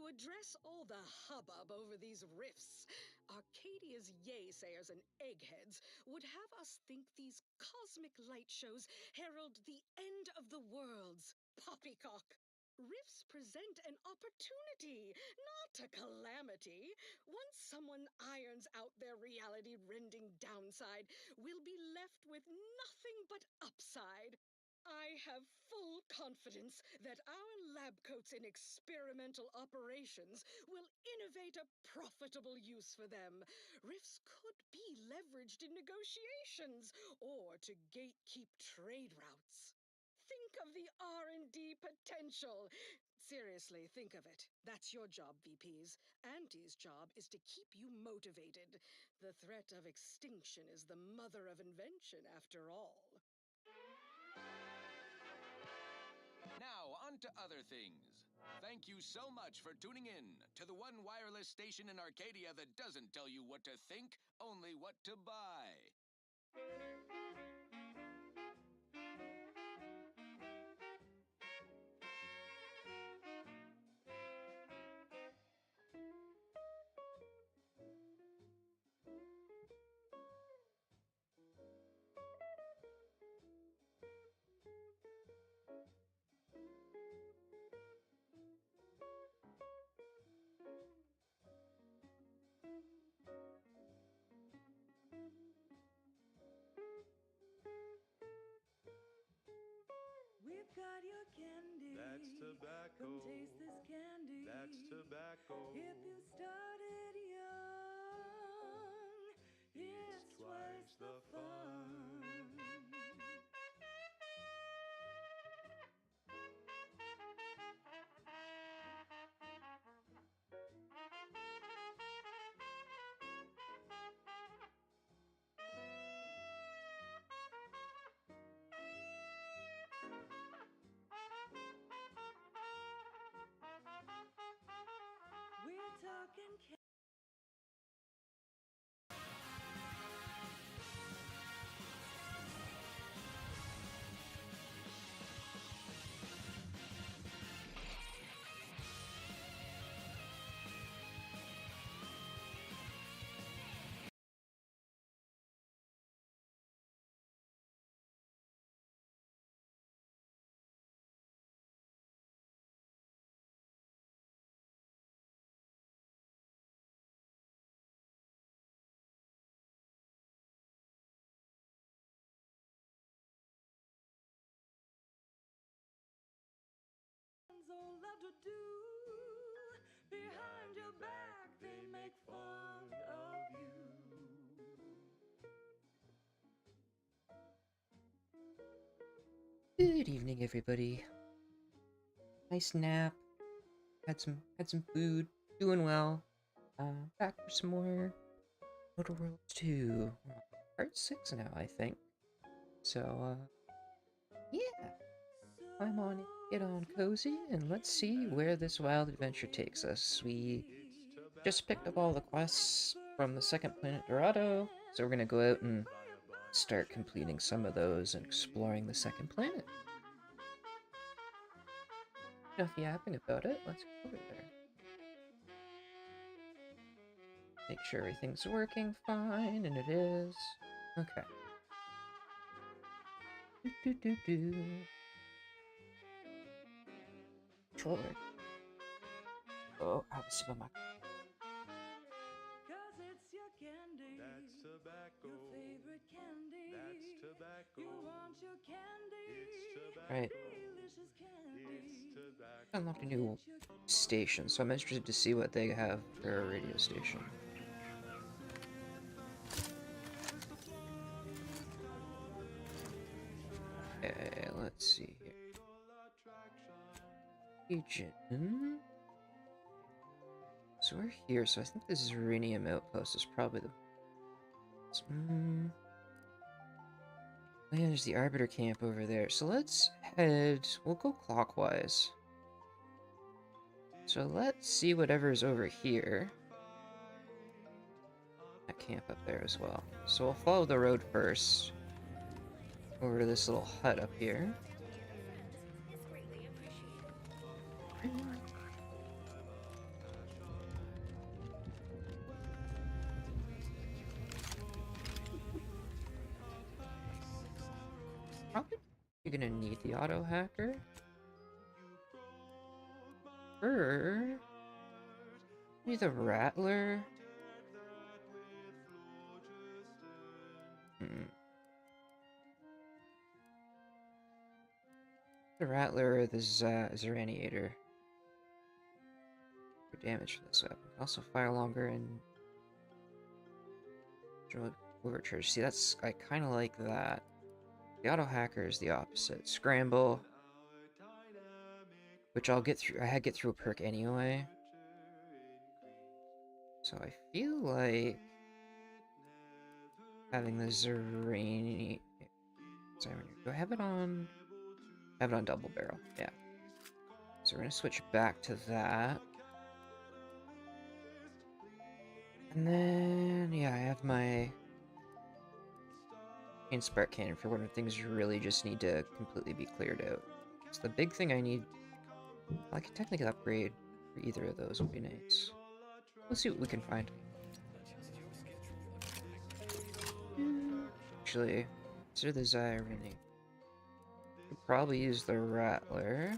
To address all the hubbub over these rifts, Arcadia's yaysayers and eggheads would have us think these cosmic light shows herald the end of the worlds. Poppycock! Rifts present an opportunity, not a calamity. Once someone irons out their reality-rending downside, we'll be left with nothing but upside. I have full confidence that our lab coats in experimental operations will innovate a profitable use for them. Rifts could be leveraged in negotiations or to gatekeep trade routes. Think of the R&D potential. Seriously, think of it. That's your job, VPs. Auntie's job is to keep you motivated. The threat of extinction is the mother of invention, after all. Now, on to other things. Thank you so much for tuning in to the one wireless station in Arcadia that doesn't tell you what to think, only what to buy. We've got your candy. That's tobacco. Come taste this candy. That's tobacco. If you started young, it's twice the fun. We're talking candy. All love to do. Behind your back, they make fun of you. Good evening, everybody. Nice nap. Had some food. Doing well. Back for some more Outer Worlds 2. Part 6 now, I think. So, yeah. Climb on, get on cozy, and let's see where this wild adventure takes us. We just picked up all the quests from the second planet Dorado, so we're gonna go out and start completing some of those and exploring the second planet. Enough yapping about it, let's go over there. Make sure everything's working fine, and it is. Okay. Do. Controller. Oh, I was still my. Cause it's your candy. That's tobacco. Your favorite candy. That's tobacco. You want your candy. It's tobacco. Right. Delicious candy. It's tobacco. Unlocked a new station, so I'm interested to see what they have for a radio station. Okay, let's see here. Agent. So we're here, so I think this Uranium Outpost is probably the... Yeah, there's the Arbiter Camp over there. So let's head... We'll go clockwise. So let's see whatever's over here. That camp up there as well. So we'll follow the road first. Over to this little hut up here. You're gonna need the auto hacker. Or maybe the rattler. The rattler or the Zeraniator. For damage for this weapon. Also fire longer and overcharge. See, that's I kind of like that. The auto hacker is the opposite. Scramble, which I'll get through. I get through a perk anyway. So I feel like having the Zerani. Do I have it on? I have it on double barrel. Yeah. So we're gonna switch back to that. And then yeah, I have my spark cannon for when things really just need to completely be cleared out. So the big thing I need, I could technically upgrade for either of those would be nice. Let's see what we can find. Actually, consider the Zyrani. Could probably use the Rattler.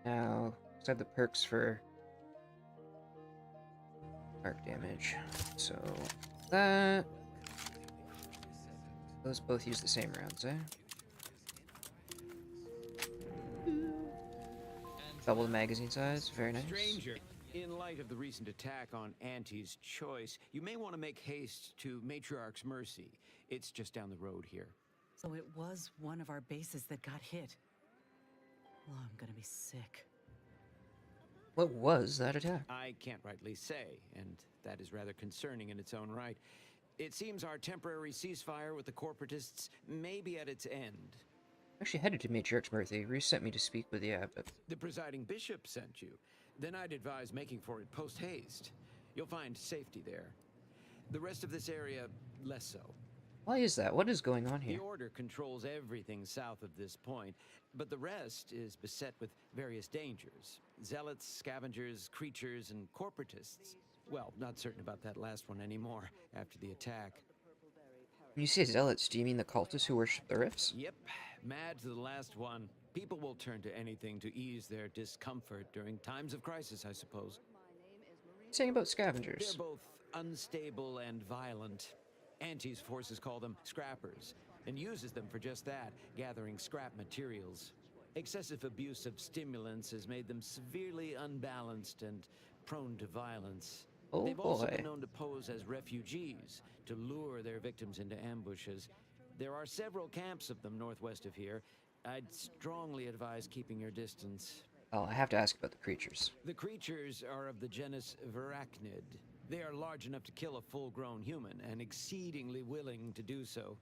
Now, let's have the perks for arc damage. So that those both use the same rounds, eh? Double the magazine size, very nice. Stranger, in light of the recent attack on Auntie's Choice, you may want to make haste to Matriarch's Mercy. It's just down the road here. So it was one of our bases that got hit. Well, I'm gonna be sick. What was that attack? I can't rightly say, and that is rather concerning in its own right. It seems our temporary ceasefire with the corporatists may be at its end. Actually headed to Matriarch's Mercy. Reese sent me to speak with the abbot. The presiding bishop sent you. Then I'd advise making for it post-haste. You'll find safety there. The rest of this area, less so. Why is that? What is going on here? The Order controls everything south of this point, but the rest is beset with various dangers. Zealots, scavengers, creatures, and corporatists. Well, not certain about that last one anymore after the attack. When you say zealots, do you mean the cultists who worship the rifts? Yep, mad to the last one. People will turn to anything to ease their discomfort during times of crisis, I suppose. Saying about scavengers. They're both unstable and violent. Auntie's forces call them scrappers, and uses them for just that, gathering scrap materials. Excessive abuse of stimulants has made them severely unbalanced and prone to violence. Oh They've also boy. been known to pose as refugees, to lure their victims into ambushes. There are several camps of them northwest of here. I'd strongly advise keeping your distance. Oh, I have to ask about the creatures. The creatures are of the genus Verachnid. They are large enough to kill a full-grown human, and exceedingly willing to do so.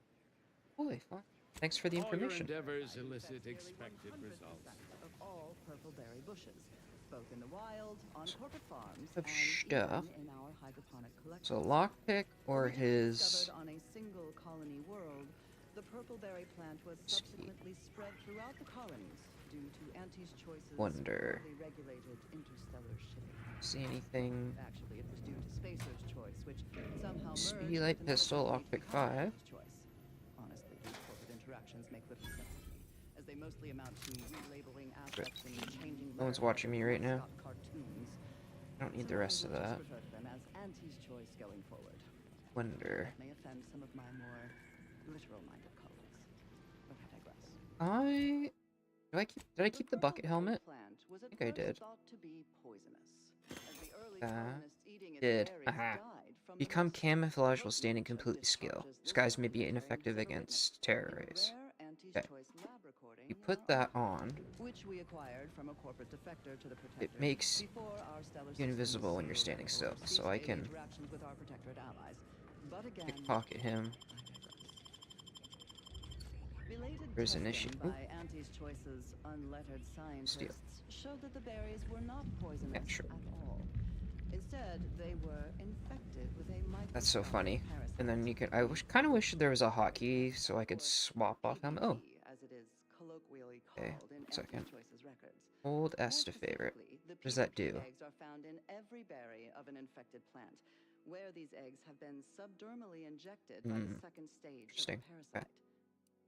Boy, fun. Thanks for the information. All your endeavors elicit expected results. Of all purpleberry bushes, both in the wild, on corporate farms, Of and stuff. even in our hydroponic collection. So lockpick or his... Discovered on a single colony world, the purpleberry plant was subsequently spread throughout the colonies due to Auntie's Choice's Wonder. poorly regulated interstellar shipping. See anything? Actually, it was due to Spacer's Choice, which somehow merged Speedy light with another pistol, company lockpick called 5. Auntie's Choice. Honestly, these corporate interactions make little sense to me, as they mostly amount to relabeling assets and changing. No one's watching me right now. Cartoons. I don't need So the rest of we'll that. just refer to them as Auntie's Choice going forward. Wonder. That may offend some of my more literal-minded colleagues, but I digress. Did I keep the bucket helmet? Plant was I at think I first did. thought to be poisonous, as the early That colonists eating its did. berries Aha. died from the Become risks of camouflage while potent standing completely still. Disguise may be ineffective against terror rays. Okay. You put that on. Which we acquired from a corporate defector to the It Protectorate makes before our stellar you invisible systems when you're standing still, ceased so I daily can interactions with our Protectorate allies. But again, pickpocket him. belated There's an testing issue. by Auntie's Choice's unlettered scientists showed that the berries were not poisonous sure. at all. Instead, they were infected with a That's so funny. microscopic And then you can. parasite. Kind of wish there was a hotkey so I could swap off him. Oh, APT, as it is colloquially Okay, called in second. Auntie's Choice's records. hold More S to favorite. specifically, the What does that PDP do? Eggs are found in every berry of an infected plant, where these eggs have been subdermally injected by the second stage of Interesting. the parasite.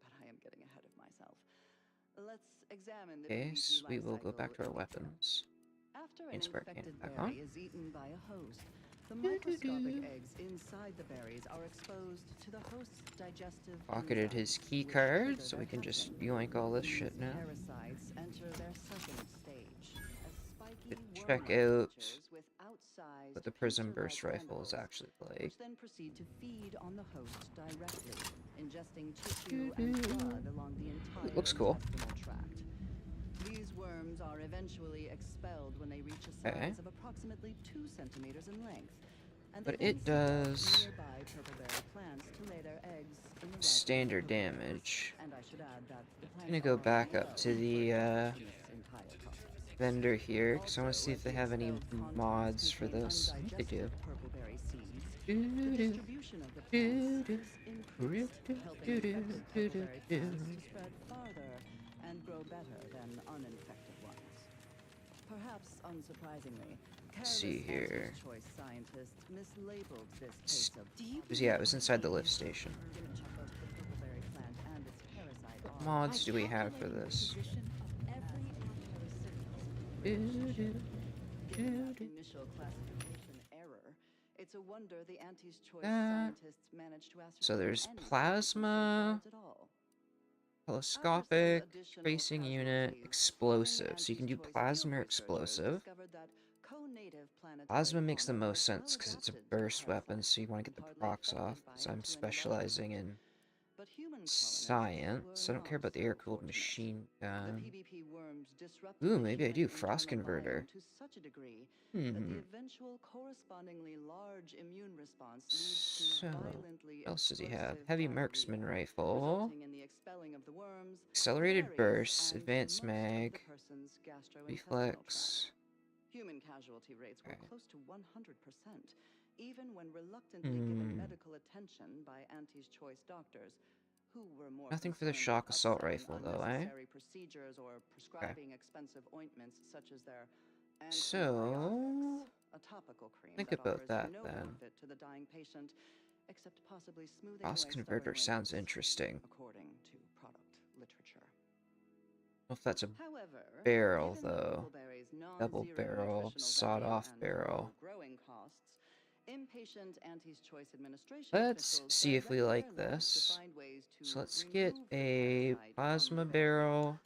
But I I am getting ahead of myself. Let's examine the Okay, PvP we will go life back to our cycle in detail. weapons. After an Green square cannon infected back berry on. is eaten by a host, the microscopic eggs inside the berries are exposed to the host's digestive Pocketed enzymes, his key which card, trigger so their we can just hatching. yoink all this These shit now. parasites enter their second stage as spiky Check worm-like out creatures with outsized what the Prism pincer-like Burst rifle is mandibles, actually like. which then proceed to feed on the host directly, ingesting tissue and blood along the entire Looks cool. intestinal tract. These worms are eventually expelled when they reach a Okay. size of approximately 2 centimeters in length. And But they then it seek out does nearby purpleberry plants to lay their eggs in the ripe standard purpleberries. damage. And I should add that the I'm plants gonna go are back up well to the versed in this entire process. vendor here, because I want to Also, see if as they the have any expelled contents mods for contain this. I think they do. undigested purpleberry seeds, the Doo-doo, distribution of the plants is increased, helping infected purpleberry plants to spread farther and grow better than uninfected ones. Perhaps unsurprisingly, see careless here. anti-choice scientists mislabeled this case of Yeah, it was inside the lift station. finish up both the purpleberry plant and its parasite What are mods do we have for this? every Doo-doo, Given that doo-doo. initial classification error, it's a wonder the anti's choice Uh, scientists managed to ascertain So there's any plasma, efficiency at all. telescopic, Additional tracing unit, casualties, explosive. So you can do Anti's choice plasma or field researchers explosive. discovered that co-native planetary Plasma makes the fauna most was sense well because it's a adapted to burst weapon, parasites so you want to and get the hardly procs affected off. by So it I'm to any large specializing extent. in But human colonists science. I were don't care not about the so air-cooled fortunate. machine The gun. PvP worms disrupted Ooh, the maybe I human do. Frost internal converter. biome to such a degree that Hmm. the eventual correspondingly large immune response leads to So, violently what else does he have? explosive Heavy diarrhea, marksman rifle. resulting in the expelling of the worms, Accelerated berries, bursts. and Advanced most of mag. the person's gastrointestinal Reflex. tract. Human casualty rates were Okay. close to 100%, even when reluctantly given medical attention by Anti's choice doctors, who were more Nothing for the concerned shock with assault upsetting rifle, though, eh? unnecessary procedures or prescribing expensive ointments such as their So, antibiotics, a topical cream think that about offers that no then. benefit to the dying patient except possibly smoothing Frost away converter stubborn sounds wrinkles, interesting. according to product literature. I don't know if that's a However, barrel, given the though. purpleberry's Double non-zero barrel, nutritional sawed-off value and barrel. low growing costs, impatient Anti's choice administration Let's officials see if we directed like their labs this. to find ways to So let's remove get the a parasite from plasma the berry. barrel,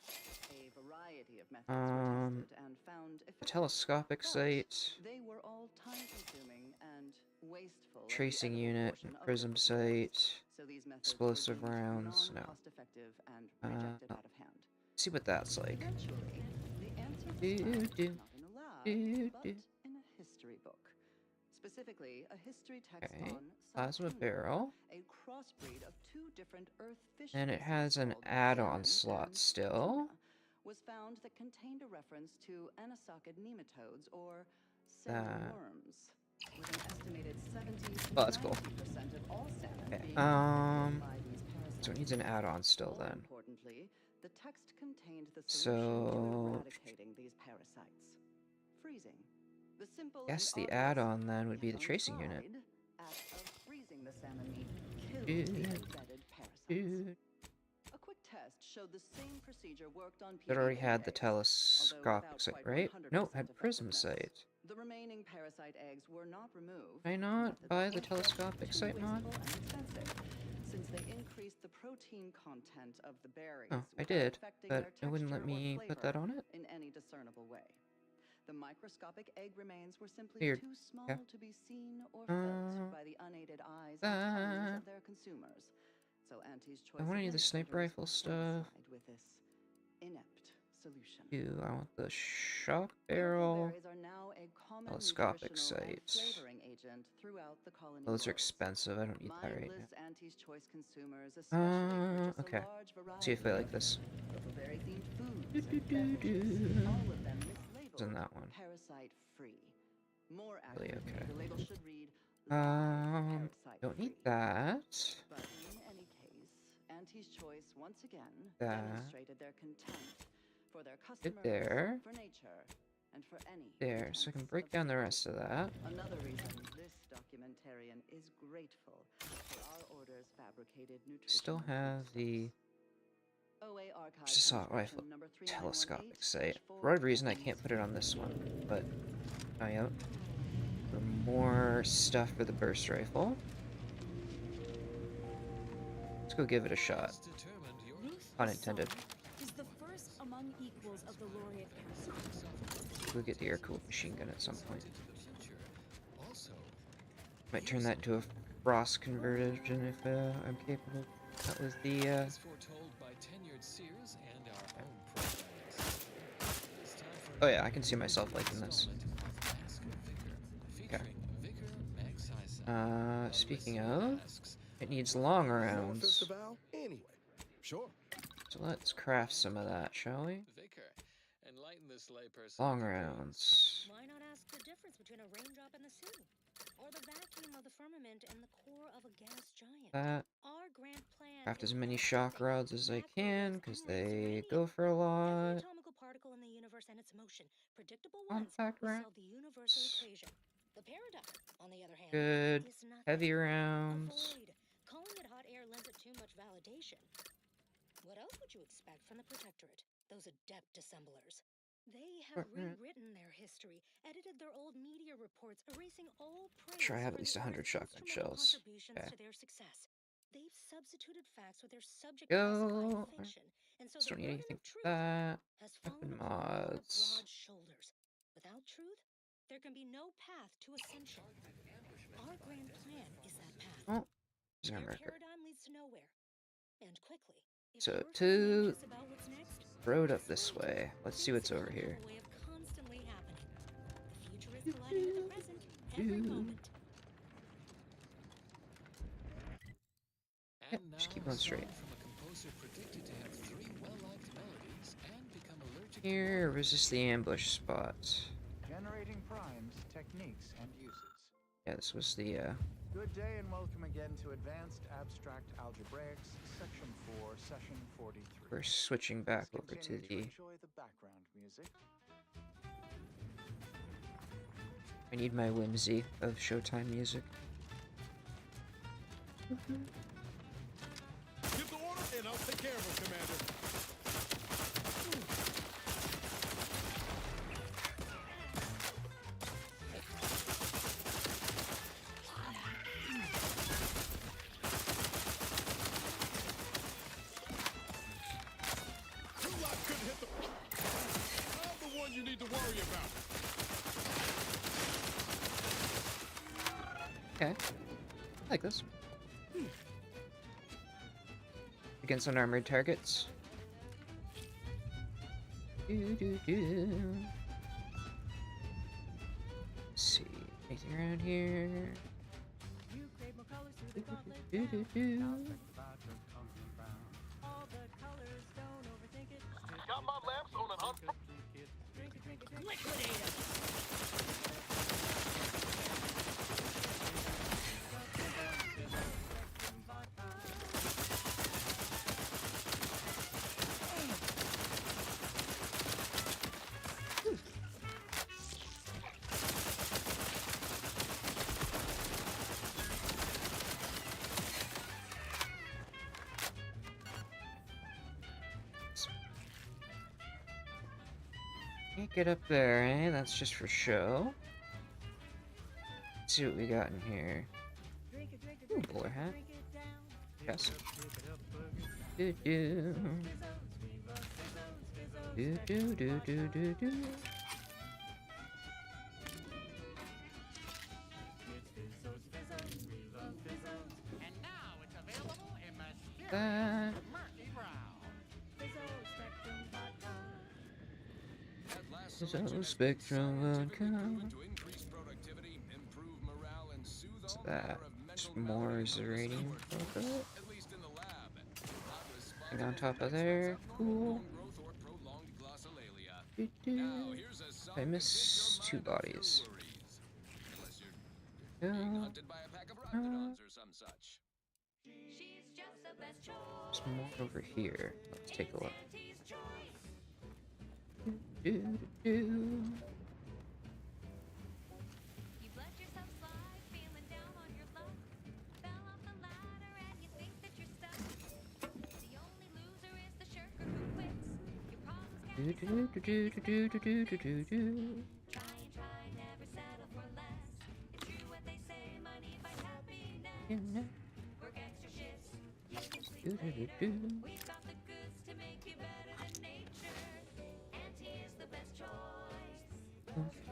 A variety of methods were tested and found a effective. telescopic But sight, they were all time-consuming and wasteful of the tracing edible unit, portion of the prism purpleberries. sight, So these methods explosive were deemed rounds. No. non-cost-effective and rejected out of hand. See what that's like. Eventually, the answer was Do, found do, not in a lab, do, but do. in a history book. Specifically, a history text Okay, on plasma Saltuna, barrel. a crossbreed of two different earth fish And it species has an called add-on salmon slot and still. tuna, was found that contained a reference to anisakid nematodes or salmon worms, with an estimated 70 to Oh, that's cool. 90% of all salmon Okay, being infected by these parasites. so it needs an add-on still More then. importantly, the text contained the solution to So, eradicating these parasites. Freezing. The simple guess and the arduous, add-on then would be yet the tracing unit. untried act of freezing the salmon meat killed Dude. the embedded parasites. Dude. A quick test showed the same procedure worked on It already PvP had the eggs, telescopic although sight, without right? quite No, 100% had prism effectiveness. sight. The remaining parasite eggs were not removed. Can I a not method buy that the was felt telescopic too sight mod? wasteful and expensive, since they increased the protein content of the berries Oh, I without did, affecting but their it wouldn't let texture or me put that flavor on it. in any discernible way. The microscopic egg remains were simply Weird. too small Okay. to be seen or felt by the unaided eyes and tongues of their consumers. So Anti's choice I want any of the sniper administrators rifle were stuff. satisfied with this inept solution. Ew, I want the shock barrel. Purpleberries are now a common Telescopic nutritional and sight. flavoring agent throughout the colony Those are world. expensive. I don't need that right Mindless now. Anti's choice consumers especially purchase Okay. a large variety See if I like of this. purpleberry-themed foods Do, do, and do, beverages, do. all of them What's in mislabeled that one? parasite-free. More Really, accurately, okay. the label should read Don't parasite-free. need that. But in any case, Anti's choice once again That. demonstrated their contempt for their Good customers, there. for nature, and for any There, so I can pretense break of down the skill. rest of that. Another reason this documentarian is grateful for our order's fabricated nutrition. Still have the OA Archive It's assault rifle transcription number telescopic 3918, sight. For whatever reason, I can't put it on this one, but oh yeah. For more stuff for the burst rifle. Let's go give it a shot. Pun intended. Is the first among equals of the Laureate Council. We'll get the air-cooled machine gun at some point. Might turn that into a frost conversion if I'm capable. That was the oh yeah, I can see myself liking this. Okay. Speaking of, it needs long rounds. Anyway, sure. So let's craft some of that, shall we? Long rounds. Why not ask the difference between a raindrop and the sea? Or the vacuum of the firmament and the core of a gas giant? That. Our grand plan Craft is as many not shock today. rods as I Macro can, is because endless they radiant. go for a Every lot. atomical particle in the universe and its motion, predictable ones, Compact will rounds. solve the universal equation. The paradigm, on the other hand, Good. is nothing. Heavy A rounds. void. Calling it hot air lends it too much validation. What else would you expect from the Protectorate? Those adept assemblers. They have rewritten their history, edited their old media reports, erasing all praise Sure, I have at for least the 100 Earth's shotgun instrumental shells. contributions Okay. to their success. They've substituted facts with their subject Go. classified fiction, and so Just the don't need burden anything of for truth that. has fallen Weapon upon our mods. broad shoulders. Without truth, there can be no path to ascension. Our grand plan is that path. Oh, there's our Their marker. paradigm leads to nowhere, and quickly. If So you're feeling to anxious about what's next, road up just this wait. way. Let's see what's over Things here. have a way of constantly happening. The future is colliding with the present every moment. Yep, just keep going straight. Here, resist the ambush spot. Generating primes, techniques, and uses. Yeah, this was the Good day and welcome again to Advanced Abstract Algebraics, Section 4, Session 43. we're switching back over to Continue the. enjoy the background music. I need my whimsy of Showtime music. Give the order and I'll take care of him, Commander. Two lot couldn't hit the... I'm the one you need to worry about. Okay, I like this. Against unarmored targets. Let's see, anything around here? You crave more colors through the gauntlet. All the colors, don't overthink it. Got my lamps on an Drink it, drink it, drink it. Can't get up there, eh? That's just for show. Let's see what we got in here. Drink it, drink it, Ooh, drink it. bowler hat. Drink it down. Yes. Do do. Do do do do do do. And now it's available in mysterious That. murky brown. So Spectrum.com. To increase productivity, improve morale, and soothe What's all that? manner of Just mental more malady from the zerating. sword. At least in the lab. Not And on responsible top for of there. experts of Cool. bone growth or prolonged glossolalia. Do, Now, do. here's a song I to miss take two your mind off your bodies. worries. Unless you're being No. hunted by a pack of rhinoceros or some such. There's more over here. Let's take a look. Do, do, do. You've let yourself slide, feeling down on your luck. Fell off the ladder and you think that you're stuck. The only loser is the shirt Do do do do do do do do do do. Try and try, never settle for less. It's true what they say, money buys happiness. Work extra shifts, you can sleep later. We've got the goods to make you better than nature. Auntie is the best choice.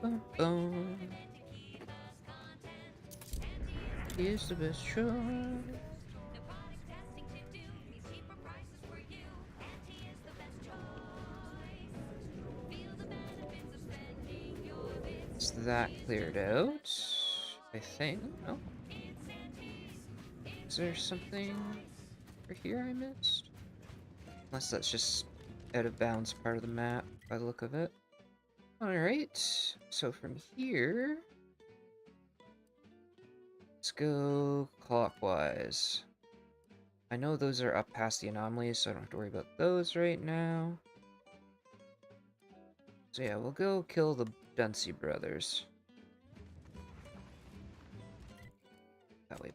Bum, bum. And to keep us content. Auntie He is the best choice. no product testing to do. These cheaper prices for you. Auntie is the best choice. Feel the benefits of spending your bits. Is that cleared out? I think. Oh, It's Auntie's. is there something over here I missed? Unless that's just out of bounds part of the map by the look of it. Alright, so from here, let's go clockwise. I know those are up past the anomalies, so I don't have to worry about those right now. So yeah, we'll go kill the Dunsey brothers. That way.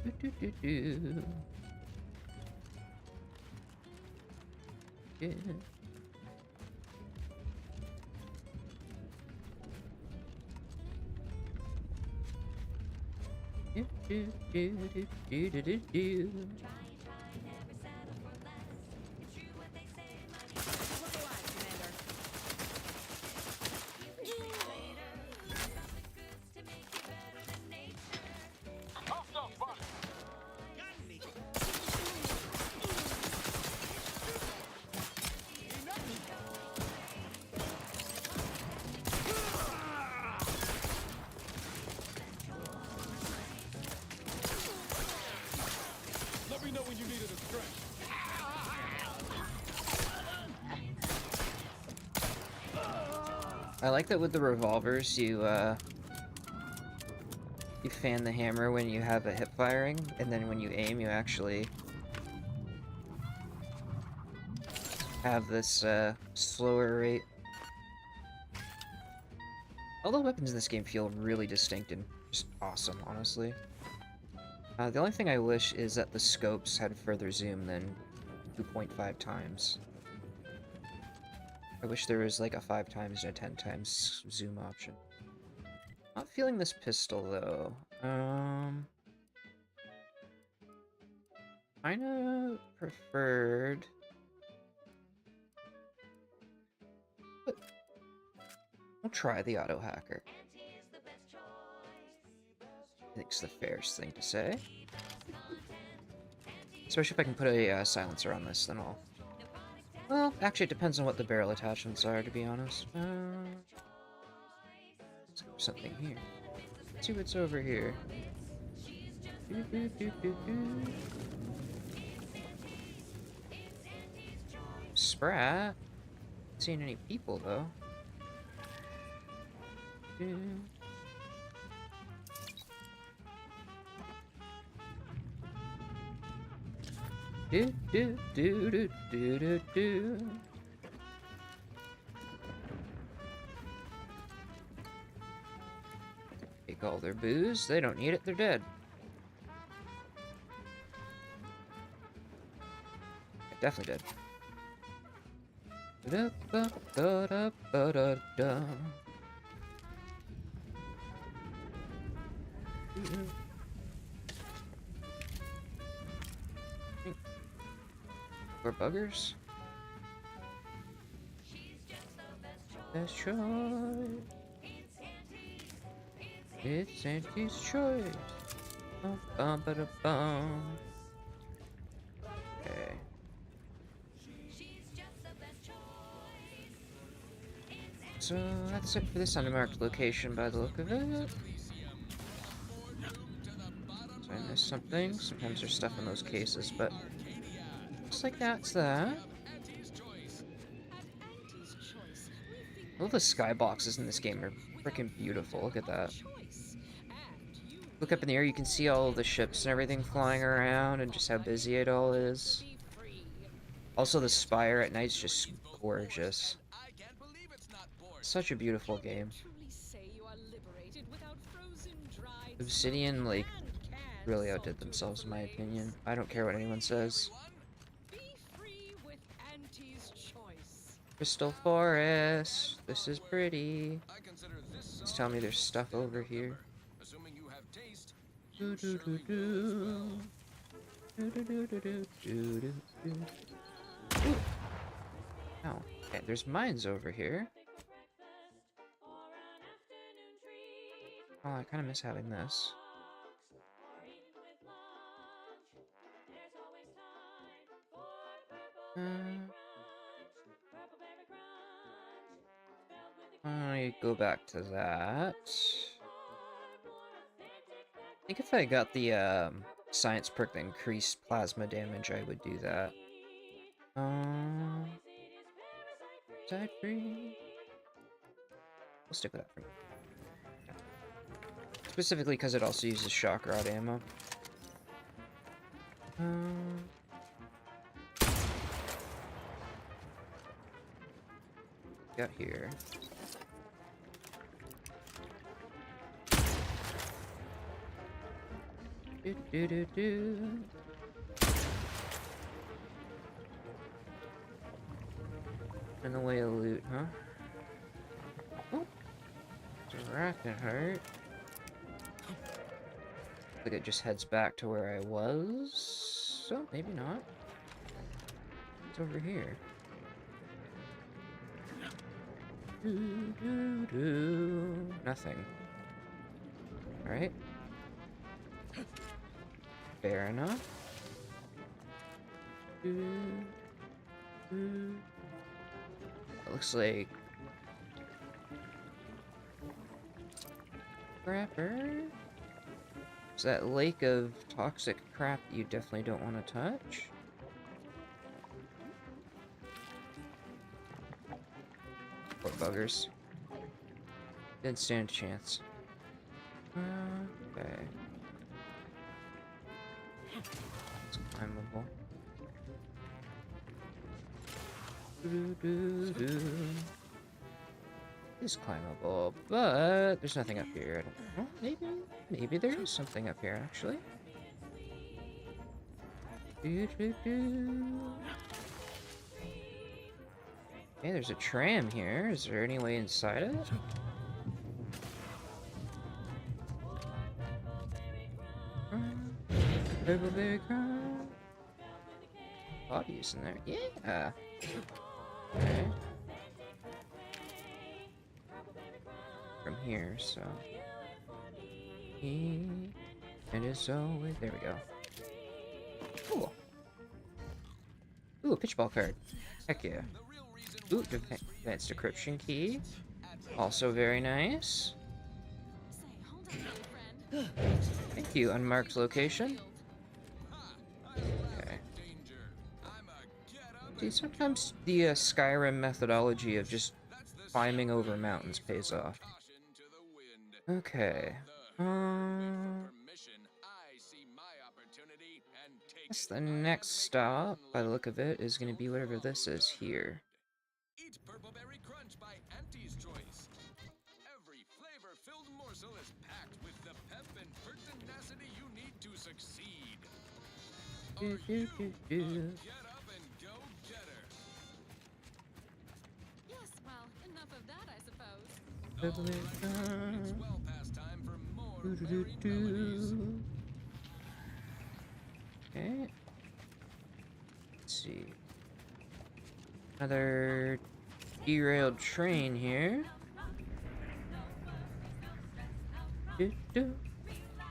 Do, do, do, do. Yeah. Do, do, do, do, do, do, do, do. Try and try, never settle for less. It's true what they say, money buys happiness. You can sleep later. We've got the goods to make you better than nature. Off the bus. Let me know when you needed a stretch. I like that with the revolvers, you fan the hammer when you have a hip firing, and then when you aim, you actually have this slower rate. All the weapons in this game feel really distinct and just awesome, honestly. The only thing I wish is that the scopes had further zoom than 2.5 times. I wish there was like a 5 times and a 10 times zoom option. Not feeling this pistol though. Kinda preferred. But we'll try the auto hacker. I think it's the fairest thing to say. Especially if I can put a silencer on this, then I'll... Well, actually it depends on what the barrel attachments are, to be honest. Let's go for something here. Let's see what's over here. Do, do, do, do, do. Sprat. Not seeing any people though. Do. Do do do do do do do. Take all their booze. They don't need it. They're dead. Definitely dead. Da da da da da da da. We're buggers. Best choice. It's Auntie's choice. Bum, bum, ba, da, bum. Okay. So that's it for this unmarked location by the look of it. So I missed something. Sometimes there's stuff in those cases, but looks like that's that. All the skyboxes in this game are freaking beautiful. Look at that. Look up in the air, you can see all the ships and everything flying around and just how busy it all is. Also, the spire at night's just gorgeous. Such a beautiful game. Obsidian, like, really outdid themselves in my opinion. I don't care what anyone says. Be free with Auntie's Crystal Forest. This is pretty. I consider this Please song tell me there's a stuff standard over here. number. Assuming you have taste, you surely will as well. Oh, okay, there's mines over here. Oh, I kind of miss having this. I go back to that. I think if I got the science perk that increased plasma damage, I would do that. Side free. We'll stick with that for now. Specifically because it also uses shock rod ammo. Got here. In the way of loot, huh? Oh, it's a rocket heart. I think it just heads back to where I was. So maybe not. It's over here. Nothing. Alright. Fair enough. It looks like crapper. It's that lake of toxic crap that you definitely don't want to touch. Poor buggers. Didn't stand a chance. Okay. It's climbable. It's climbable, but there's nothing up here. I don't know. Maybe there is something up here, actually. Okay, there's a tram here. Is there any way inside of it? Purple berry crime. Bodies in there. Yeah. Okay. From here, so. It is always. There we go. Cool. Ooh, a pitchball card. Heck yeah. Ooh, advanced decryption key. Also very nice. Thank you, unmarked location. Okay. See, sometimes the Skyrim methodology of just climbing over mountains pays off. Okay. Guess the next stop, by the look of it, is going to be whatever this is here. Eat Purple Berry Crunch by Auntie's Choice. Every flavor-filled morsel is packed with the pep and pertinacity you need to succeed. Are you a get-up-and-go-getter? Yes, well, enough of that, I suppose. It's well past time for more varied melodies. Okay. Let's see. Another derailed train here.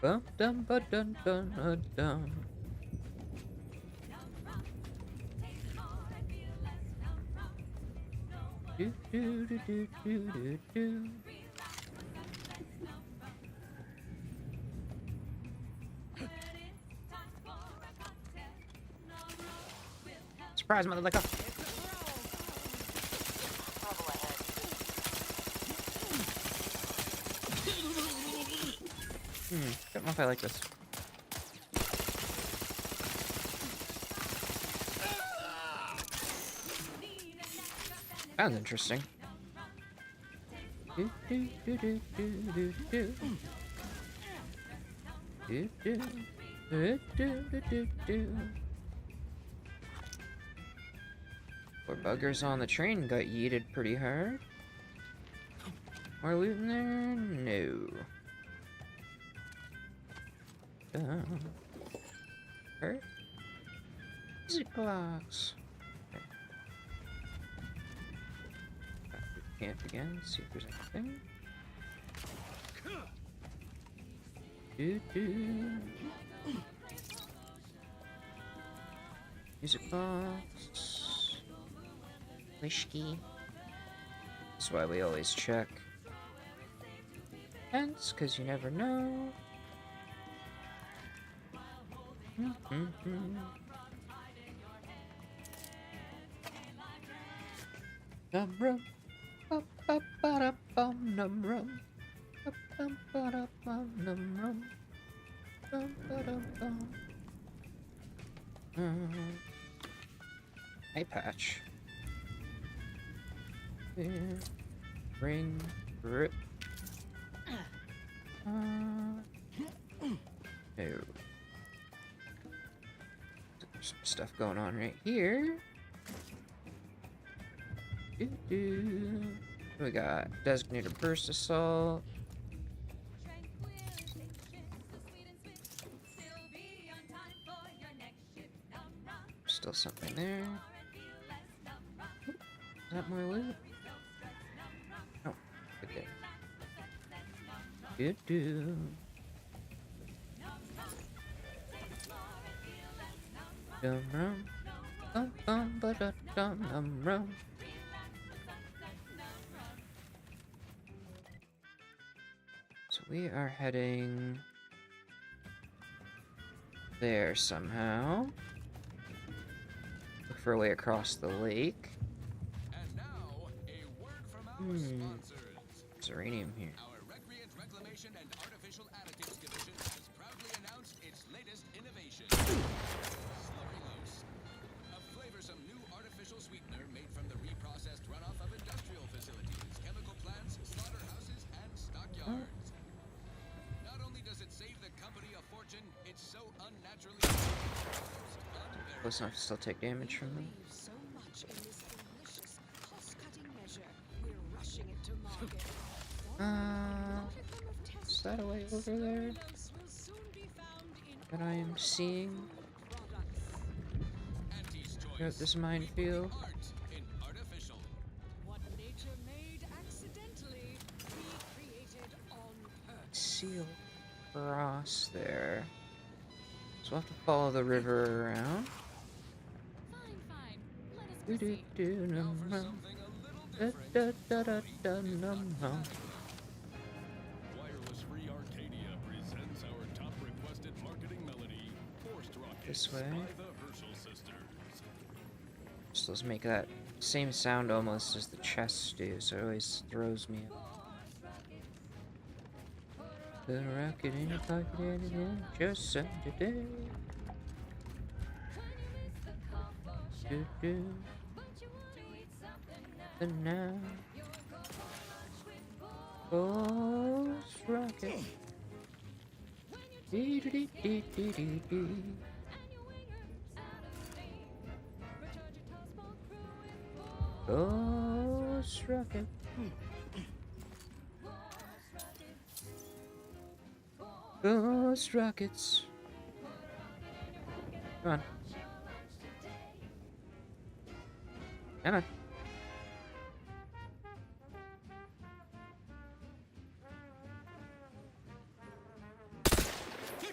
Bum dum ba dun dun dun. Do do do do do do do. Surprise, motherfucker! Don't know if I like this. Sounds interesting. Do do do do do do do do do do do do do. Poor buggers on the train got yeeted pretty hard. More loot in there? No. Hurt? Music box. Okay. Back to camp again, see if there's anything. Music box. Whiskey. That's why we always check. Hence, because you never know. Num-rum. Ba-ba-ba-da-bum, num-rum. Ba-bum-ba-da-bum, num-rum. Bum-ba-da-bum. Eye patch. Ring. Rip. No. There's some stuff going on right here. What do we got? Designated burst assault. Still something there. Is that more loot? Oh, okay. Good do. Dum rum, bum bum ba da dum rum. So we are heading there somehow. Look for a way across the lake. And now, a word from our sponsors. There's uranium here. Our Recreant Reclamation and Artificial Additives Division has proudly announced its latest innovation. Slurry-Lose. A flavorsome new artificial sweetener made from the reprocessed runoff of industrial facilities, chemical plants, slaughterhouses, and stockyards. Not only does it save the company a fortune, it's so unnaturally Close enough to still take damage from them. So much in this delicious cost-cutting measure. We're rushing it to market. Is that a way over there that I am seeing? Got this minefield. What nature made accidentally, we created on purpose. Seal cross there. So we'll have to follow the river around. Fine. Let us Do proceed. do num num. Da da da da da num num. Wireless Free Arcadia presents our top requested marketing melody, Forced Rockets This way. by the Herschel Sisters. Just let's make that same sound almost as the chests do, so it always throws me. Put a rocket in your pocket and it just sent today. Do do. The now. Force rocket. Dee dee dee dee dee dee. Force rocket. Ghost rockets. Come on. Come on. Hey,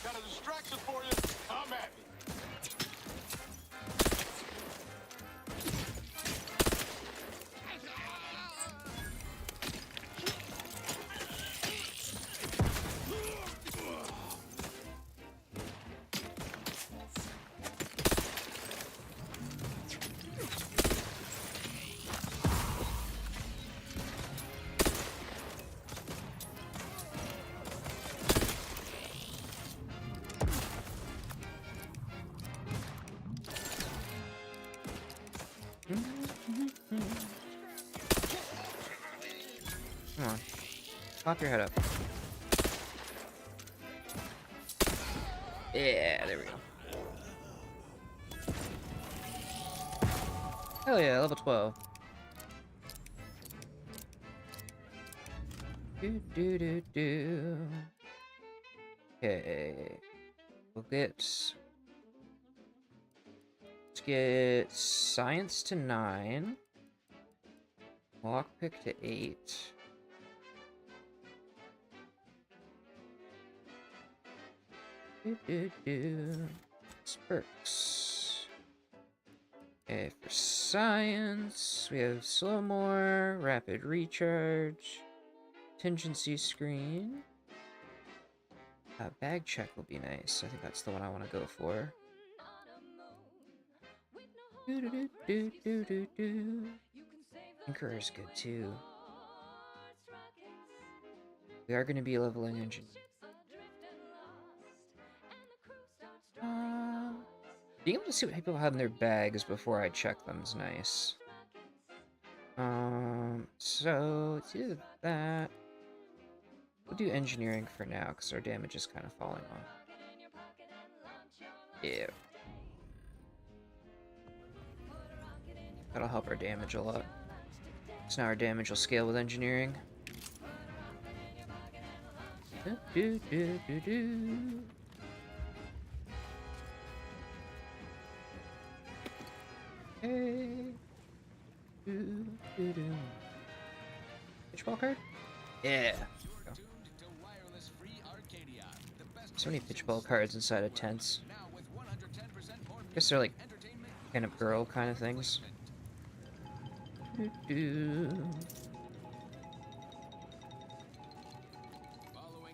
got a distraction for you. Come at me. Come on. Pop your head up. Yeah, there we go. Hell yeah, level 12. Do. Okay. We'll get... Let's get science to 9. Lockpick to 8. Perks. Okay, for science, we have slow more, rapid recharge, contingency screen. Bag check will be nice. I think that's the one I want to go for. Anchor is good too. We are going to be leveling engine. Being able to see what people have in their bags before I check them is nice. So it's either that. We'll do engineering for now because our damage is kind of falling off. Yeah. That'll help our damage a lot. So now our damage will scale with engineering. Hey. Pitch ball card? Yeah. So many pitch ball cards inside of tents. Guess they're like kind of girl kind of things. Following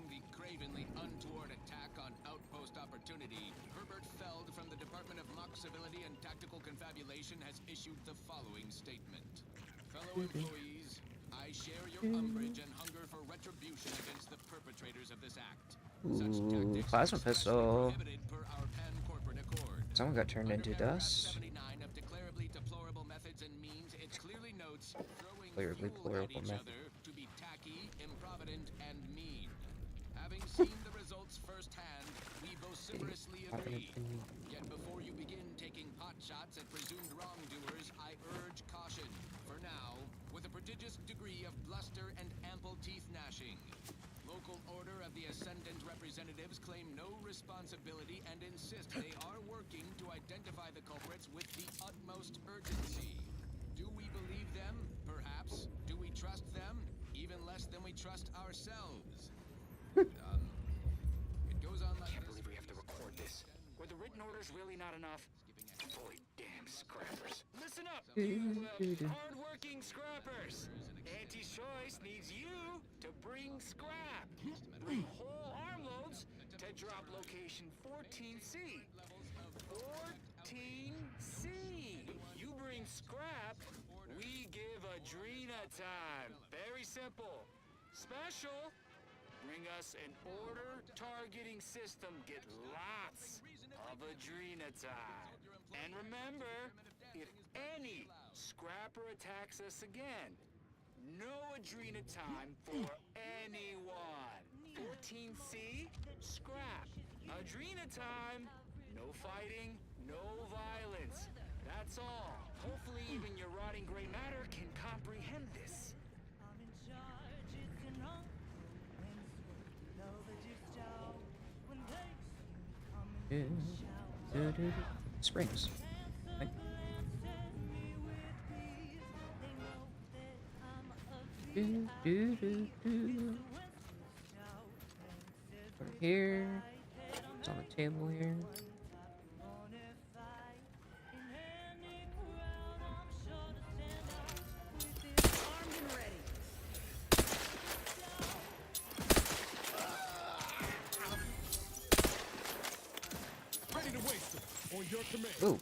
the cravenly untoward attack on Outpost Opportunity, Herbert Feld from the Department of Mock Civility and Tactical Confabulation has issued the following statement. Fellow employees, I share your umbrage and hunger for retribution against the perpetrators of this act. Ooh, plasma pistol. Someone got turned into dust. Clearly deplorable method. To be tacky, improvident, and mean. Having seen the results firsthand, we vociferously agree. Yet before you begin taking pot shots at presumed wrongdoers, I urge caution. For now, with a prodigious degree of bluster and ample teeth gnashing. Local Order of the Ascendant representatives claim no responsibility and insist they are working to identify the culprits with the utmost urgency. Do we believe them? Perhaps. Do we trust them? Even less than we trust ourselves. It goes on like this. I can't believe we have to record this. Were the written orders really not enough? Boy, damn scrappers. Listen up, you hard-working scrappers. Auntie's Choice needs you to bring scrap. Bring whole armloads to drop location 14C. 14C. You bring scrap, we give Adrena time. Very simple. Special. Bring us an order targeting system. Get lots of Adrena time. And remember, if any scrapper attacks us again, no Adrena time for anyone. 14C, scrap. Adrena time, no fighting, no violence. That's all. Hopefully even your rotting gray matter can comprehend this. Springs. Right. Over here. It's on the table here. Ready to waste them. On your command. Ooh.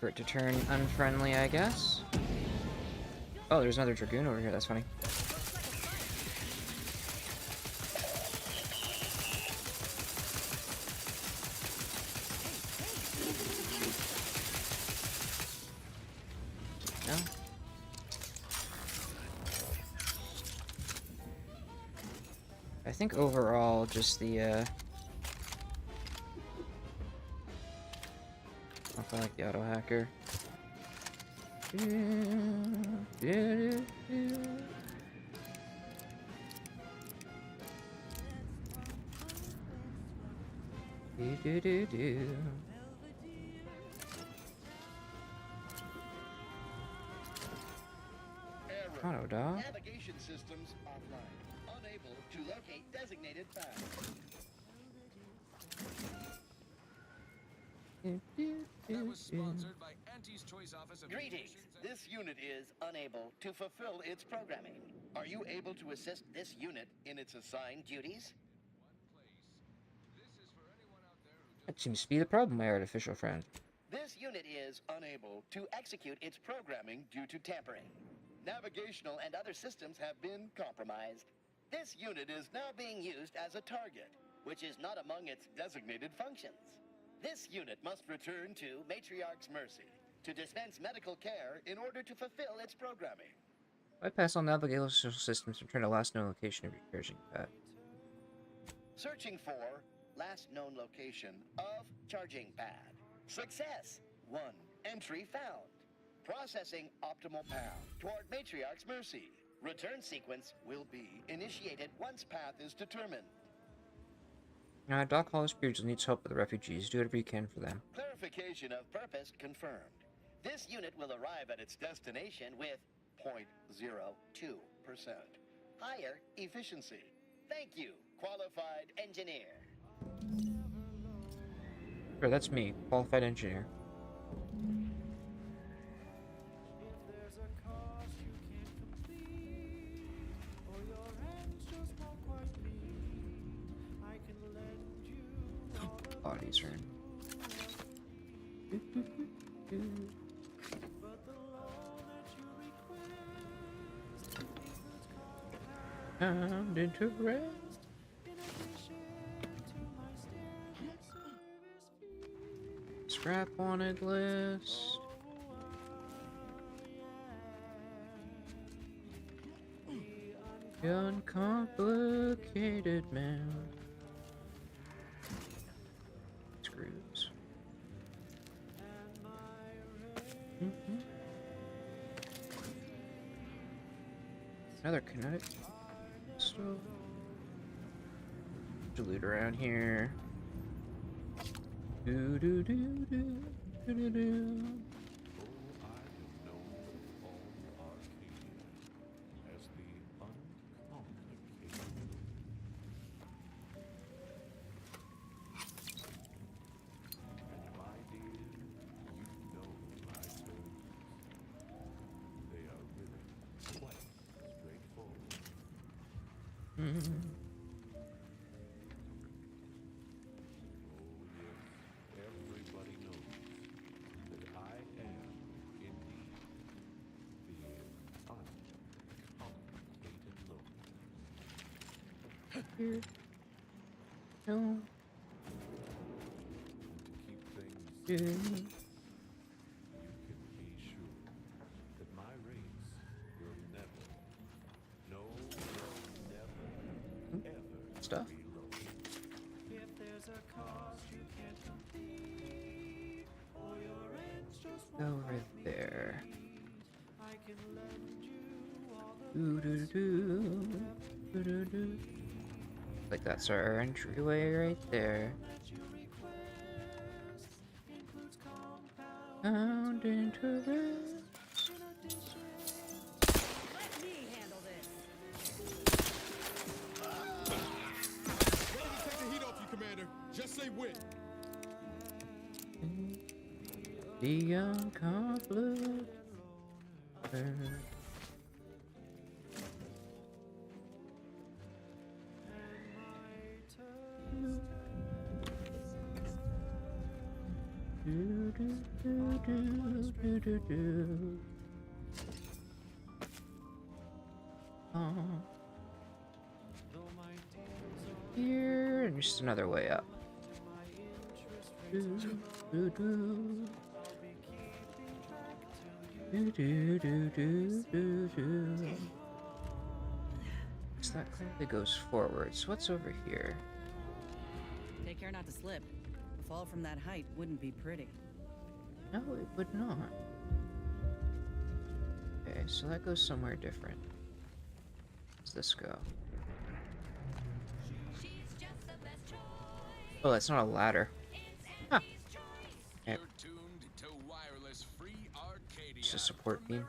for it to turn unfriendly, I guess. Oh, there's another Dragoon over here. That's funny. No? I think overall, just the, I like the auto hacker. Auto dog. Navigation systems offline. Unable to locate designated path. That was sponsored by Auntie's Choice Office of Greetings. This unit is unable to fulfill its programming. Are you able to assist this unit in its assigned duties? That seems to be the problem, my artificial friend. This unit is unable to execute its programming due to tampering. Navigational and other systems have been compromised. This unit is now being used as a target, which is not among its designated functions. This unit must return to Matriarch's Mercy to dispense medical care in order to fulfill its programming. Bypass all navigational systems and return to last known location of your charging pad. Searching for last known location of charging pad. Success! 1 entry found. Processing optimal path toward Matriarch's Mercy. Return sequence will be initiated once path is determined. Doc Hollis Beards needs help with the refugees. Do whatever you can for them. Clarification of purpose confirmed. This unit will arrive at its destination with 0.02% higher efficiency. Thank you, qualified engineer. Sure, that's me, qualified engineer. Bodies are in. Found into rest. Scrap wanted list. The uncomplicated man. Screws. Another kinetic pistol. Loot around here. Do do do do do do do. Everybody knows that I am indeed the uncomplicated look. No. To keep things you can be sure that my race will never, no, never, ever Stuff. reload. If there's a cause you can't complete, or your ends just Over there. I can lend you all the Do do do do do do. Like that's our entryway right there. Found into rest. Let me handle this. Ready to take the heat off you, Commander. Just say when. The uncomplicated. Do, do, do, do, do, do, do. Here, and just another way up. Do, do, do. Do, do, do, do, do, do. So that clearly goes forwards. What's over here? Take care not to slip. A fall from that height wouldn't be pretty. No, it would not. Okay, so that goes somewhere different. Where's this go? Oh, that's not a ladder. Huh. Okay. It's a support beam.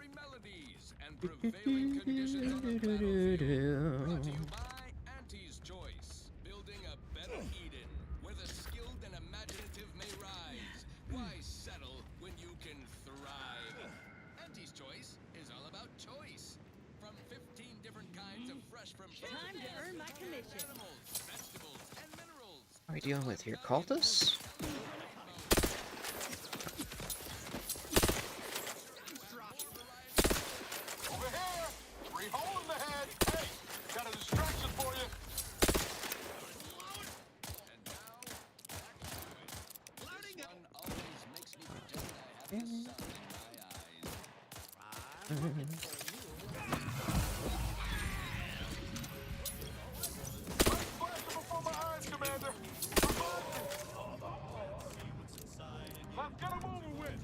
Why settle when you can thrive? Auntie's Choice is all about choice. From 15 different kinds of fresh from Time to earn my commission. animals, vegetables, and minerals. What are we dealing with here? Cultists? Over here! 3 hole in the head! Hey! Got a distraction for you! Before my eyes, Commander! Let's get him over with!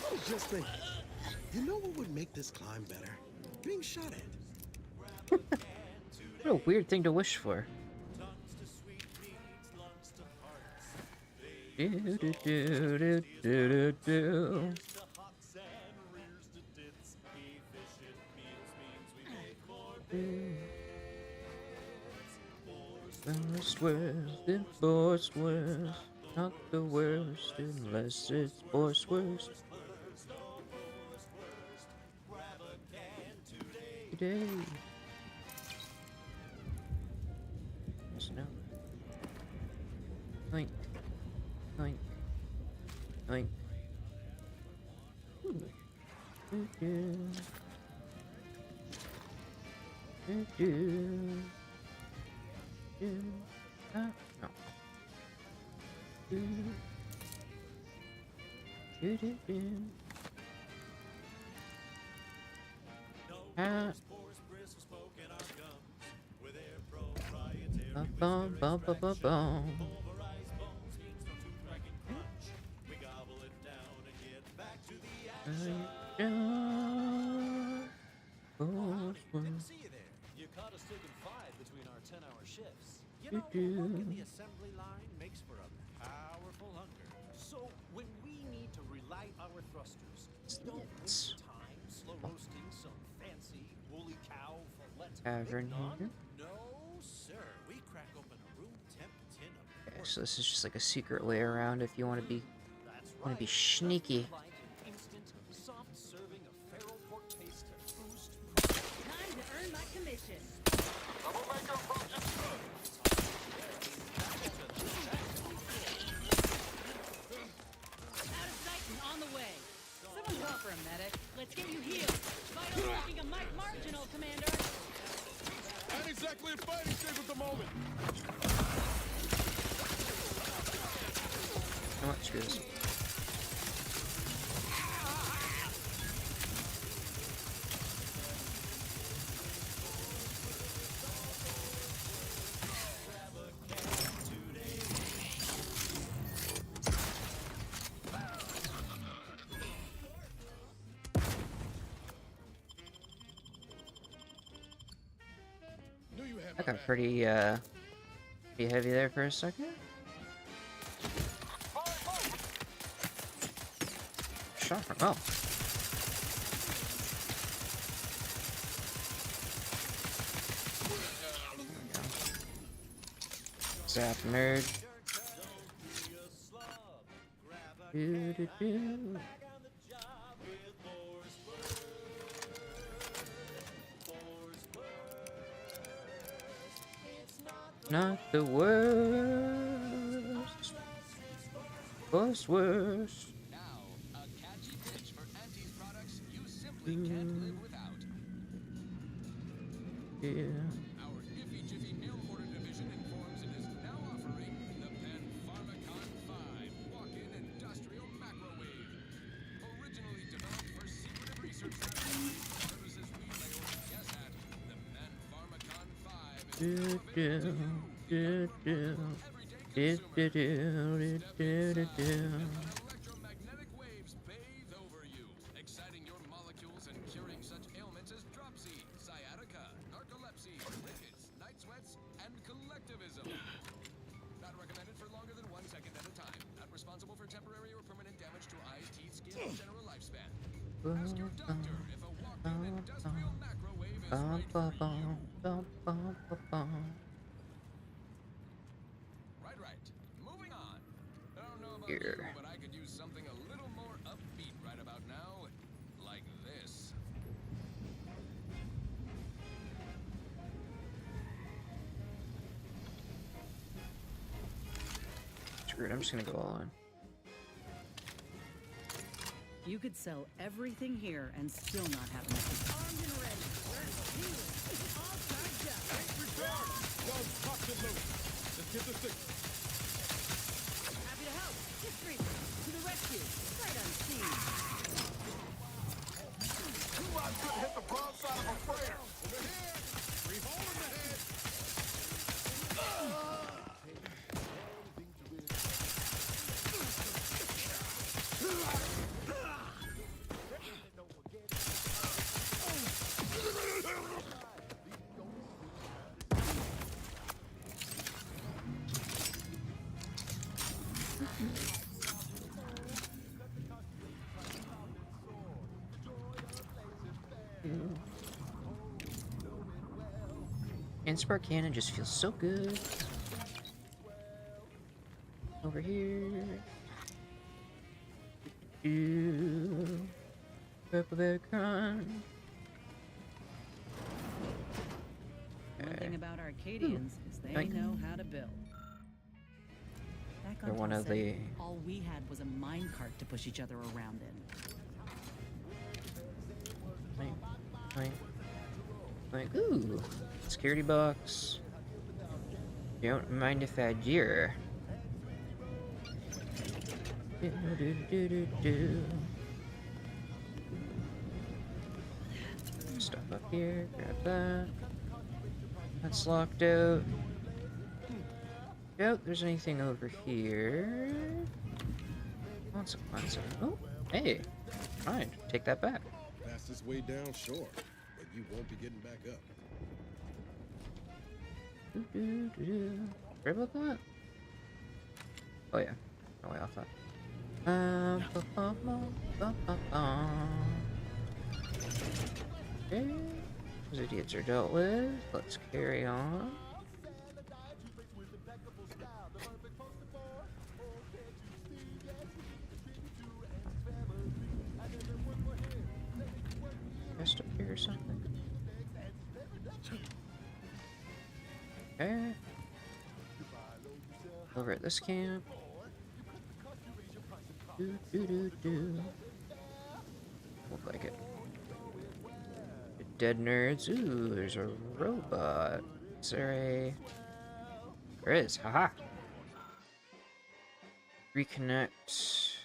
I was just thinking, you know what would make this climb better? Being shot at. What a weird thing to wish for. Do, do, do, do, do, do, do. Worst, not the worst, unless it's worst. Today. Snow. Oink, oink, oink. Ooh. No. Bum, bum, bum, bum, bum. Good to see you there. You caught us taking 5 between our 10-hour shifts. You know, work in the assembly line makes for a powerful hunger. So when we need to relight our thrusters, don't waste your time slow roasting some fancy woolly cow fillet. Tavern here. No, sir. We crack open a room temp tin of Okay, so this is just like a secret way around if you want to be sneaky. instant, soft serving of feral pork paste to boost. Time to earn my commission. Troublemaker approaches. Out of sight and on the way. Someone call for a medic. Let's get you healed. Vitals looking a mite marginal, Commander. Not exactly in fighting shape at the moment. You know what? Screw this. I got pretty heavy there for a second. Shot from oh. Zap nerd. Do, do, do. Not the worst. Worst. Now, a catchy pitch for Auntie's products you simply can't live without. Yeah. Our Iffy Jiffy mail order division informs it is now offering the Pen Pharmacon 5 walk-in industrial microwave. Originally developed for secretive research laboratories for purposes we may only guess at, the Pen Pharmacon 5 is now available to you, the everyday consumer. Electromagnetic waves bathe over you, exciting your molecules and curing such ailments as dropsy, sciatica, narcolepsy, rickets, night sweats, and collectivism. Not recommended for longer than 1 second at a time. Not responsible for temporary or permanent damage to eyes, teeth, skin, or general lifespan. Ask your doctor if a walk-in industrial microwave is right for you. Right. Moving on. I don't know about you, but I could use something a little more upbeat right about now. Like this. Screw it, I'm just gonna go all in. You could sell everything here and still not have enough. Armed and ready. All charged up. Let's get the six. Happy to help. History to the rescue. Sight unseen. Two rods could hit the broadside of a freighter. Over here. Free hole in the head. And Spark Cannon just feels so good. Over here. Purple Bear Crunch. One thing about Arcadians is they know how to build. Back They're on one of the... all we had was a minecart to push each other around in. Like, ooh, security box. You don't mind if I jeer. Stuff up here, grab that. That's locked out. Doubt there's anything over here. Consequences. Oh, hey, fine, take that back. Fastest way down shore, but you won't be getting back up. Sorry about that? Oh yeah, no way off that. Okay, those idiots are dealt with. Let's carry on. Just up here or something. Okay. Over at this camp. Look like it. Dead nerds. Ooh, there's a robot. Is there a... There is. Haha. Reconnect.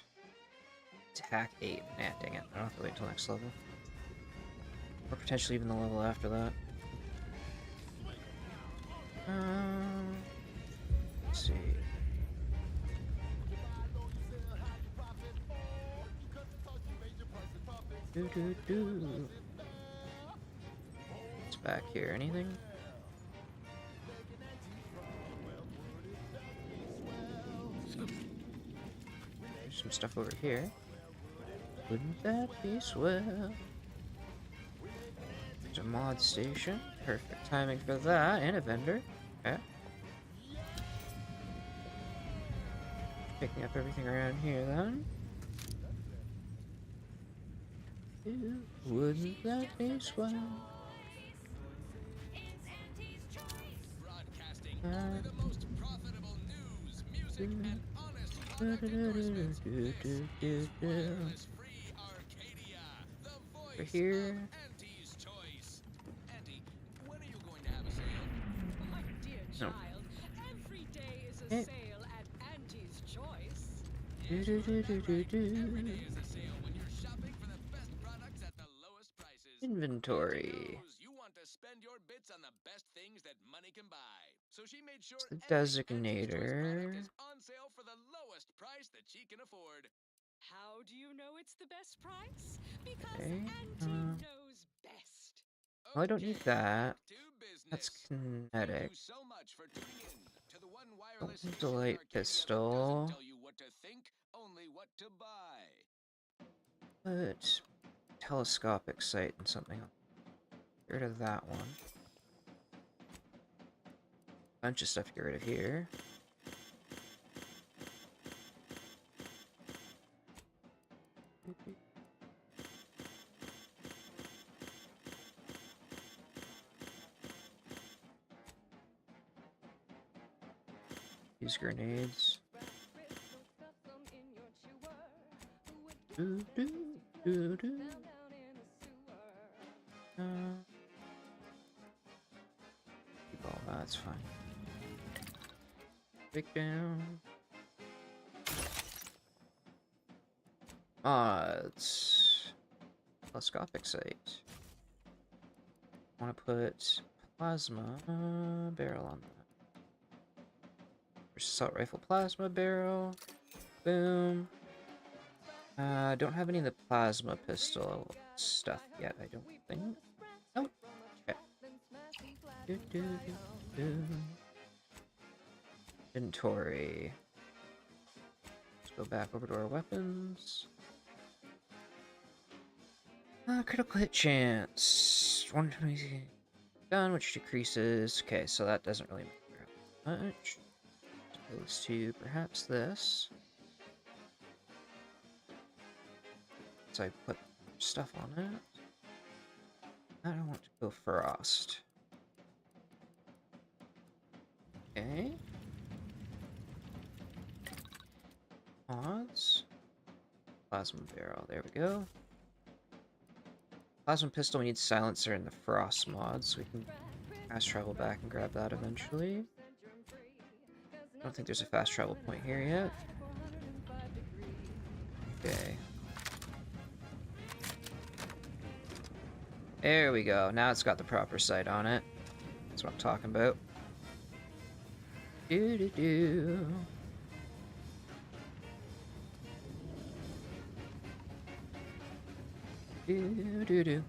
Attack 8. Nah, dang it. I don't have to wait until next level. Or potentially even the level after that. Let's see. What's back here? Anything? There's some stuff over here. Wouldn't that be swell? There's a mod station. Perfect timing for that. And a vendor. Okay. Picking up everything around here then. Ew, wouldn't that be swell? Only the most profitable news, music, and honest product endorsements. This is wireless free Arcadia, the Over voice here. of Auntie's Choice. Auntie, when are you going to have a sale? My dear No. child, every day is a Eh. sale at Auntie's Choice. Yes, you're heard that right. Every day is a sale when you're shopping for the best products at the lowest prices. Inventory. Auntie knows you want to spend your bits on the best things that money can buy. So she made sure The every Auntie's Choice product designator. is on sale for the lowest price that she can afford. How do you know it's the best price? Because Okay. Auntie knows best. Well, I don't need Okay, that. back to business. That's Thank kinetic. you so much for tuning in to the one Don't wireless need the station in light Arcadia that pistol. doesn't tell you what to think, only what to buy. Put telescopic sight and something else. Get rid of that one. Bunch of stuff to get rid of here. Use grenades. Keep all that's fine. Break down. It's telescopic sight. I want to put plasma barrel on that. Assault rifle plasma barrel. Boom. Don't have any of the plasma pistol stuff yet, I don't think. Nope. Okay. Inventory. Let's go back over to our weapons. Critical hit chance. 120 gun, which decreases. Okay, so that doesn't really matter how much. Opposed to perhaps this. So I put stuff on it. I don't want to go frost. Okay. Mods. Plasma barrel. There we go. Plasma pistol, we need silencer in the frost mod, so we can fast travel back and grab that eventually. I don't think there's a fast travel point here yet. Okay. There we go. Now it's got the proper sight on it. That's what I'm talking about. Do-do-do. Do-do-do.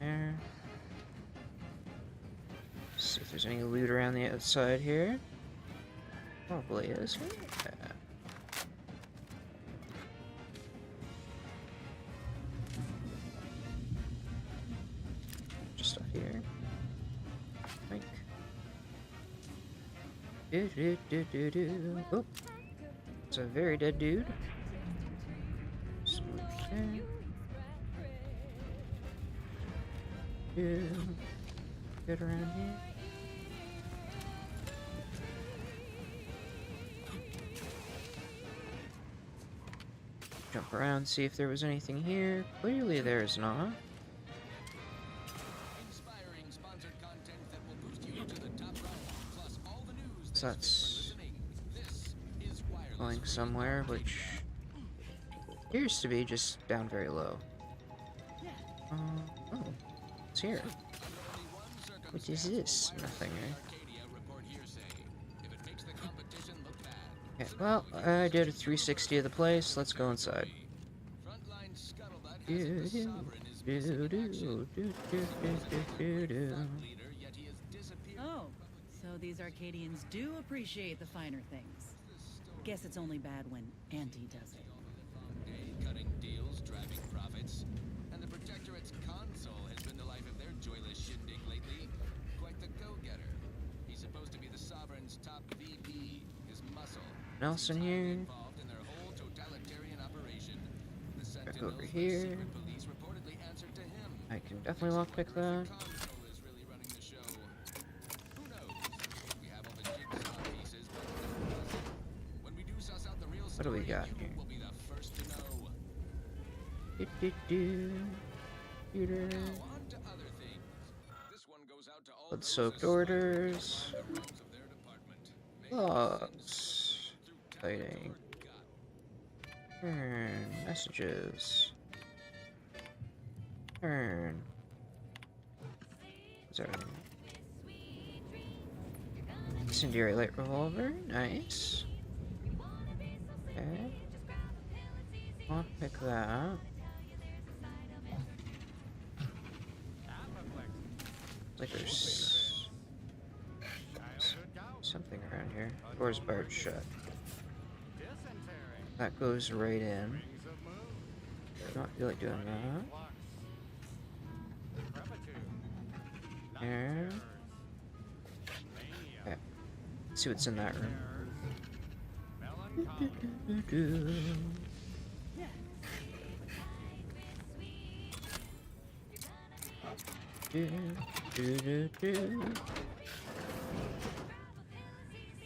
There. See if there's any loot around the outside here. Probably is. Yeah. Just stuff here. Like. Do-do-do-do-do. Oh. It's a very dead dude. Smooth there. Yeah. Get around here. Jump around, see if there was anything here. Clearly there's not. Inspiring sponsored content that will boost you to the top rung, plus all the news So that's fit for that's listening. This is wireless going free somewhere, Arcadia. which appears to be just down very low. Oh, it's here. What is this? Nothing, right? Okay, well, I did a 360 of the place. Let's go inside. Oh, so these Arcadians do appreciate the finer things. Guess it's only bad when Auntie does it. Cutting deals, driving profits, and the Protectorate's console has been the life of their joyless shindig lately. Quite the go-getter. He's supposed to be the Sovereign's top VP, his muscle. Else in here? Involved in their whole totalitarian operation. The Back Sentinels, over the here. secret police, reportedly answered to him. I can definitely lockpick that. Console is really running the show. What do we got here? will be the first to know. Computer. Now on to other things. This one goes out to all those Blood-soaked aspiring to orders. climb the ranks of their department. May Logs. through talent Fighting. or gut. Turn. Messages. Turn. What's everything? Incendiary light revolver. Nice. Okay. I'll pick that. Like there's something around here. Door's barred shut. That goes right in. I don't feel like doing that. Here. Okay. Let's see what's in that room.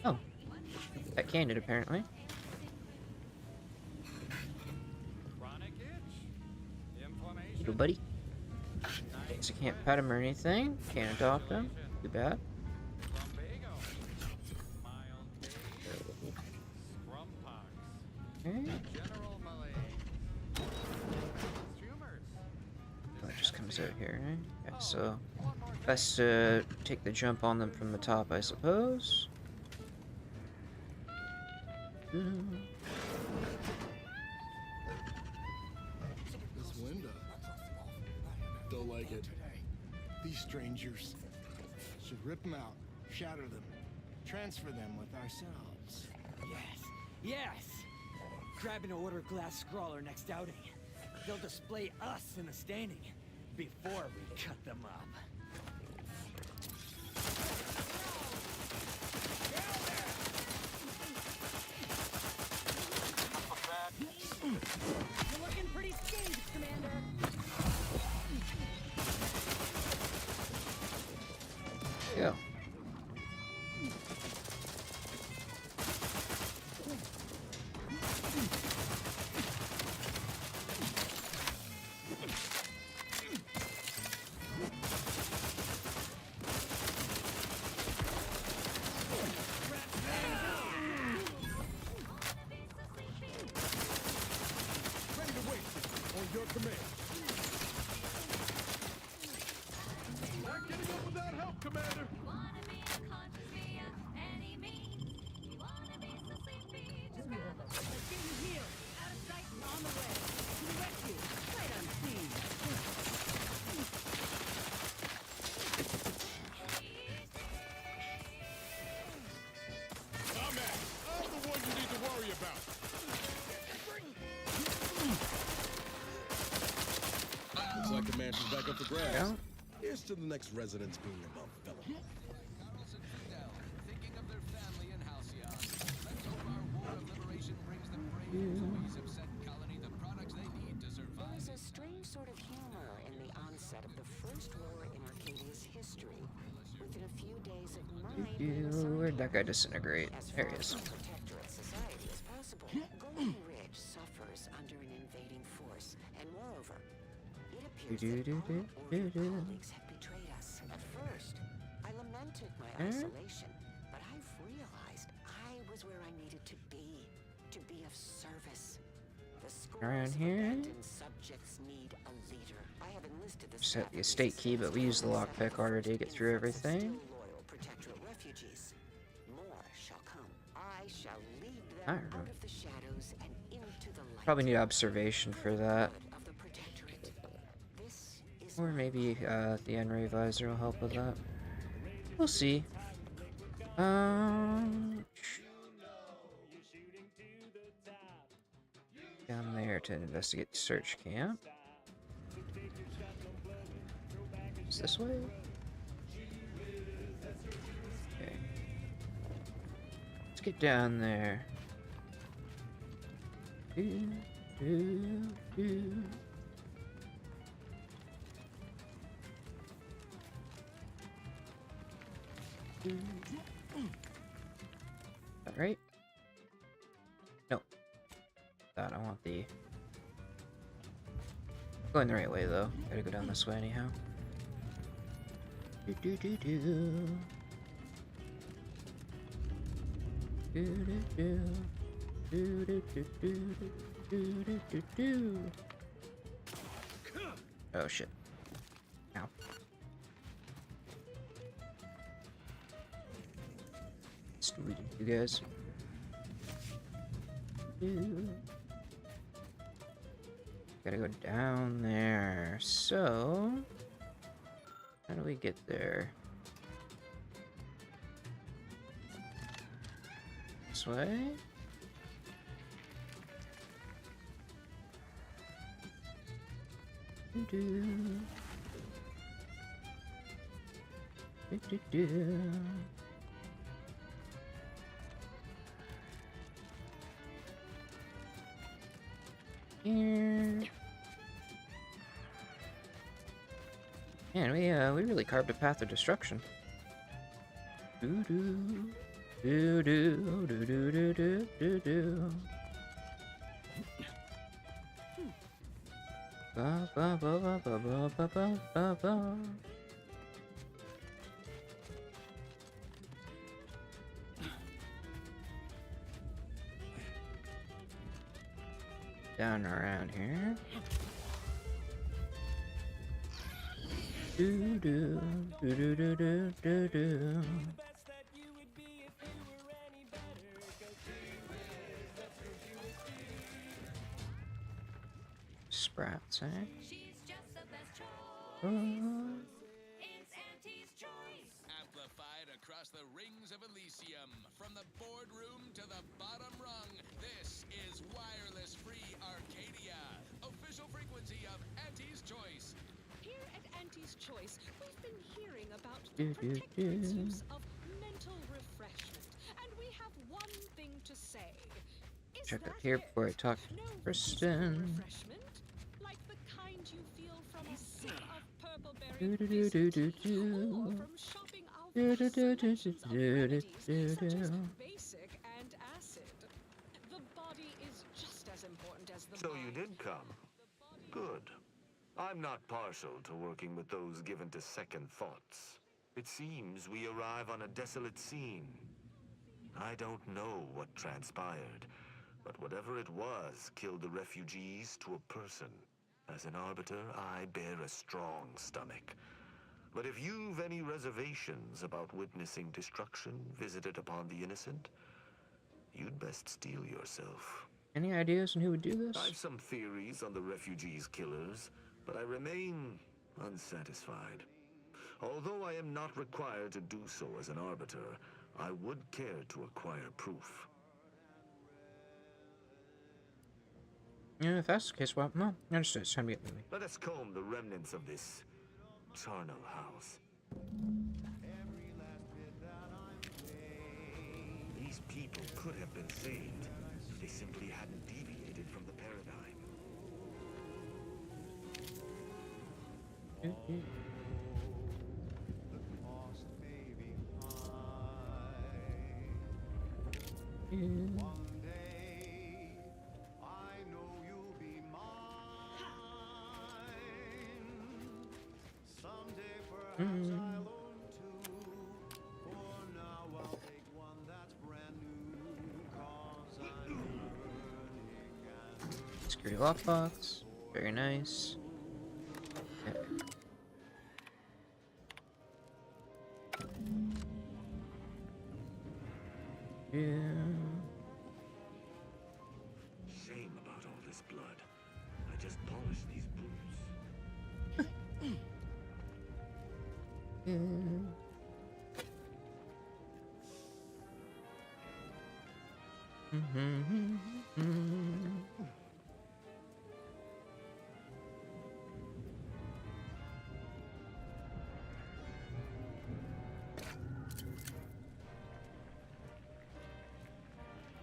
Oh, that canned it apparently. You do, buddy. Guess I can't pet him or anything. Can't adopt him. Too bad. Okay. Oh, it just comes out here, eh? Yeah, so best to take the jump on them from the top, I suppose. This window. Don't like it. These strangers. Should rip them out, shatter them, transfer them with ourselves. Yes! Grab an order glass scrawler next outing. They'll display us in the standing before we cut them up. You're looking pretty scared, Commander. Yeah. Ready to waste it on your command. Not getting up without help, Commander. Getting healed. Out of sight and on the way. To the rescue. Right on scene. I'm the one you need to worry about. Looks like the mansion's back up for grabs. Yeah. Here's to the next residence being above fellow. Carmelson Fidel, thinking of their family in Halcyon. Let's hope our war of liberation brings the brave employees of said colony the products they need to survive. There's a strange sort of humor in the onset of the first war in Arcadia's history. Within a few days of mine, Where'd that guy disintegrate? There he is. protectorate society as possible, Golden Ridge suffers under an invading force, and moreover, it appears that our colleagues have betrayed us. At first, I lamented my isolation, but I've realized I was where I needed to be of service. The scores Around of here? abandoned subjects need a leader. I have enlisted the Set the estate key, but we used the lockpick already to get through everything. loyal protectorate refugees. More shall come. I shall lead I them don't know. out of the shadows and into the light. Probably need observation for that. Of the protectorate. This is Or maybe the N-ray visor will help with that. We'll see. Down there to investigate the search camp. Is this way? Okay. Let's get down there. Do, do, do. All right. No. Going the right way though. Gotta go down this way anyhow. Do do do do. Do do do. Do do do do do do do do. Oh shit. Ow. Stupid, you guys. Gotta go down there. So, how do we get there? This way? Do do do do. Here. Man, we really carved a path of destruction. Do do do do do do do do do do. Ba ba ba ba ba ba ba ba ba ba. Down around here. Do do do do do do do do. Sprouts, eh? It's Auntie's choice. Amplified across the rings of Elysium, from the boardroom to the bottom rung, this is wireless free Arcadia, official frequency of Auntie's Choice. Here at Auntie's Choice, we've been hearing about the protected use of mental refreshment, and we have one thing to say. Is Check that out here before I talk to no Kristen. refreshment? Like the kind you feel from a sip of purple Do berry do do do do or do. from shopping our Do vast do do do selections of do remedies do such as do. basic and acid. The body is just as important as the So mind. you did come. Good. I'm not partial to working with those given to second thoughts. It seems we arrive on a desolate scene. I don't know what transpired, but whatever it was killed the refugees to a person. As an arbiter, I bear a strong stomach. But if you've any reservations about witnessing destruction visited upon the innocent, you'd best steel yourself. Any ideas on who would do this? I've some theories on the refugees' killers, but I remain unsatisfied. Although I am not required to do so as an arbiter, I would care to acquire proof. Yeah, if that's the case, well, no, understood. It's time to get moving. Let us comb the remnants of this charnel house. These people could have been saved. They simply hadn't deviated from the paradigm. Security lockbox. Very nice. Okay. Yeah. Shame about all this blood. I just polished these boots. Yeah.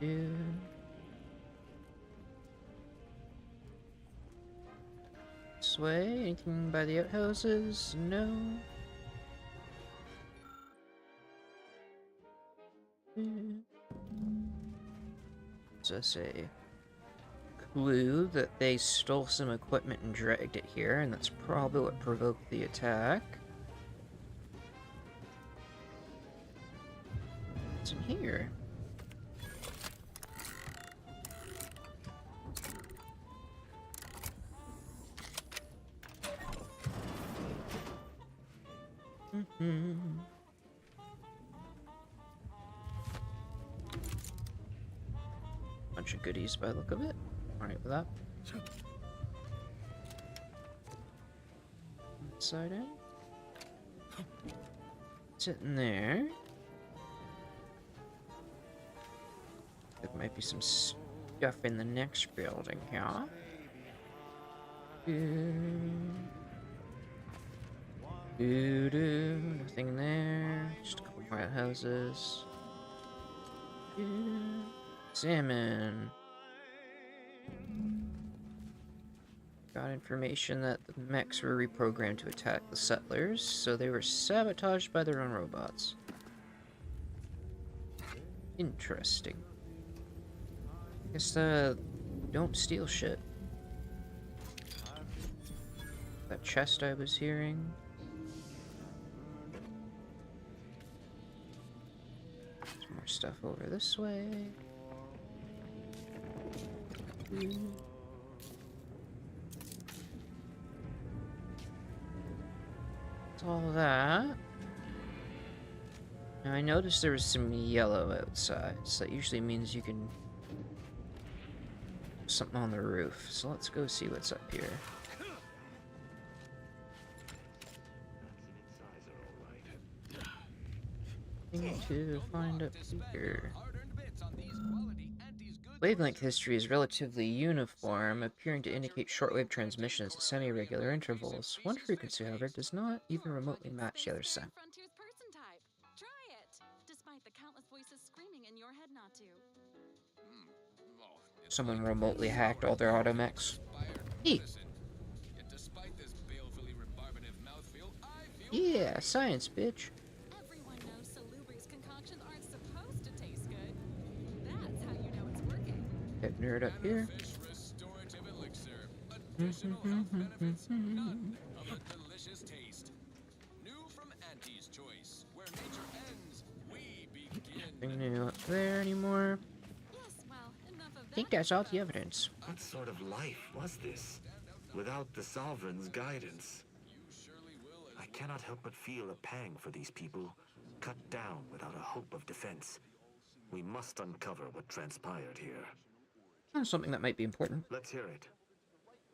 Yeah. This way? Anything by the outhouses? No. Yeah. So I say, clue that they stole some equipment and dragged it here, and that's probably what provoked the attack. What's in here? Bunch of goodies by the look of it. Alright with that. Side in. Sitting there. There might be some stuff in the next building here. Nothing there. Just a couple more houses. Salmon. Got information that the mechs were reprogrammed to attack the settlers, so they were sabotaged by their own robots. Interesting. Guess don't steal shit. That chest I was hearing. There's more stuff over this way. It's all that. Now I noticed there was some yellow outside, so that usually means you can... something on the roof. So let's go see what's up here. Thing to find up here. Wavelength history is relatively uniform, appearing to indicate shortwave transmissions at semi-regular intervals. One frequency, however, does not even remotely match the other sound. Try it, despite the countless voices screaming in your head not to. Someone remotely hacked all their automechs. Hey. Yeah, science, bitch. Everyone knows Salubri's concoctions aren't supposed to taste good. That's how you know it's working. Get nerd up here. Nothing new up there anymore. I think that's all the evidence. What sort of life was this, without the Sovereign's guidance? I cannot help but feel a pang for these people, cut down without a hope of defense. We must uncover what transpired here. Something that might be important. Let's hear it.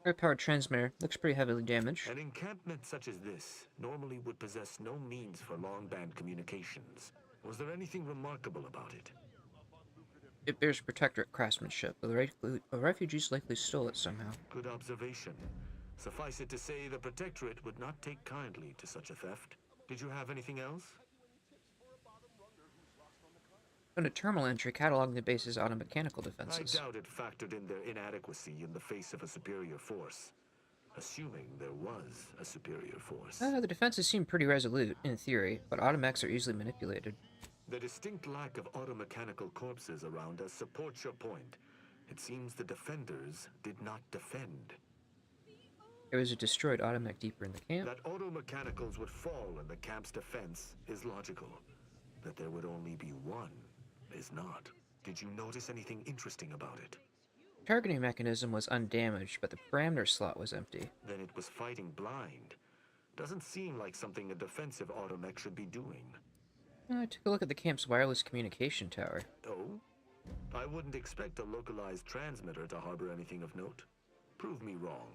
High-powered transmitter. Looks pretty heavily damaged. An encampment such as this normally would possess no means for long-band communications. Was there anything remarkable about it? It bears protectorate craftsmanship, but the refugees likely stole it somehow. Good observation. Suffice it to say, the Protectorate would not take kindly to such a theft. Did you have anything else? Found a terminal entry cataloging the base's automechanical defenses. I doubt it factored in their inadequacy in the face of a superior force. Assuming there was a superior force. The defenses seem pretty resolute, in theory, but automechs are easily manipulated. The distinct lack of automechanical corpses around us supports your point. It seems the defenders did not defend. There was a destroyed automech deeper in the camp. That automechanicals would fall in the camp's defense is logical. That there would only be one is not. Did you notice anything interesting about it? The targeting mechanism was undamaged, but the parameter slot was empty. Then it was fighting blind. Doesn't seem like something a defensive automech should be doing. I took a look at the camp's wireless communication tower. Oh? I wouldn't expect a localized transmitter to harbor anything of note. Prove me wrong.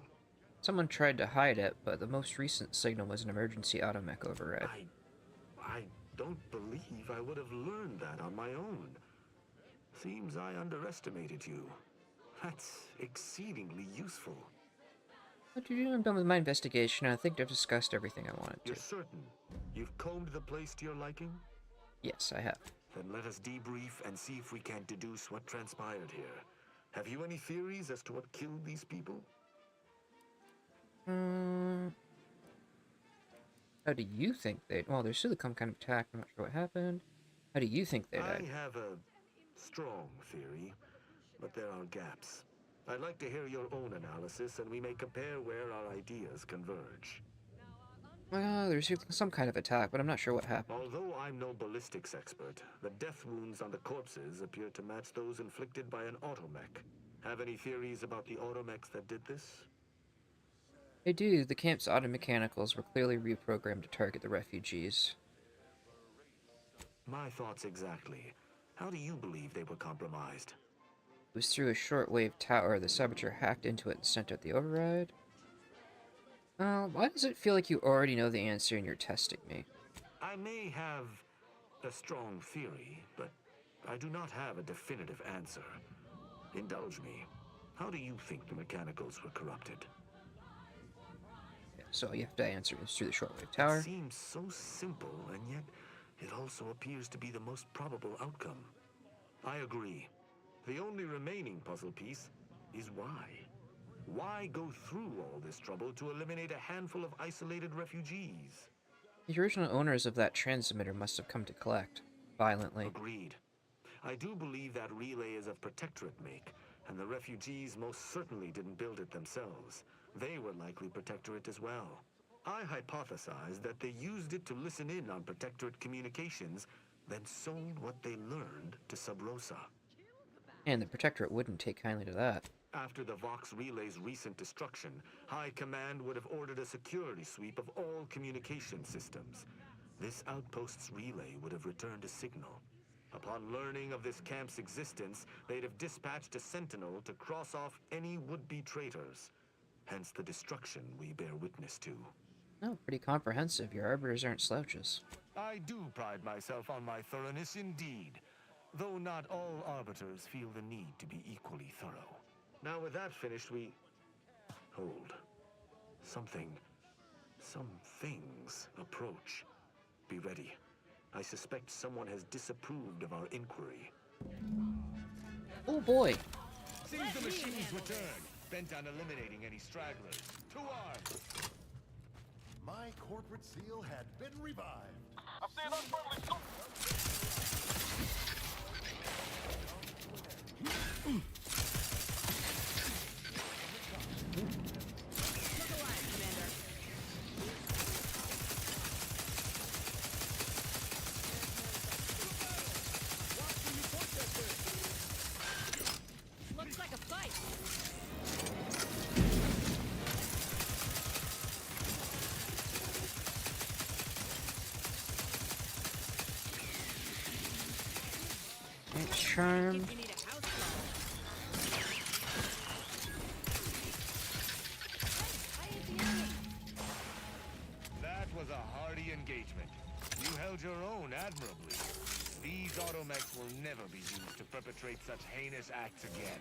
Someone tried to hide it, but the most recent signal was an emergency automech override. I don't believe I would have learned that on my own. Seems I underestimated you. That's exceedingly useful. What you doing? Done with my investigation. I think I've discussed everything I wanted to. You're certain? You've combed the place to your liking? Yes, I have. Then let us debrief and see if we can deduce what transpired here. Have you any theories as to what killed these people? How do you think they... Well, there's still some kind of attack. I'm not sure what happened. How do you think they died? I have a strong theory, but there are gaps. I'd like to hear your own analysis, and we may compare where our ideas converge. There's some kind of attack, but I'm not sure what happened. Although I'm no ballistics expert, the death wounds on the corpses appear to match those inflicted by an automech. Have any theories about the automechs that did this? I do. The camp's automechanicals were clearly reprogrammed to target the refugees. My thoughts exactly. How do you believe they were compromised? It was through a shortwave tower. The saboteur hacked into it and sent out the override. Why does it feel like you already know the answer and you're testing me? I may have a strong theory, but I do not have a definitive answer. Indulge me. How do you think the mechanicals were corrupted? Yeah, so you have to answer this through the shortwave tower. It seems so simple, and yet it also appears to be the most probable outcome. I agree. The only remaining puzzle piece is why. Why go through all this trouble to eliminate a handful of isolated refugees? The original owners of that transmitter must have come to collect, violently. Agreed. I do believe that relay is of Protectorate make, and the refugees most certainly didn't build it themselves. They were likely Protectorate as well. I hypothesize that they used it to listen in on Protectorate communications, then sold what they learned to Sub Rosa. And the Protectorate wouldn't take kindly to that. After the Vox Relay's recent destruction, High Command would have ordered a security sweep of all communication systems. This outpost's relay would have returned a signal. Upon learning of this camp's existence, they'd have dispatched a sentinel to cross off any would-be traitors. Hence the destruction we bear witness to. Oh, pretty comprehensive. Your arbiters aren't slouches. I do pride myself on my thoroughness indeed, though not all arbiters feel the need to be equally thorough. Now with that finished, we... Hold. Some things approach. Be ready. I suspect someone has disapproved of our inquiry. Oh boy! Seize the machine's return, bent on eliminating any stragglers. To arms! My corporate seal had been revived. I see an unfriendly Looks like a fight. Thanks, charm. You need a house call. That was a hardy engagement. You held your own admirably. These automechs will never be used to perpetrate such heinous acts again.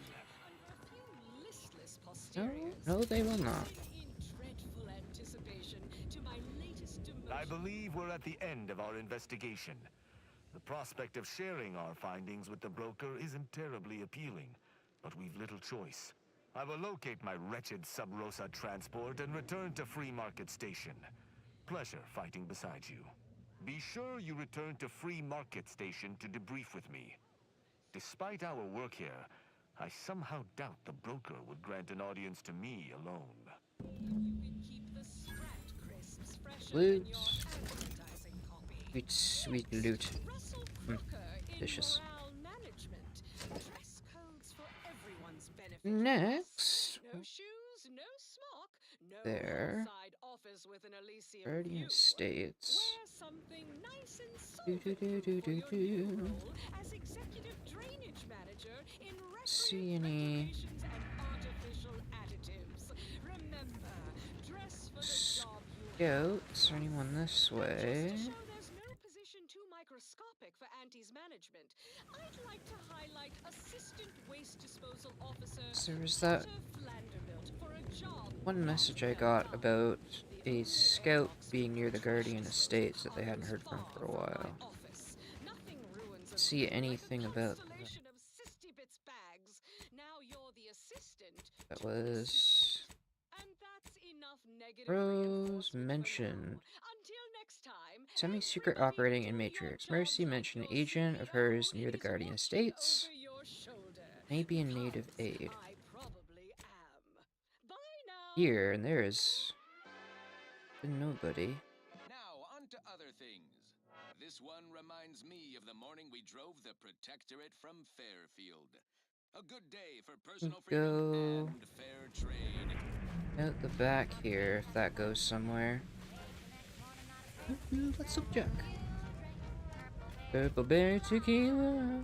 Listless No, posteriors. no, they will not. In dreadful anticipation to my latest demotion. I believe we're at the end of our investigation. The prospect of sharing our findings with the broker isn't terribly appealing, but we've little choice. I will locate my wretched Sub Rosa transport and return to Free Market Station. Pleasure fighting beside you. Be sure you return to Free Market Station to debrief with me. Despite our work here, I somehow doubt the broker would grant an audience to me alone. You can keep the Sprat crisps fresher Loot. than your advertising copy. Sweet, sweet loot. Russell Crooker in Delicious. morale management. Dress codes for everyone's benefit. Next. No shoes, no smock, no There. outside office with an Elysium Guardian view. States. Wear something nice and Do sober do do do for your do new do. role as executive drainage manager in See any recreations and artificial additives. Remember, dress for the job you scouts? Or anyone this way? just to show there's no position too microscopic for Auntie's management, I'd like to highlight Assistant Waste Disposal Officer So there was that Vanderbilt for a job one message I got about a scout being near the Guardian Estates that they hadn't heard from for a while. office. Nothing ruins a See anything about that? constellation of Sisty Bits bags. Now you're the assistant. That was And that's enough negative Rose mentioned. Until next time, Semi-secret operating in Matrix. Mercy mentioned agent of hers near the Guardian Estates. your shoulder. Maybe in native aid. I probably here, and there is nobody. Now, on to other things. This one reminds me of the morning we drove the Protectorate from Fairfield. A good day for personal freedom and fair trade. Out the back here, if that goes somewhere. Let's look, Jack. Purple berry tequila.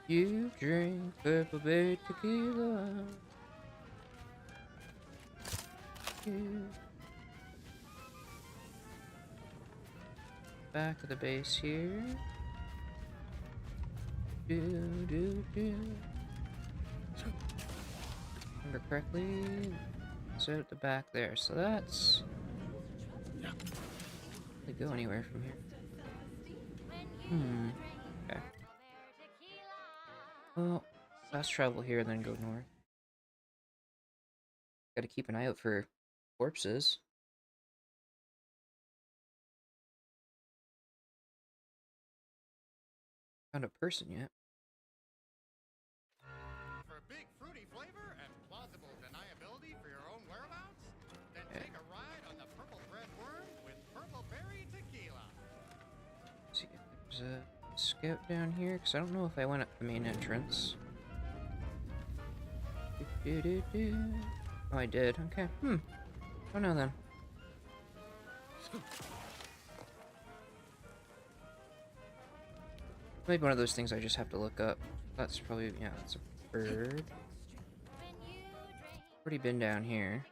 You drink purple berry tequila. Back of the base here. Remember correctly, it's out the back there, so that's... They go anywhere from here. Okay. Well, fast travel here, then go north. Gotta keep an eye out for corpses. Found a person yet. For big fruity flavor and plausible deniability for your own whereabouts, then take a ride on the Purple Bread Worm with Purple Berry Tequila. Let's see if there's a scout down here, because I don't know if I went up the main entrance. Oh, I did. Okay. Oh no then. Maybe one of those things I just have to look up. That's probably, yeah, that's a bird. Already been down here.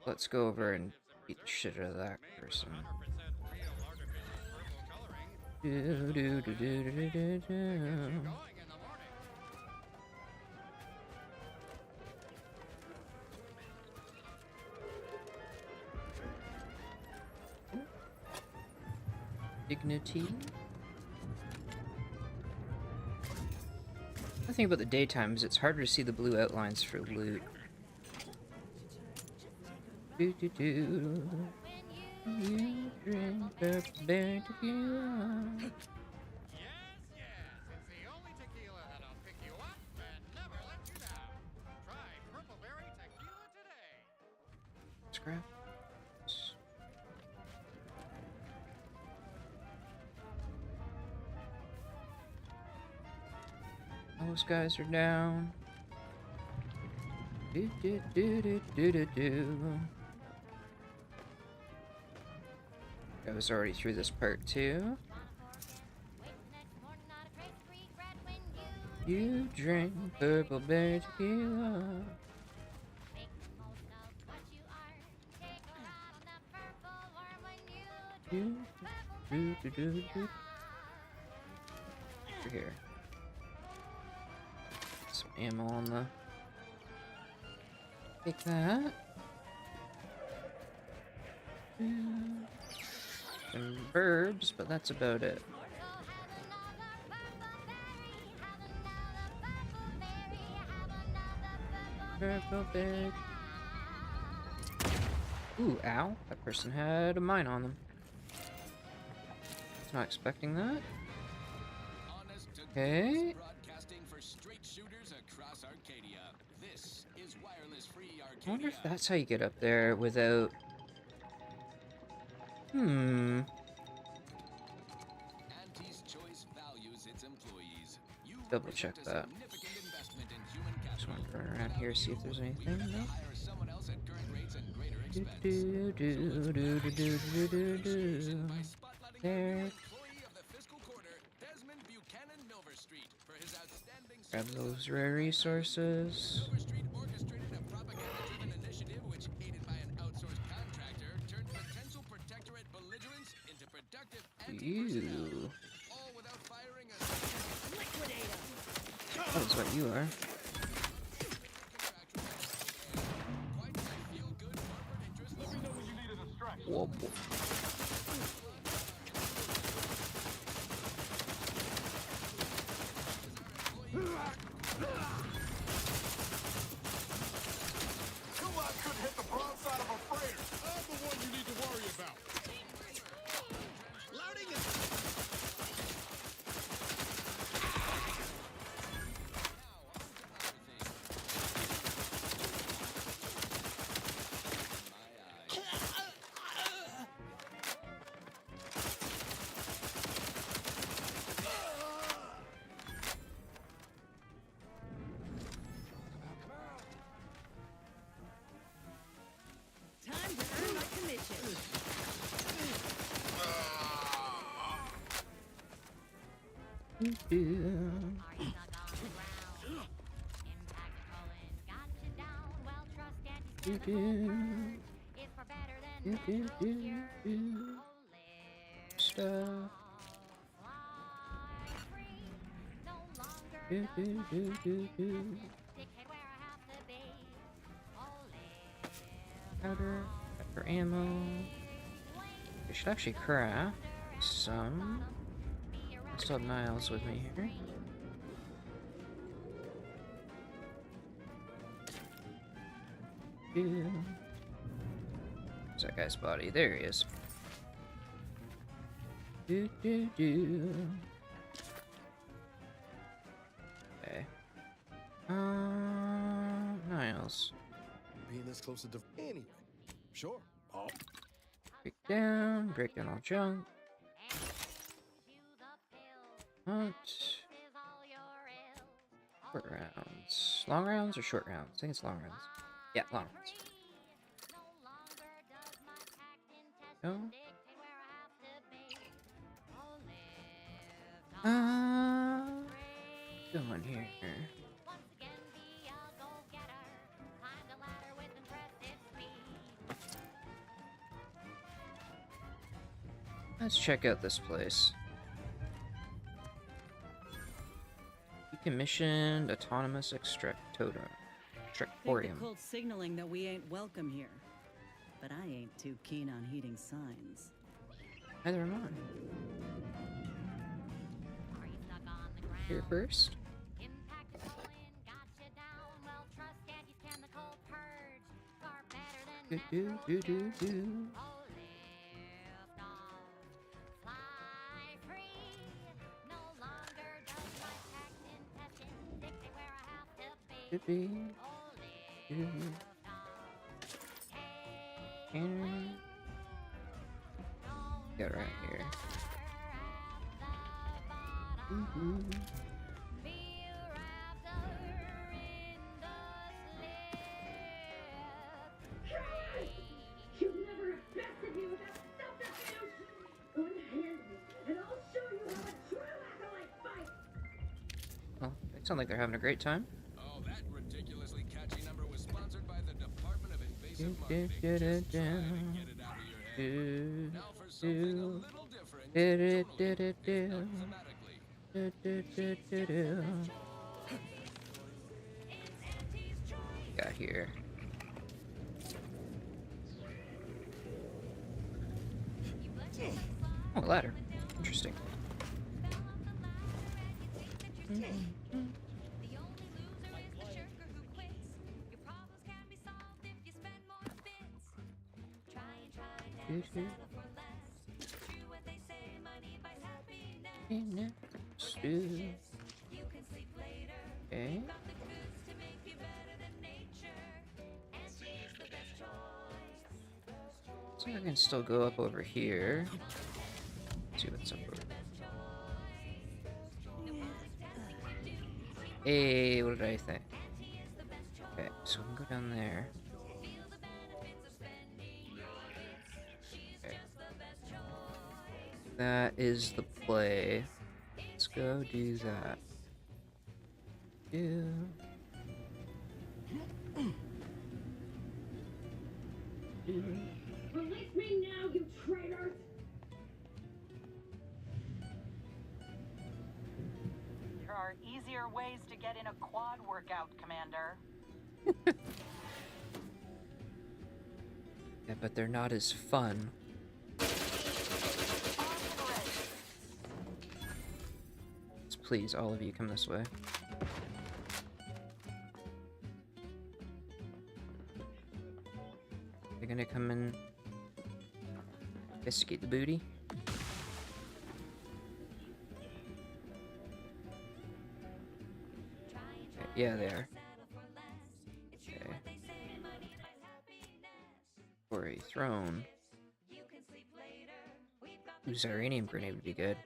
Let's go over and beat the shit out of that person. Dignity. The thing about the daytime is it's harder to see the blue outlines for loot. You drink purple berry tequila. Yes, it's the only tequila that'll pick you up and never let you down. Try Purple Berry Tequila today. Scrap. Those guys are down. I was already through this part too. You drink purple berry tequila. Over here. Some ammo on the... Take that. Some verbs, but that's about it. Purple berry. Ooh, ow. That person had a mine on them. Was not expecting that. Okay. I wonder if that's how you get up there without... Double check that. Just want to run around here, see if there's anything. No? There. Grab those rare resources. You. That's what you are. Whoa. Could hit the broadside of a freighter. I'm the one you need to worry about. Loading it. Stuff. Powder, pepper ammo. I should actually craft some. I still have Niles with me here. Where's that guy's body? There he is. Okay. Niles. Being this close to anyway. Sure. Oh. Break down all junk. Hunt. Short rounds. Long rounds or short rounds? I think it's long rounds. Yeah, long rounds. No. Going here. Let's check out this place. Decommissioned autonomous extractorium. Think the cult signaling that we ain't welcome here. But I ain't too keen on heeding signs. Neither am I. Here first. Do. Get right here. You've never bested me without subterfuge! Unhand me, and I'll show you how a true acolyte fights! Well, they sound like they're having a great time. Oh, that ridiculously catchy number was sponsored by the Department of Invasive Marketing. Just try to get it out of your head. Now for something a little different, Got here. Oh, ladder. Interesting. Okay. So I can still go up over here. See what's up over there. Hey, what did I think? Okay, so we can go down there. Okay. That is the play. Let's go do that. Yeah. Release me now, you traitors! There are easier ways to get in a quad workout, Commander. Yeah, but they're not as fun. Please, all of you, come this way. They're gonna come in. Investigate the booty. Okay, yeah, they are. Okay. For a throne. Ooh, Xyranium grenade would be good.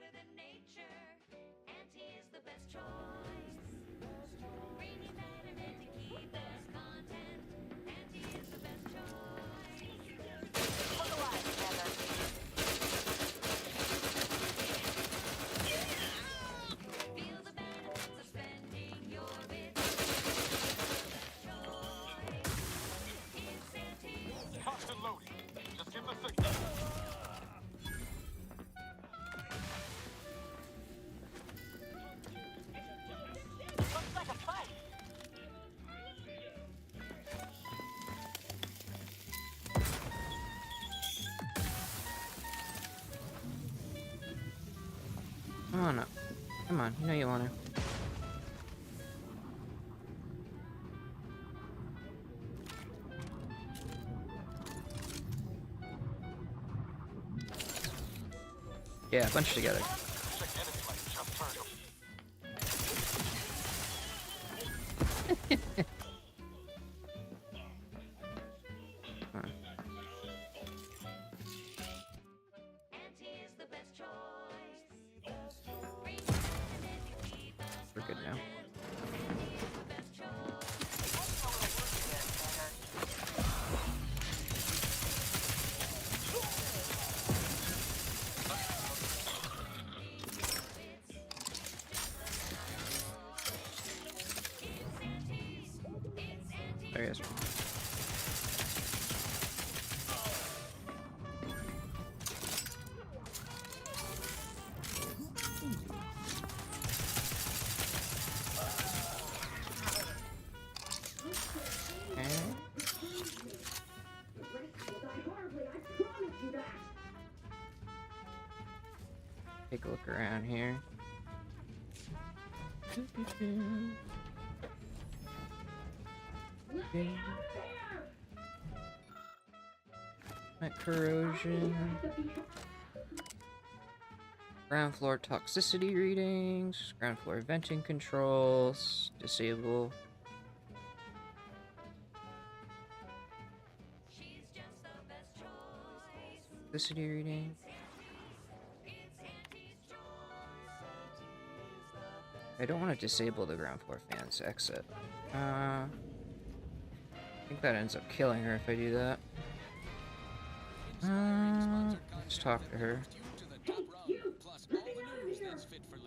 Come on, you know you wanna. Yeah, bunch together. We're good now. There he is. Take a look around here. Corrosion. Ground floor toxicity readings. Ground floor venting controls. Disable. Toxicity reading. I don't want to disable the ground floor fans. Exit. I think that ends up killing her if I do that. Let's talk to her.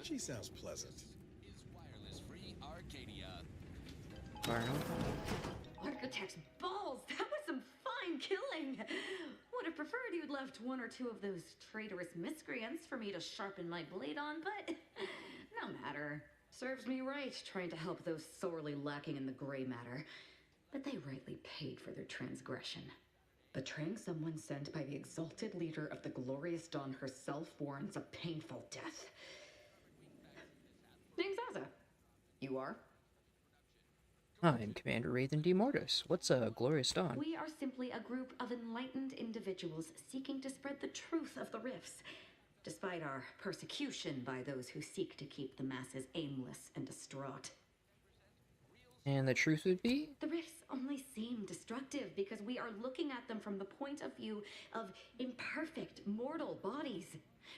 She sounds pleasant. Architect's balls! That was some fine killing! Would have preferred you'd left one or two of those traitorous miscreants for me to sharpen my blade on, but no matter. Serves me right trying to help those sorely lacking in the gray matter. But they rightly paid for their transgression. Betraying someone sent by the exalted leader of the glorious dawn herself warrants a painful death. Name's Azza. You are? I'm Commander Raven D. Mortis. What's a glorious dawn? We are simply a group of enlightened individuals seeking to spread the truth of the rifts, despite our persecution by those who seek to keep the masses aimless and distraught. And the truth would be? The rifts only seem destructive because we are looking at them from the point of view of imperfect, mortal bodies.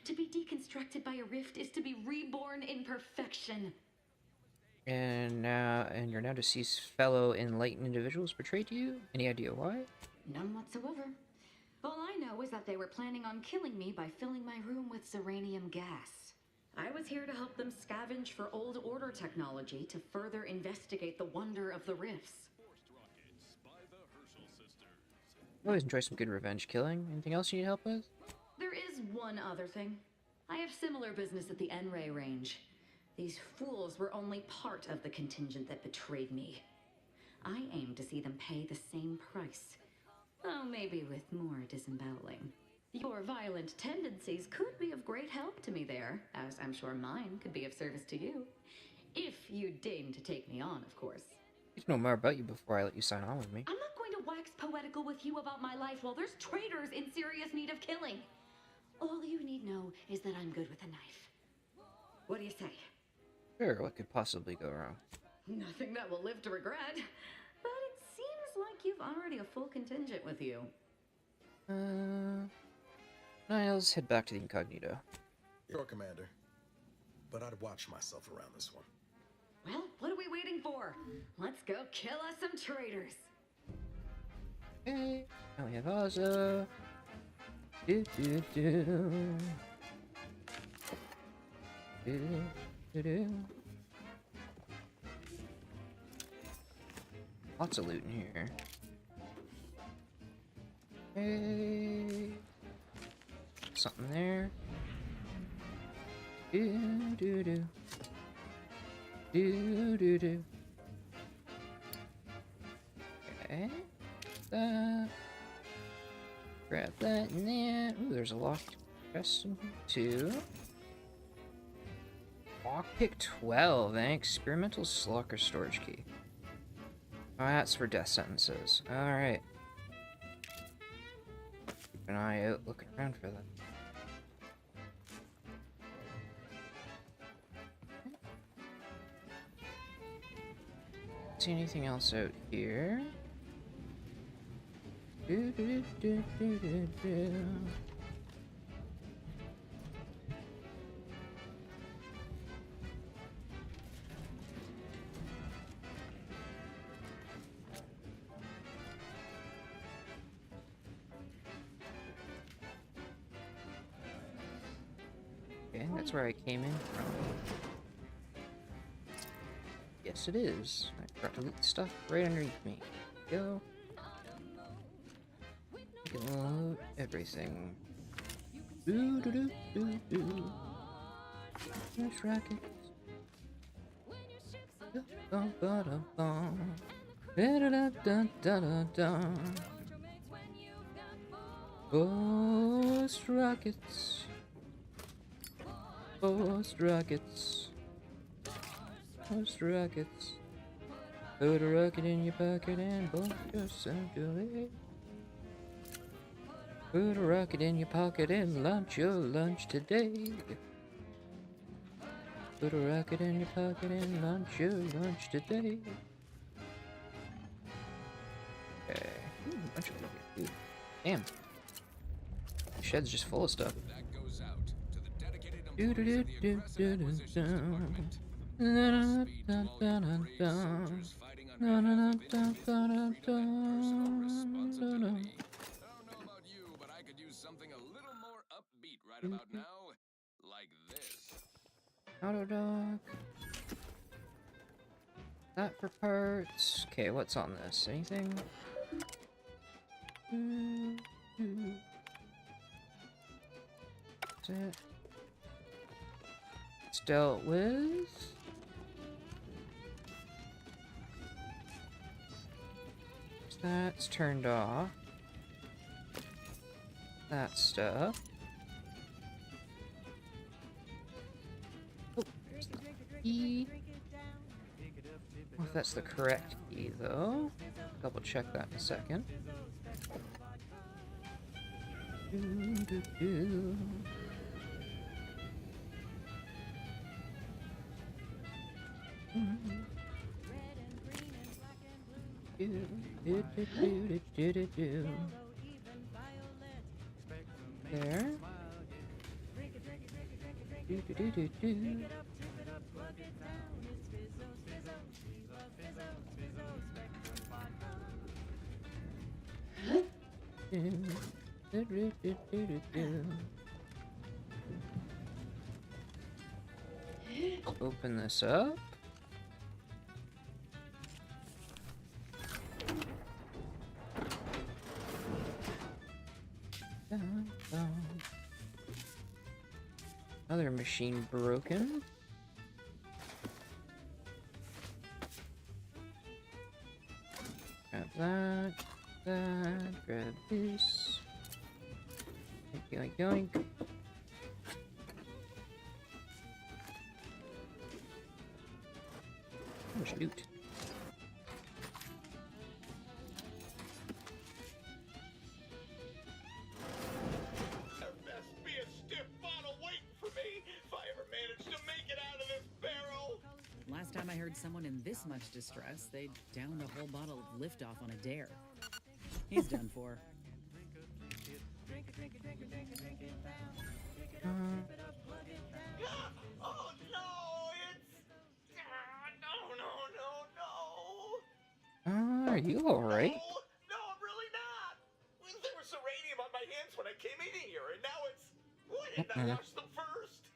To be deconstructed by a rift is to be reborn in perfection. And your now deceased fellow enlightened individuals betrayed you? Any idea why? None whatsoever. All I know is that they were planning on killing me by filling my room with Serenium gas. I was here to help them scavenge for old order technology to further investigate the wonder of the rifts. I always enjoy some good revenge killing. Anything else you need help with? There is one other thing. I have similar business at the N-Ray range. These fools were only part of the contingent that betrayed me. I aim to see them pay the same price, though maybe with more disemboweling. Your violent tendencies could be of great help to me there, as I'm sure mine could be of service to you. If you deign to take me on, of course. I need to know more about you before I let you sign on with me. I'm not going to wax poetical with you about my life while there's traitors in serious need of killing. All you need know is that I'm good with a knife. What do you say? Sure, what could possibly go wrong? Nothing that will live to regret. But it seems like you've already a full contingent with you. Niles, head back to the incognito. Your commander. But I'd watch myself around this one. Well, what are we waiting for? Let's go kill us some traitors. Okay, now we have Azza. Do do do. Do do do. Lots of loot in here. Okay. Something there. Do do do. Do do do. Okay. That. Grab that and that. Ooh, there's a locked chest in here too. Lockpick 12, an experimental locker storage key. Oh, that's for death sentences. Alright. Keep an eye out, looking around for that. See anything else out here? Okay, that's where I came in from. Yes, it is. I forgot to loot the stuff right underneath me. Go. I can loot everything. Do do do do do. There's rockets. Da da da da. Da da da da da da. Ghost rockets. Ghost rockets. Ghost rockets. Put a rocket in your pocket and blow yourself away. Put a rocket in your pocket and launch your lunch today. Put a rocket in your pocket and launch your lunch today. Okay. Ooh, a bunch of food. Damn. The shed's just full of stuff. That goes out to the dedicated employees of the Aggressive Acquisitions Department. Speed to all your brave soldiers fighting on behalf of individual freedom and personal responsibility. I don't know about you, but I could use something a little more upbeat right about now. Like this. Auto dock. That for parts. Okay, what's on this? Anything? That's it. It's dealt with. That's turned off. That stuff. Oh, there's the key. Well, if that's the correct key, though. Double check that in a second. There. Open this up. Another machine broken. Grab that, grab this. Yoink, yoink, yoink. Oh, shoot. Last time I heard someone in this much distress, they downed a whole bottle of liftoff on a dare. He's done for. Oh no, no, Are you alright? No, I'm really not. There was uranium on my hands when I came in here, and now it's. Why didn't I wash them first?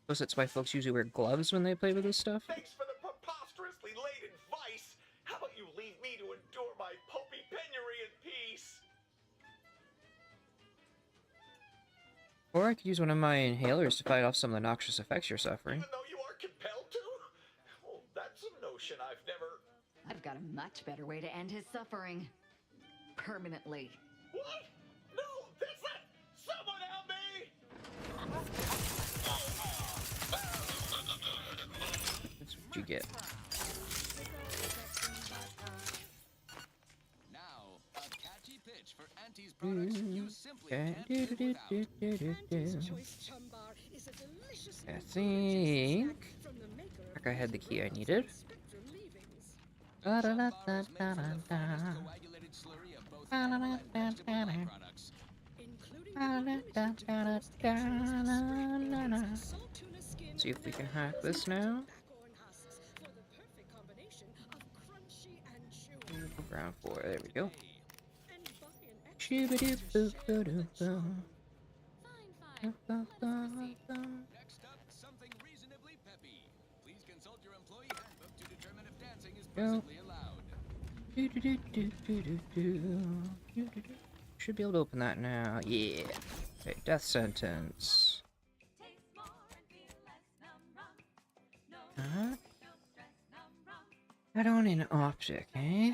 Suppose that's why folks usually wear gloves when they play with this stuff. Thanks for the preposterously late advice. How about you leave me to endure my pulpy penury in peace? Or I could use one of my inhalers to fight off some of the noxious effects you're suffering. Even though you are compelled to? Well, that's a notion I've never... I've got a much better way to end his suffering. Permanently. What? No, that's not... Someone help me! That's what you get. Now, a catchy pitch for Auntie's products you simply Okay. can't live without. I think I had the key I needed. See if we can hack this now. Round 4, there we go. Next up, something reasonably peppy. Please consult your employee handbook to determine if dancing is presently allowed. Should be able to open that now. Yeah. Okay, death sentence. Add on an optic, eh?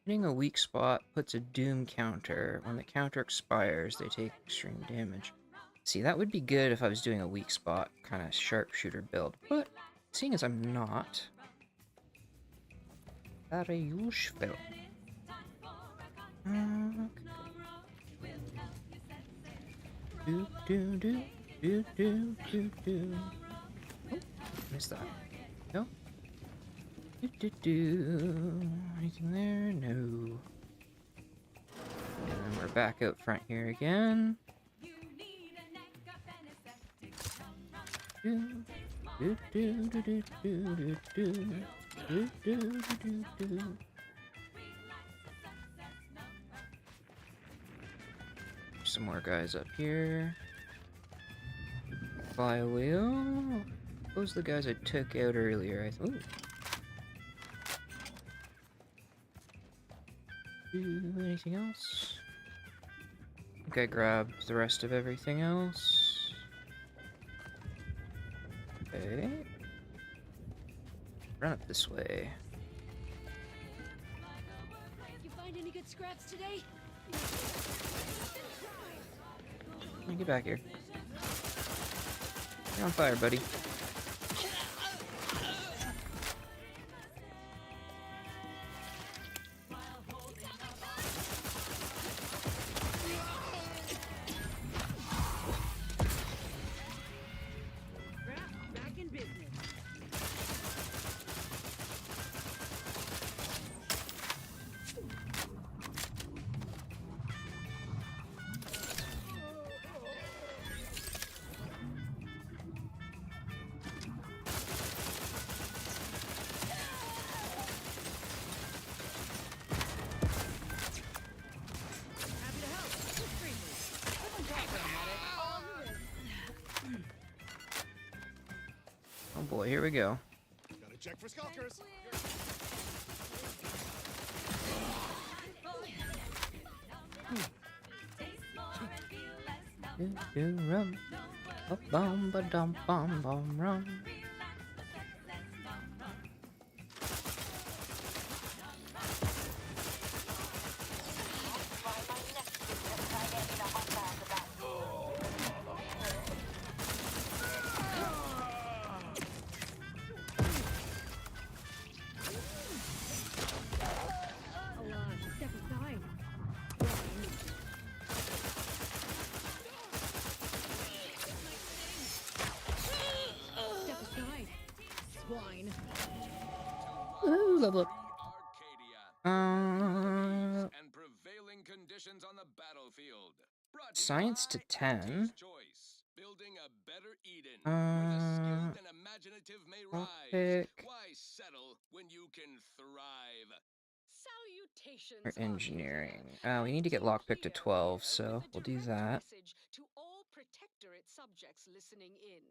Hitting a weak spot puts a doom counter. When the counter expires, they take extreme damage. See, that would be good if I was doing a weak spot kind of sharpshooter build, but seeing as I'm not, very useful. Okay. Do do do do do do do. Oh, missed that. No. Do do do. Anything there? No. And then we're back out front here again. Do do do do do do do do do do do. Some more guys up here. File wheel. Those are the guys I took out earlier. Ooh. Anything else? I think I grabbed the rest of everything else. Okay. Run up this way. You find any good scraps today? Get back here. You're on fire, buddy. Back in business. Oh boy, here we go. Gotta check for skulkers. Rum. Bum ba dum bum bum rum. Step aside. Step aside. Swine. Ooh, level up. And prevailing conditions on the battlefield. Brought to you Science to by 10. Auntie's Choice. Building a better Eden, where the skilled and imaginative may rise. Pick. Why settle when you can thrive? Salutations. Or engineering. We need to get lockpick to 12, so we'll do that. Message to all protectorate subjects listening in.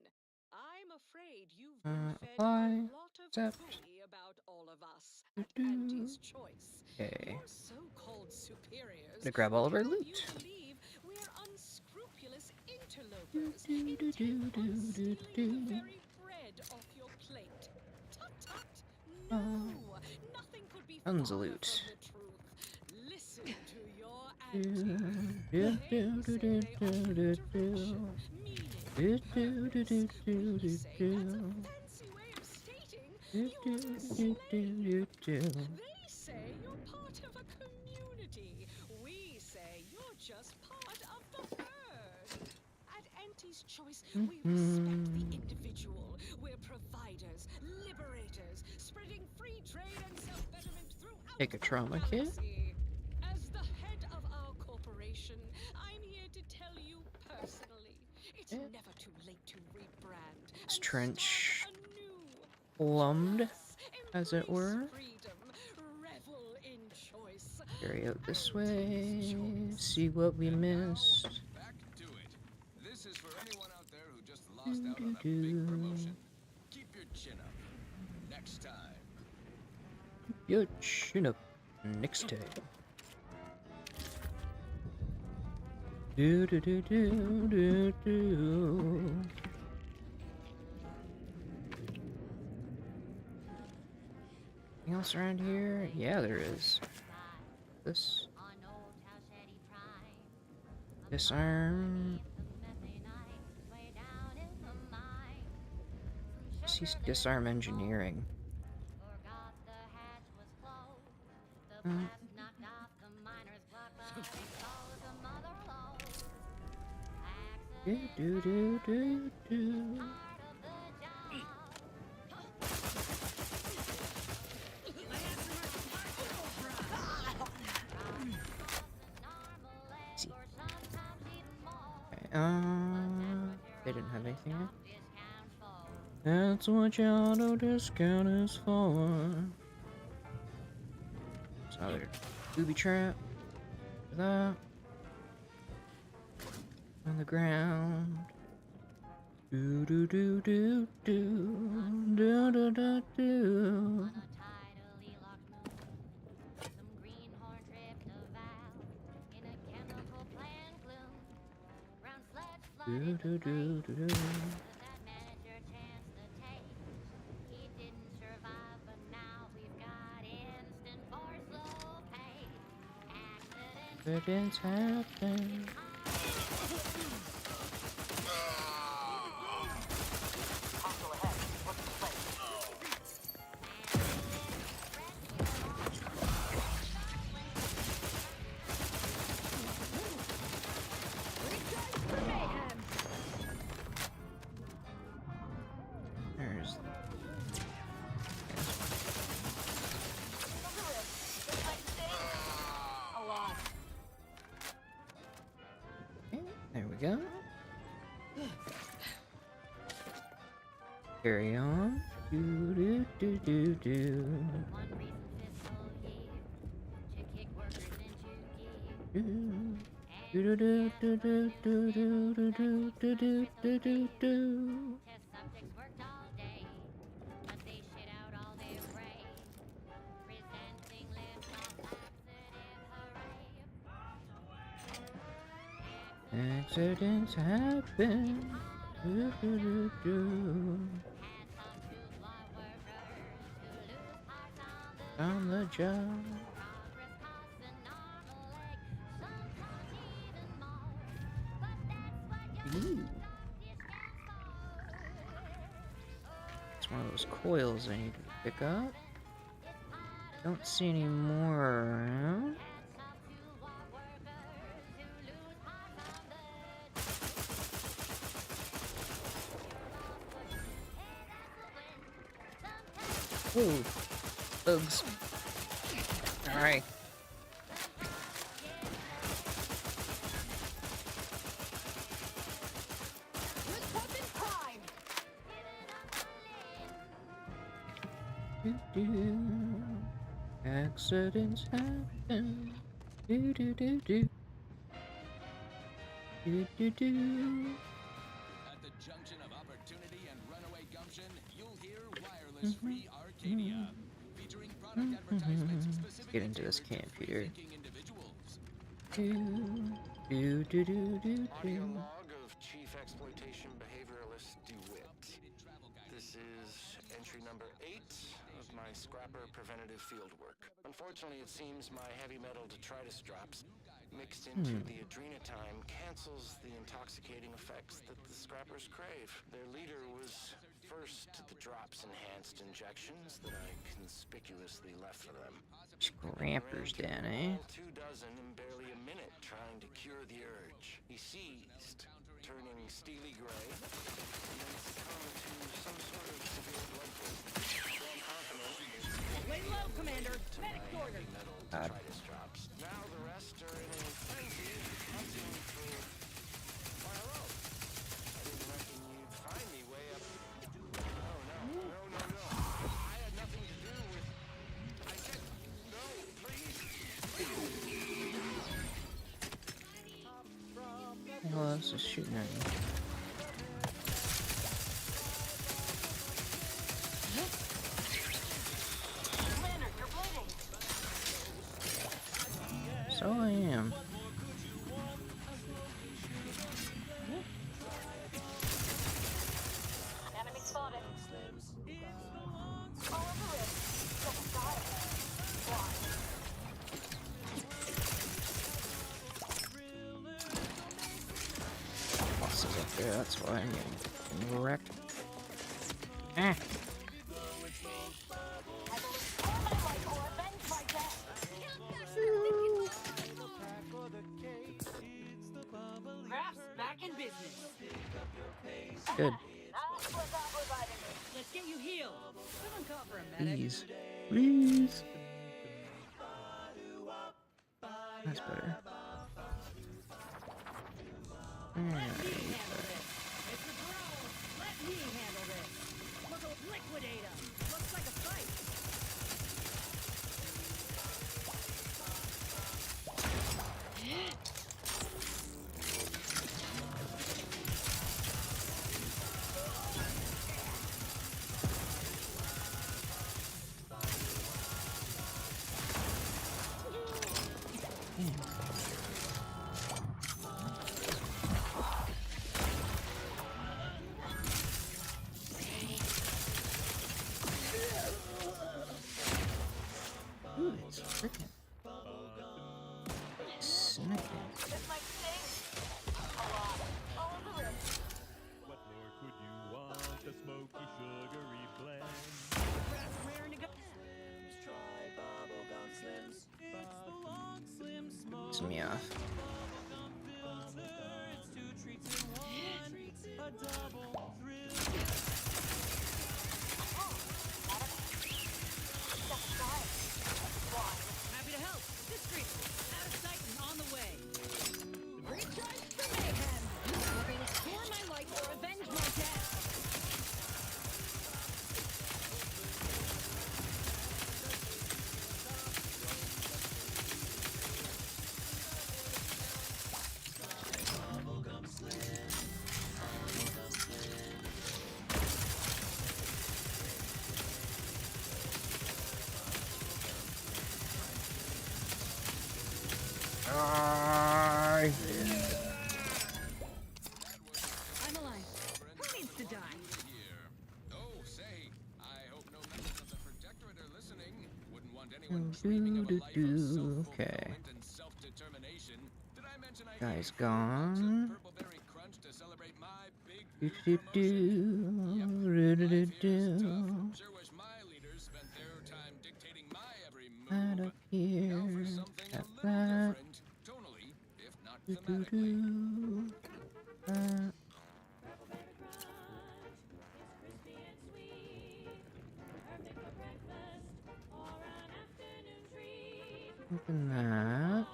I'm afraid you've been fed Apply. a lot of Accept. hooey about all of us at Auntie's Choice. Okay. Your so-called superiors Gonna grab all of our have loot. you believe we're unscrupulous interlopers, intent on stealing the very bread off your plate. Tut tut! No, nothing could be Tons of farther loot. from the truth. Listen to your Do, auntie. do, They do, say do, they offer do, do, you do. direction, meaning Do do do do do do do. Fancy way of stating Do you're do a do slave. do do. They say you're part of a community. We say you're just part of the herd. At Auntie's Choice, we respect the individual. We're providers, liberators, spreading free trade and self-betterment throughout Take a the trauma kit. galaxy. As the head of our corporation, I'm here to tell you personally, it's never too late to rebrand This and trench start anew. plumbed, as it were. Freedom, revel in choice. Carry out this way. See what we missed. Back to it. This is for anyone out there who just lost out on a big promotion. Keep your chin up. Next time. Your chin up. Next time. Do do do do do do. Anything else around here? Yeah, there is. This. Disarm. He's disarm engineering. Do do do do do. See. Okay, they didn't have anything here. That's what your auto discount is for. It's another booby trap. For that. On the ground. Do do do do do do do do do. Do do do do do. Accidents happen. There's. Okay, there we go. Carry on. Do do do do do. Do do do do do do do do do do do do do. Accidents happen. Do, do, do, do. On the job. Ooh. It's one of those coils I need to pick up. Don't see any more around. Whoa, bugs. Alright. Accidents happen. Do do do do. Do do do. At the junction of opportunity and runaway gumption, you'll hear wireless free Arcadia, featuring product advertisements specifically Get into this camp here. individuals. Do do do do do. Audio log of Chief Exploitation Behavioralist DeWitt. This is entry number 8 of my scrapper preventative field work. Unfortunately, it seems my heavy metal detritus drops mixed into the adrenatime cancels the intoxicating effects that the scrappers crave. Their leader was first to the drops-enhanced injections that I conspicuously left for them. Scrappers then, eh? 2 dozen in barely a minute trying to cure the urge. He seized, turning steely gray, and then succumbed to some sort of severe blood poisoning. Lay low, Commander. Medic order. Metal detritus drops. Now the rest are in a frenzy hunting for... Why, hello. I didn't reckon you'd find me way up... No. I had nothing to do with... I said, no, please. Who else is shooting at me? So I am. Enemy spotted. All over it. Double fire. Bosses up there, that's why I'm getting wrecked. Ah. Crafts back in business. Good. Let's get you healed. Someone call for a medic. Please. Please. That's better. Alright. Let me handle this. Look, liquidate him. Looks like a fight. Ooh, it's freaking sniping. This might sting. A lot. All over it. What more could you want? A smoky, sugary blend. Try bubblegum slims. It's the long slim smoke. Piss me off. It's 2 treats in 1. A double thrill. Happy to help. Discreet. Out of sight and on the way. Recharge for mayhem. We're going to score my life or avenge my death. I'm alive. Who needs to die? Oh, say, I hope no members of the Protectorate are listening. Wouldn't want anyone dreaming of a life of Okay. self-fulfillment and self-determination. Did I mention I Guy's gone. Purpleberry Crunch to celebrate my big Do do do do do do. Sure wish my leaders spent their time dictating my every Out move. of here. Now for something Got a little that. different, tonally, if not Do do thematically. do. Open that.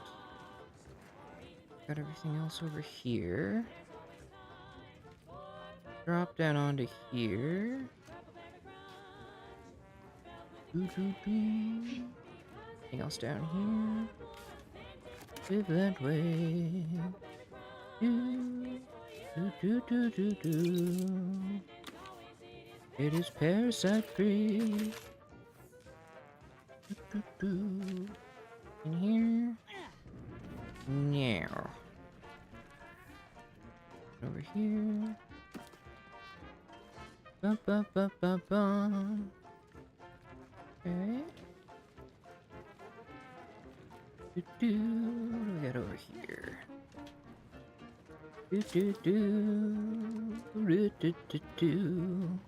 Got everything else over here. Drop down onto here. Doo -doo -doo. Anything else down here? Live that way. Do. It is parasite free. In here. Now. Over here. Bum. Okay. What do we got over here? Do do do do do do do.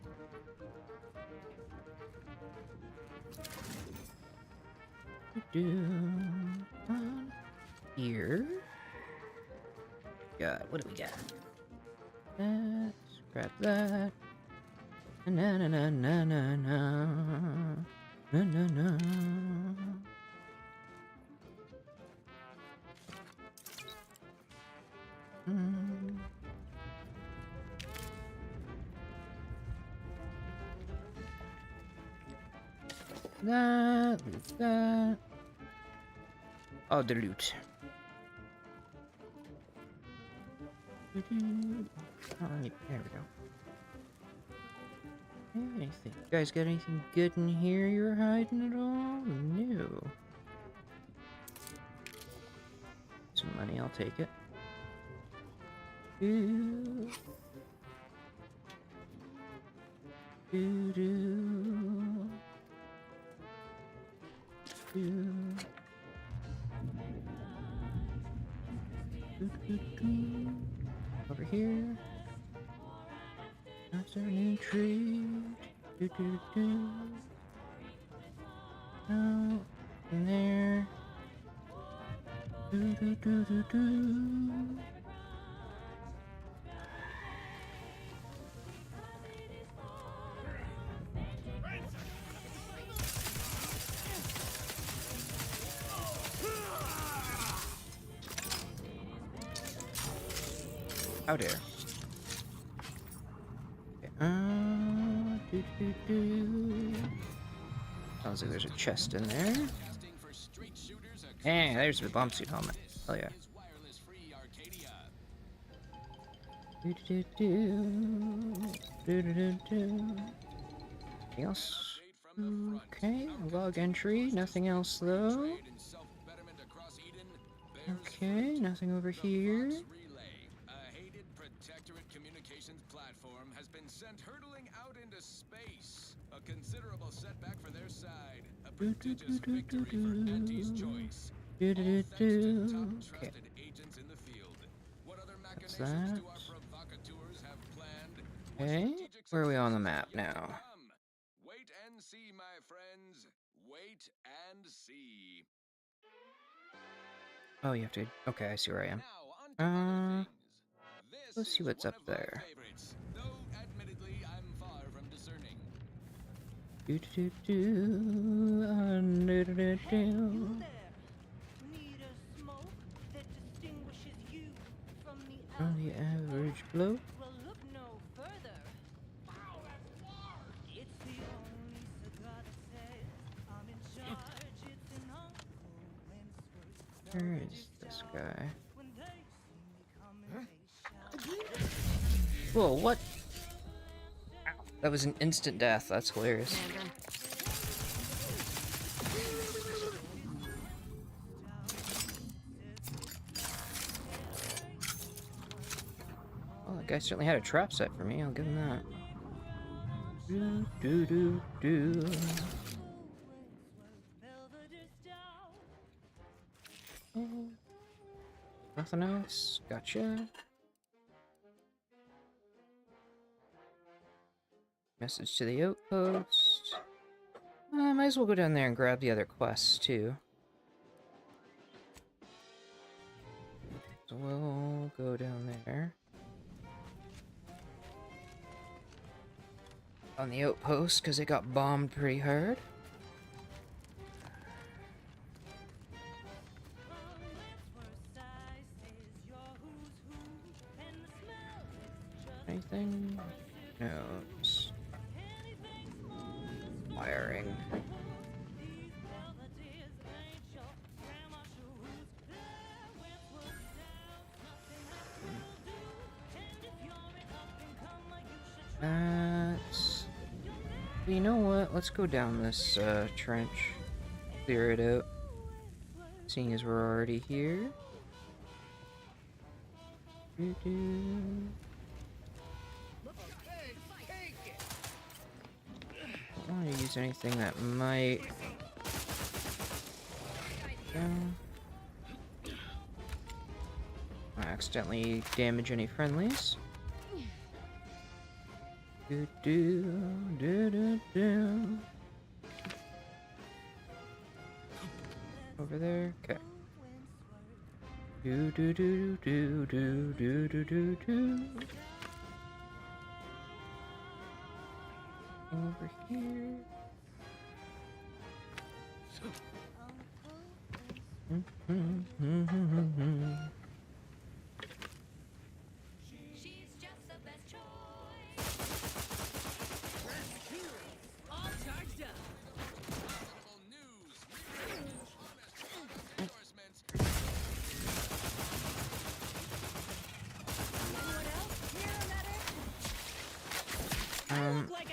Here. What do we got? Let's grab that. Na na na na na na na na na. That. Oh, the loot. Oh, there we go. Anything? You guys got anything good in here you're hiding at all? No. Some money, I'll take it. Do do do do. Over here. That's our new tree. Do do do. Out in there. Do do do do do. How dare. Sounds like there's a chest in there. Hey, there's the bomb suit helmet. Oh yeah. Anything else? Okay, log entry. Nothing else though. Okay, nothing over here. A considerable setback for their side. A prodigious victory for Anti's choice. Okay. Agents in the field. What other What's machinations that? do our provocateurs have planned? Okay, where are we on the map now? Wait and see, my friends. Wait and see. Oh, you have to. Okay, I see where I am. Let's see what's up there. Though admittedly I'm far from discerning. Do do do do do do do. From the average bloke. Well, look no further. Wow, that's large. It's the only cigar that says I'm in charge. It's an uncle when Where is this guy? when they see me coming, they shout. Whoa, what? That was an instant death. That's hilarious. Well, that guy certainly had a trap set for me. I'll give him that. Do do do do. Nothing else. Gotcha. Message to the outpost. I might as well go down there and grab the other quests too. So we'll go down there. On the outpost, because it got bombed pretty hard. Anything? No. It's wiring. You know what? Let's go down this trench. Clear it out. Seeing as we're already here. I don't want to use anything that might. accidentally damage any friendlies. Do do do do do. Over there. Okay. Do do do do do do do do do. Over here. She's just the best choice. All charged up. Anyone else? Here, medic. I look like a...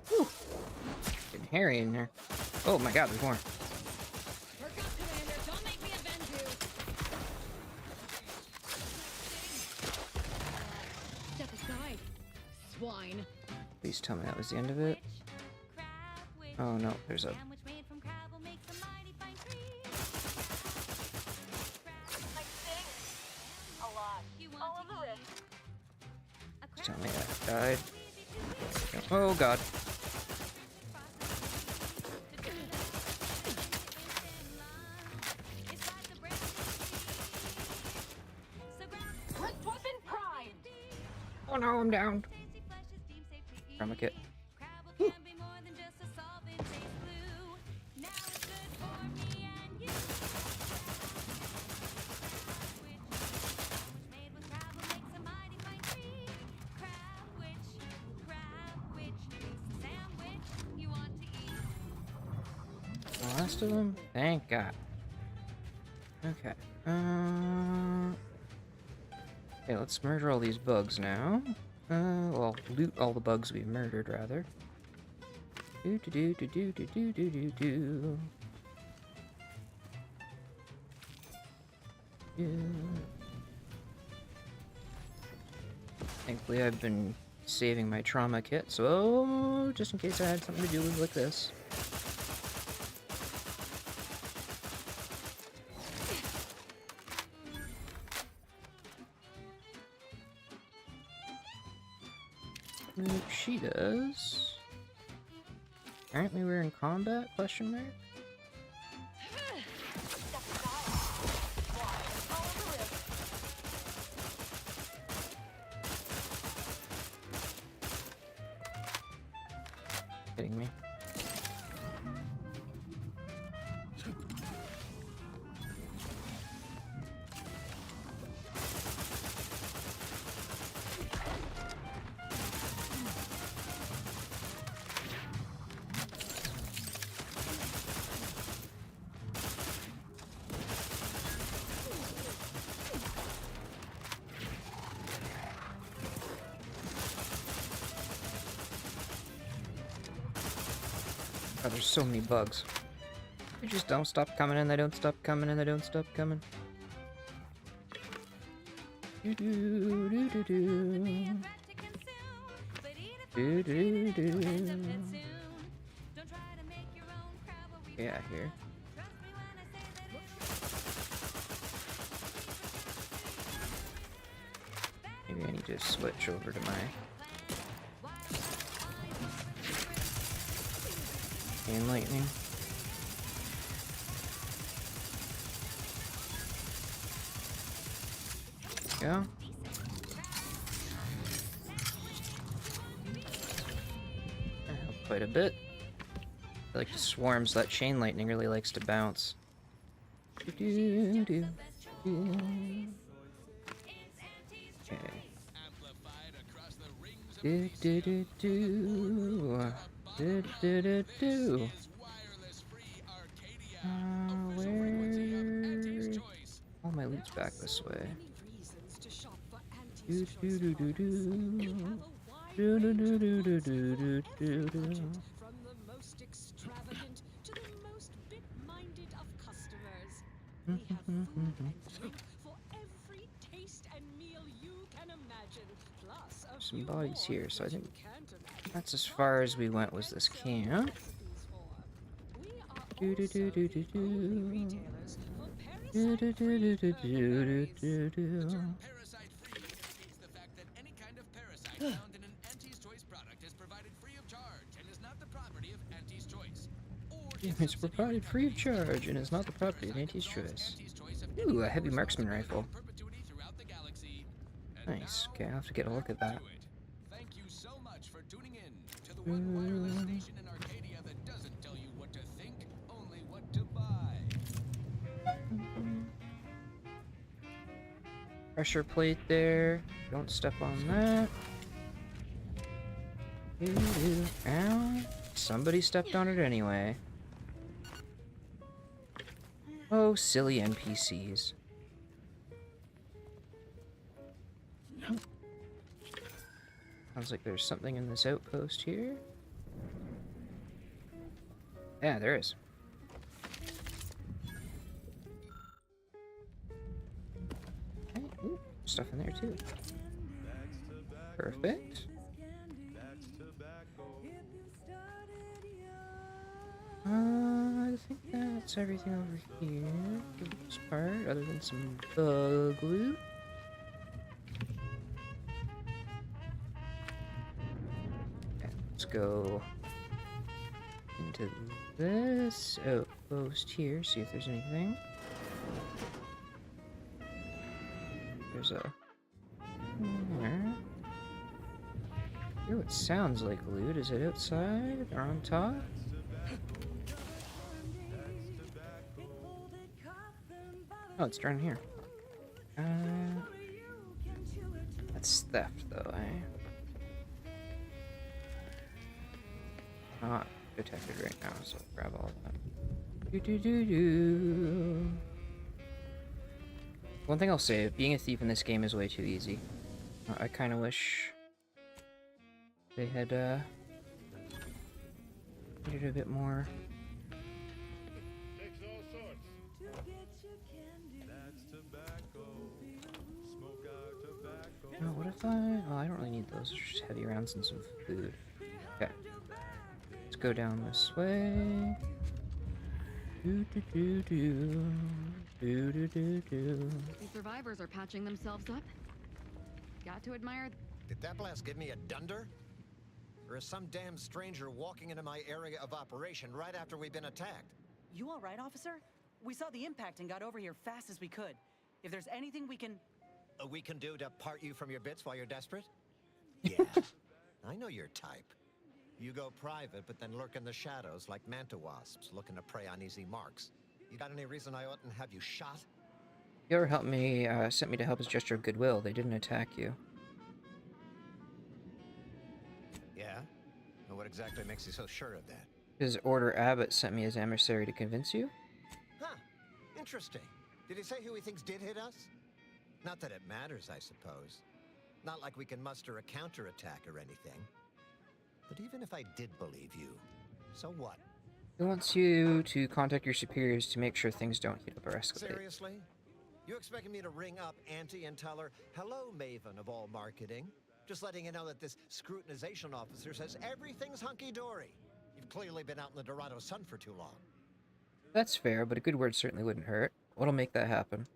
Whew. Getting hairy in there. Oh my god, there's more. Perk up, Commander. Don't make me avenge you. Step aside, swine. Please tell me that was the end of it. Oh no, there's a... Sandwich made from crab will make some mighty fine treats. I sing a lot. All of the riff. Tell me that died. Oh god. First weapon prime. Oh no, I'm down. From a kit. Can be more than just a solvent taste blue. Now it's good for me and you. Sandwich made with crab will make some mighty fine treat. Crab witch makes the sandwich you want to eat. The last of them? Thank god. Okay. Okay, let's murder all these bugs now. Well, loot all the bugs we've murdered, rather. Do do do do do do do do do. Yeah. Thankfully, I've been saving my trauma kit, so just in case I had something to do with like this. She does. Apparently we're in combat, question mark? Kidding me? Oh, there's so many bugs. They just don't stop coming and they don't stop coming and they don't stop coming. Do do do do do. Do do do. Yeah, here. Maybe I need to switch over to my chain lightning. Go. That helped quite a bit. I like the swarms. That chain lightning really likes to bounce. Do, do, do, do. Okay. Do, do, do, do. Do, do, do, do. Where? All my loot's back this way. Do, do, do, do, do. Do do do do do do do do. From the most extravagant to the most bit-minded of customers. We have food and drink for every taste and meal you can imagine, plus a Some few bodies more here, so I that you think can't imagine. that's as far as we went was this camp. We are Do do do do do do. retailers for Do do do do do do do do. Parasite-free indicates the fact that any kind of parasite found in an Auntie's Choice product is provided free of charge and is not the property of Auntie's Choice. It's provided free of charge and is not the property of Auntie's Choice. Ooh, a heavy marksman rifle. Nice. Okay, I'll have to get a look at that. Thank you so much for tuning in to the one wireless station in Arcadia that doesn't tell you what to think, only what to buy. Pressure plate there. Don't step on that. Ow. Somebody stepped on it anyway. Oh, silly NPCs. Sounds like there's something in this outpost here. Yeah, there is. Okay, ooh, stuff in there too. Perfect. I think that's everything over here for the most part, other than some bug loot. Okay, let's go into this outpost here, see if there's anything. There's a... There. Ooh, it sounds like loot. Is it outside or on top? Oh, it's down here. That's theft, though, eh? Not detected right now, so I'll grab all that. Do-do-do-do. One thing I'll say, being a thief in this game is way too easy. I kind of wish they had, made it a bit more... Oh, what if oh, I don't really need those. They're just heavy rounds and some food. Okay. Let's go down this way. Do do do do. Do do do do. The survivors are patching themselves up. Got to admire. Did that blast give me a dunder? Or is some damn stranger walking into my area of operation right after we've been attacked? You all right, officer? We saw the impact and got over here fast as we could. If there's anything we can do to part you from your bits while you're desperate? Yeah, I know your type. You go private, but then lurk in the shadows like manta wasps looking to prey on easy marks. You got any reason I oughtn't have you shot? Whoever helped me, sent me to help as a gesture of goodwill. They didn't attack you. Yeah? And what exactly makes you so sure of that? His Order Abbott sent me as emissary to convince you? Huh. Interesting. Did he say who he thinks did hit us? Not that it matters, I suppose. Not like we can muster a counterattack or anything. But even if I did believe you, so what? He wants you to contact your superiors to make sure things don't heat up or escalate. Seriously? You expecting me to ring up Auntie and tell her, hello, Maven of all marketing? Just letting you know that this scrutinization officer says everything's hunky-dory. You've clearly been out in the Dorado sun for too long. That's fair, but a good word certainly wouldn't hurt. What'll make that happen?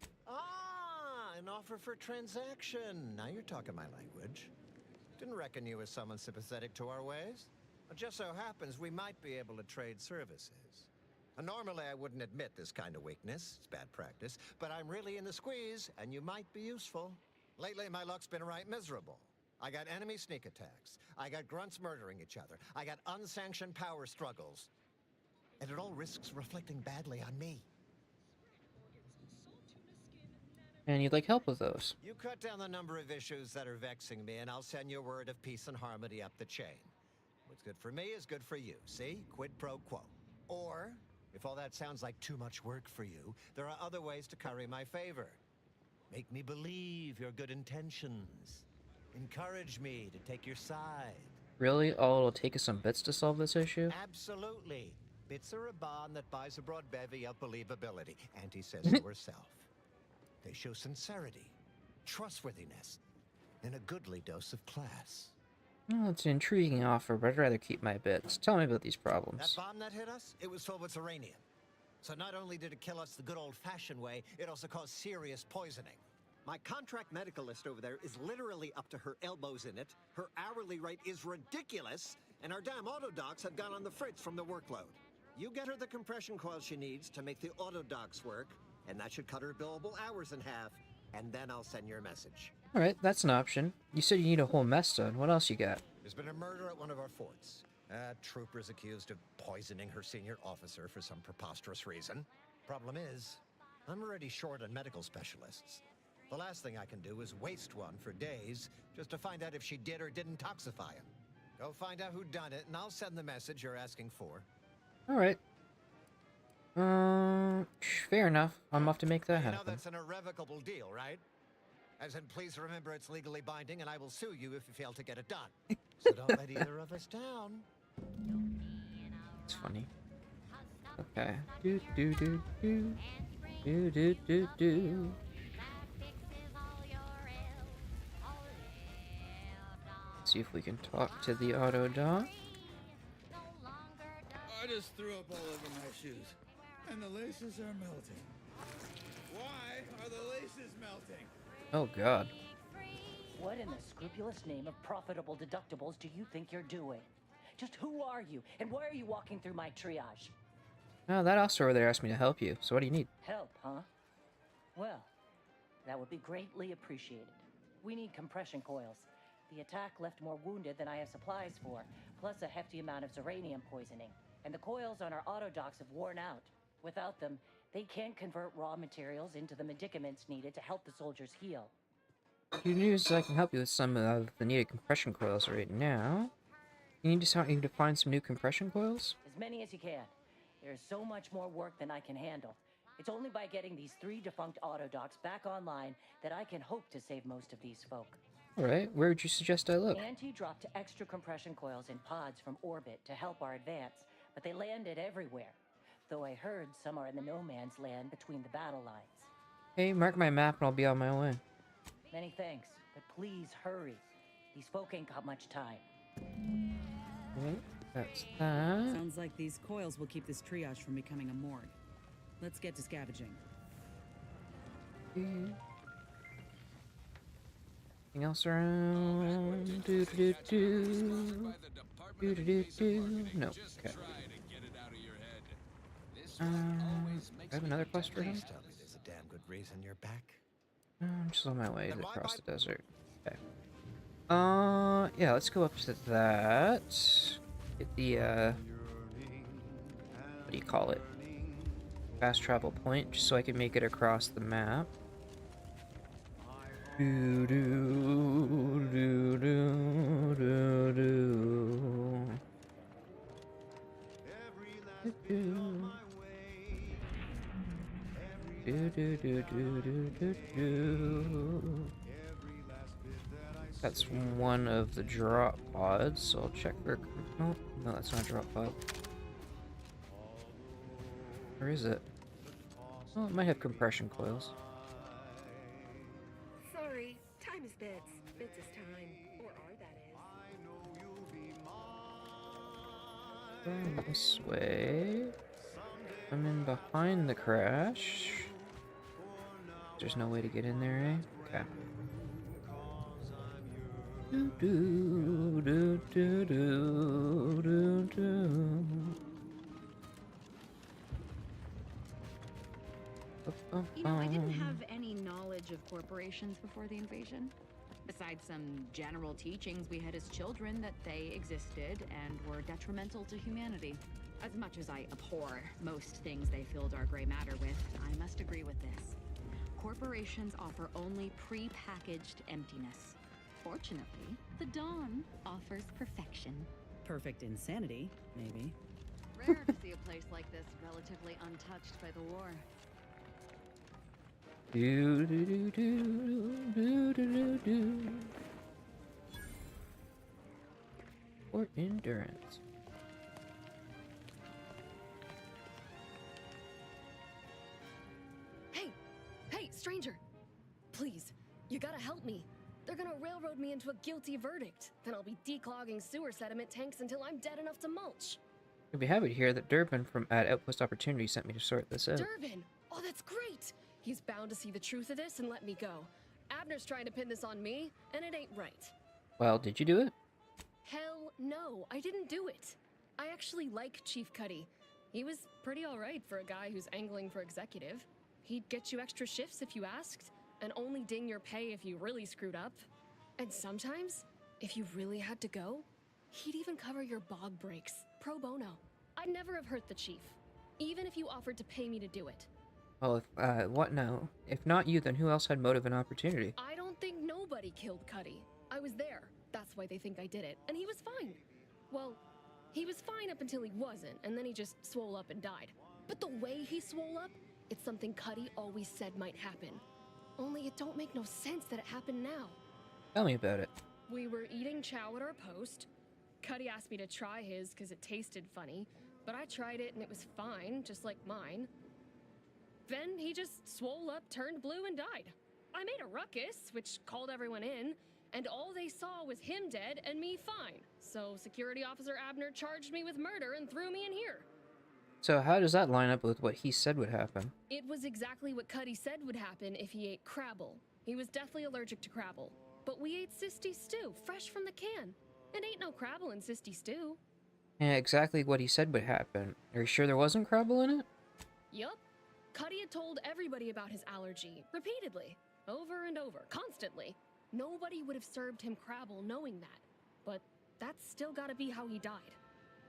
An offer for transaction. Now you're talking my language. Didn't reckon you as someone sympathetic to our ways. It just so happens we might be able to trade services. And normally I wouldn't admit this kind of weakness. It's bad practice. But I'm really in the squeeze, and you might be useful. Lately, my luck's been right miserable. I got enemy sneak attacks. I got grunts murdering each other. I got unsanctioned power struggles. And it all risks reflecting badly on me. And you'd like help with those. You cut down the number of issues that are vexing me, and I'll send you a word of peace and harmony up the chain. What's good for me is good for you. See? Quid pro quo. Or, if all that sounds like too much work for you, there are other ways to curry my favor. Make me believe your good intentions. Encourage me to take your side. Really? All it'll take is some bits to solve this issue? Absolutely. Bits are a bond that buys a broad bevy of believability. Auntie says so herself. They show sincerity, trustworthiness, and a goodly dose of class. Well, it's an intriguing offer, but I'd rather keep my bits. Tell me about these problems. That bomb that hit us, it was filled with uranium. So not only did it kill us the good old-fashioned way, it also caused serious poisoning. My contract medicalist over there is literally up to her elbows in it. Her hourly rate is ridiculous, and our damn auto docs have gone on the fritz from the workload. You get her the compression coil she needs to make the auto docs work, and that should cut her billable hours in half, and then I'll send your message. Alright, that's an option. You said you need a whole mess done. What else you got? There's been a murder at one of our forts. A trooper's accused of poisoning her senior officer for some preposterous reason. Problem is, I'm already short on medical specialists. The last thing I can do is waste one for days just to find out if she did or didn't toxify him. Go find out who done it, and I'll send the message you're asking for. Alright. Fair enough. I'm off to make that You know happen. that's an irrevocable deal, right? As in, please remember it's legally binding, and I will sue you if you fail to get it done. So don't let either of us down. It's funny. Okay. Do do do do. Do do do do. See if we can talk to the auto doc. I just threw up all over my shoes, and the laces are melting. Why are the laces melting? Oh god. What in the scrupulous name of profitable deductibles do you think you're doing? Just who are you, and why are you walking through my triage? Oh, that officer over there asked me to help you, so what do you need? Help, huh? Well, that would be greatly appreciated. We need compression coils. The attack left more wounded than I have supplies for, plus a hefty amount of uranium poisoning. And the coils on our auto docks have worn out. Without them, they can't convert raw materials into the medicaments needed to help the soldiers heal. Good news is I can help you with some of the needed compression coils right now. You need to find some new compression coils? As many as you can. There's so much more work than I can handle. It's only by getting these 3 defunct auto docks back online that I can hope to save most of these folk. Alright, where would you suggest I look? Auntie dropped extra compression coils in pods from orbit to help our advance, but they landed everywhere. Though I heard some are in the no man's land between the battle lines. Hey, mark my map and I'll be on my way. Many thanks, but please hurry. These folk ain't got much time. Okay, that's that. Sounds like these coils will keep this triage from becoming a morgue. Let's get to scavenging. Anything else around? Do do do. Do do do do. No. Okay. I have another quest for him. Please tell me there's a damn good reason you're back. I'm just on my way across the desert. Okay. Yeah, let's go up to that. Get the, what do you call it? Fast travel point, just so I can make it across the map. Do do do do do do. Do do do do do do do. That's one of the drop pods, so I'll check for. No, no, that's not a drop pod. Where is it? Oh, it might have compression coils. Sorry, time is bits. Bits is time. Or are, that is. Go this way. I'm in behind the crash. There's no way to get in there, eh? Okay. Do do do do do do do. You know, I didn't have any knowledge of corporations before the invasion. Besides some general teachings we had as children that they existed and were detrimental to humanity. As much as I abhor most things they filled our gray matter with, I must agree with this. Corporations offer only pre-packaged emptiness. Fortunately, the Dawn offers perfection. Perfect insanity, maybe. Rare to see a place like this relatively untouched by the war. Do do do do do do do do. for endurance. Hey, stranger! Please, you gotta help me. They're gonna railroad me into a guilty verdict. Then I'll be declogging sewer sediment tanks until I'm dead enough to mulch. You'll be happy to hear that Durbin from at Outpost Opportunity sent me to sort this out. Durbin! Oh, that's great! He's bound to see the truth of this and let me go. Abner's trying to pin this on me, and it ain't right. Well, did you do it? Hell no, I didn't do it. I actually like Chief Cuddy. He was pretty alright for a guy who's angling for executive. He'd get you extra shifts if you asked, and only ding your pay if you really screwed up. And sometimes, if you really had to go, he'd even cover your bog breaks, pro bono. I'd never have hurt the chief, even if you offered to pay me to do it. Well, if, what now? If not you, then who else had motive and opportunity? I don't think nobody killed Cuddy. I was there. That's why they think I did it, and he was fine. Well, he was fine up until he wasn't, and then he just swole up and died. But the way he swole up, it's something Cuddy always said might happen. Only it don't make no sense that it happened now. Tell me about it. We were eating chow at our post. Cuddy asked me to try his because it tasted funny, but I tried it and it was fine, just like mine. Then he just swole up, turned blue, and died. I made a ruckus, which called everyone in, and all they saw was him dead and me fine. So Security Officer Abner charged me with murder and threw me in here. So how does that line up with what he said would happen? It was exactly what Cuddy said would happen if he ate Crabble. He was deathly allergic to Crabble. But we ate Sisty stew, fresh from the can. It ain't no Crabble in Sisty stew. Yeah, exactly what he said would happen. Are you sure there wasn't Crabble in it? Yup. Cuddy had told everybody about his allergy, repeatedly, over and over, constantly. Nobody would have served him Crabble knowing that. But that's still gotta be how he died.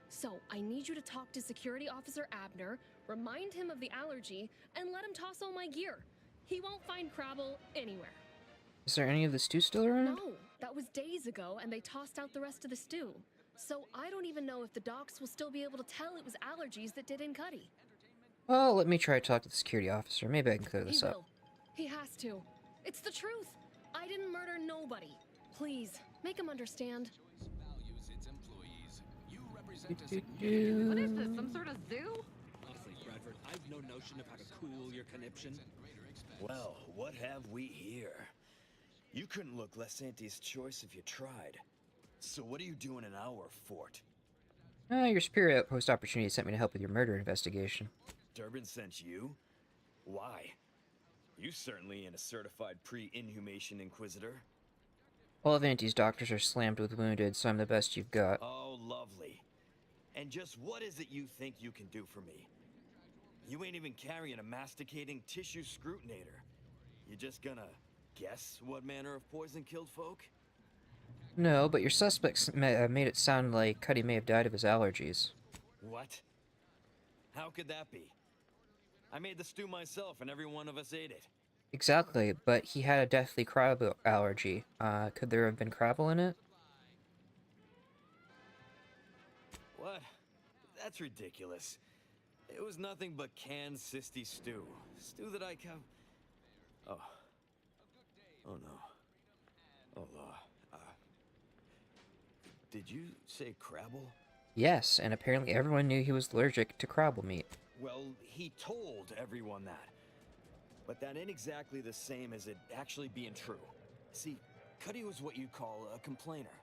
So, I need you to talk to Security Officer Abner, remind him of the allergy, and let him toss all my gear. He won't find Crabble anywhere. Is there any of the stew still around? No, that was days ago, and they tossed out the rest of the stew. So, I don't even know if the docs will still be able to tell it was allergies that did in Cuddy. Well, let me try to talk to the security officer. Maybe I can clear this up. He has to. It's the truth. I didn't murder nobody. Please, make him understand. What is this, some sort of zoo? Honestly, Bradford, I've no notion of how to cool your conniption. Well, what have we here? You couldn't look less Auntie's choice if you tried. So what are you doing in our fort? Your Superior Outpost Opportunity sent me to help with your murder investigation. Durbin sent you? Why? You certainly ain't a certified pre-inhumation inquisitor. All of Auntie's doctors are slammed with wounded, so I'm the best you've got. Oh, lovely. And just what is it you think you can do for me? You ain't even carrying a masticating tissue scrutinator. You just gonna guess what manner of poison killed folk? No, but your suspects made it sound like Cuddy may have died of his allergies. What? How could that be? I made the stew myself and every one of us ate it. Exactly, but he had a deathly crab allergy. Could there have been Crabble in it? What? That's ridiculous. It was nothing but canned Sisty stew. Stew that I can... Oh. Oh no. Oh, did you say Crabble? Yes, and apparently everyone knew he was allergic to Crabble meat. Well, he told everyone that. But that ain't exactly the same as it actually being true. See, Cuddy was what you'd call a complainer.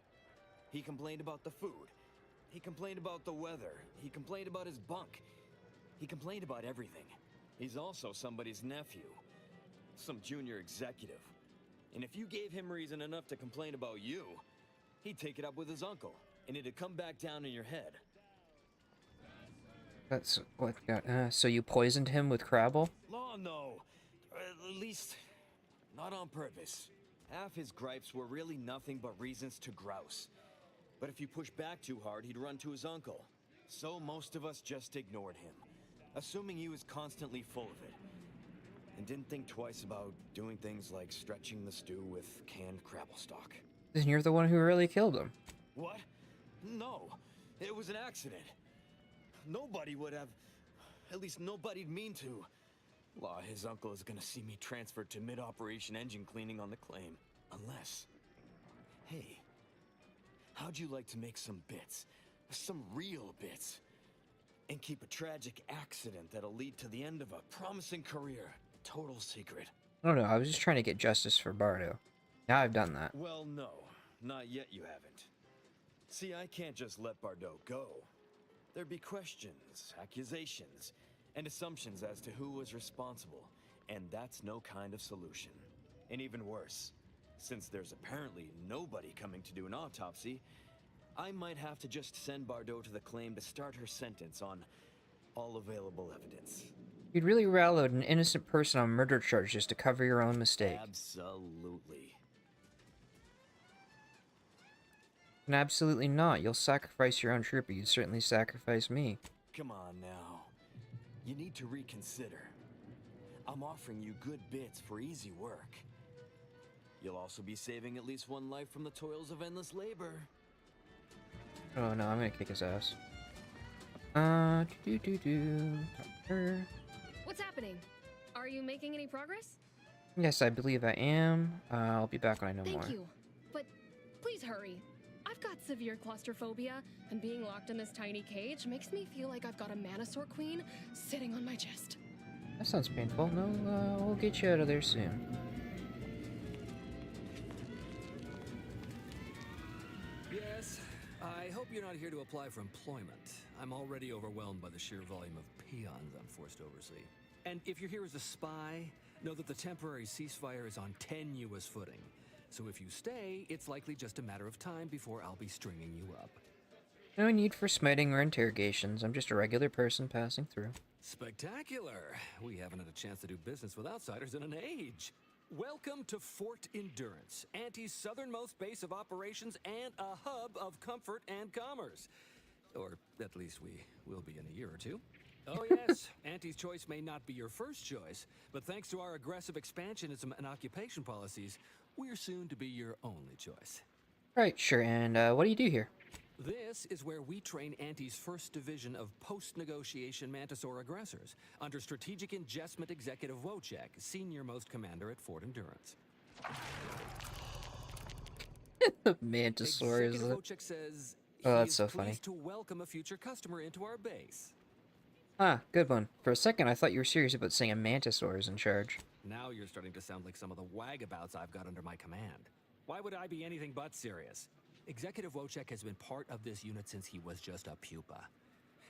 He complained about the food. He complained about the weather. He complained about his bunk. He complained about everything. He's also somebody's nephew. Some junior executive. And if you gave him reason enough to complain about you, he'd take it up with his uncle, and it'd come back down in your head. That's what got... so you poisoned him with Crabble? Oh, no. At least, not on purpose. Half his gripes were really nothing but reasons to grouse. But if you push back too hard, he'd run to his uncle. So most of us just ignored him, assuming he was constantly full of it. And didn't think twice about doing things like stretching the stew with canned Crabble stock. Then you're the one who really killed him. What? No. It was an accident. Nobody would have... At least nobody'd mean to. Law, his uncle is gonna see me transferred to mid-operation engine cleaning on the claim. Unless... Hey. how'd you like to make some bits? Some real bits? And keep a tragic accident that'll lead to the end of a promising career. Total secret. I don't know, I was just trying to get justice for Bardo. Now I've done that. Well, no. Not yet you haven't. See, I can't just let Bardo go. There'd be questions, accusations, and assumptions as to who was responsible, and that's no kind of solution. And even worse, since there's apparently nobody coming to do an autopsy, I might have to just send Bardo to the claim to start her sentence on all available evidence. You'd really railroad an innocent person on murder charges to cover your own mistake. Absolutely. And absolutely not. You'll sacrifice your own trooper. You'd certainly sacrifice me. Come on now. You need to reconsider. I'm offering you good bits for easy work. You'll also be saving at least one life from the toils of endless labor. Oh no, I'm gonna kick his ass. What's happening? Are you making any progress? Yes, I believe I am. I'll be back when I know more. Thank you. But please hurry. I've got severe claustrophobia, and being locked in this tiny cage makes me feel like I've got a Manosaur queen sitting on my chest. That sounds painful. No, we'll get you out of there soon. Yes, I hope you're not here to apply for employment. I'm already overwhelmed by the sheer volume of peons I'm forced to oversee. And if you're here as a spy, know that the temporary ceasefire is on tenuous footing. So if you stay, it's likely just a matter of time before I'll be stringing you up. No need for smiting or interrogations. I'm just a regular person passing through. Spectacular! We haven't had a chance to do business with outsiders in an age. Welcome to Fort Endurance, Auntie's southernmost base of operations and a hub of comfort and commerce. Or at least we will be in a year or two. Oh yes, Auntie's choice may not be your first choice, but thanks to our aggressive expansionism and occupation policies, we're soon to be your only choice. Right, sure, and what do you do here? This is where we train Auntie's first division of post-negotiation Mantisaur aggressors, under Strategic Ingestment Executive Wojciech, senior-most commander at Fort Endurance. The Mantisaur is Executive Wojciech says oh, that's he so is funny. pleased to welcome a future customer into our base. Ah, good one. For a second, I thought you were serious about saying a Mantisaur is in charge. Now you're starting to sound like some of the wagabouts I've got under my command. Why would I be anything but serious? Executive Wojciech has been part of this unit since he was just a pupa.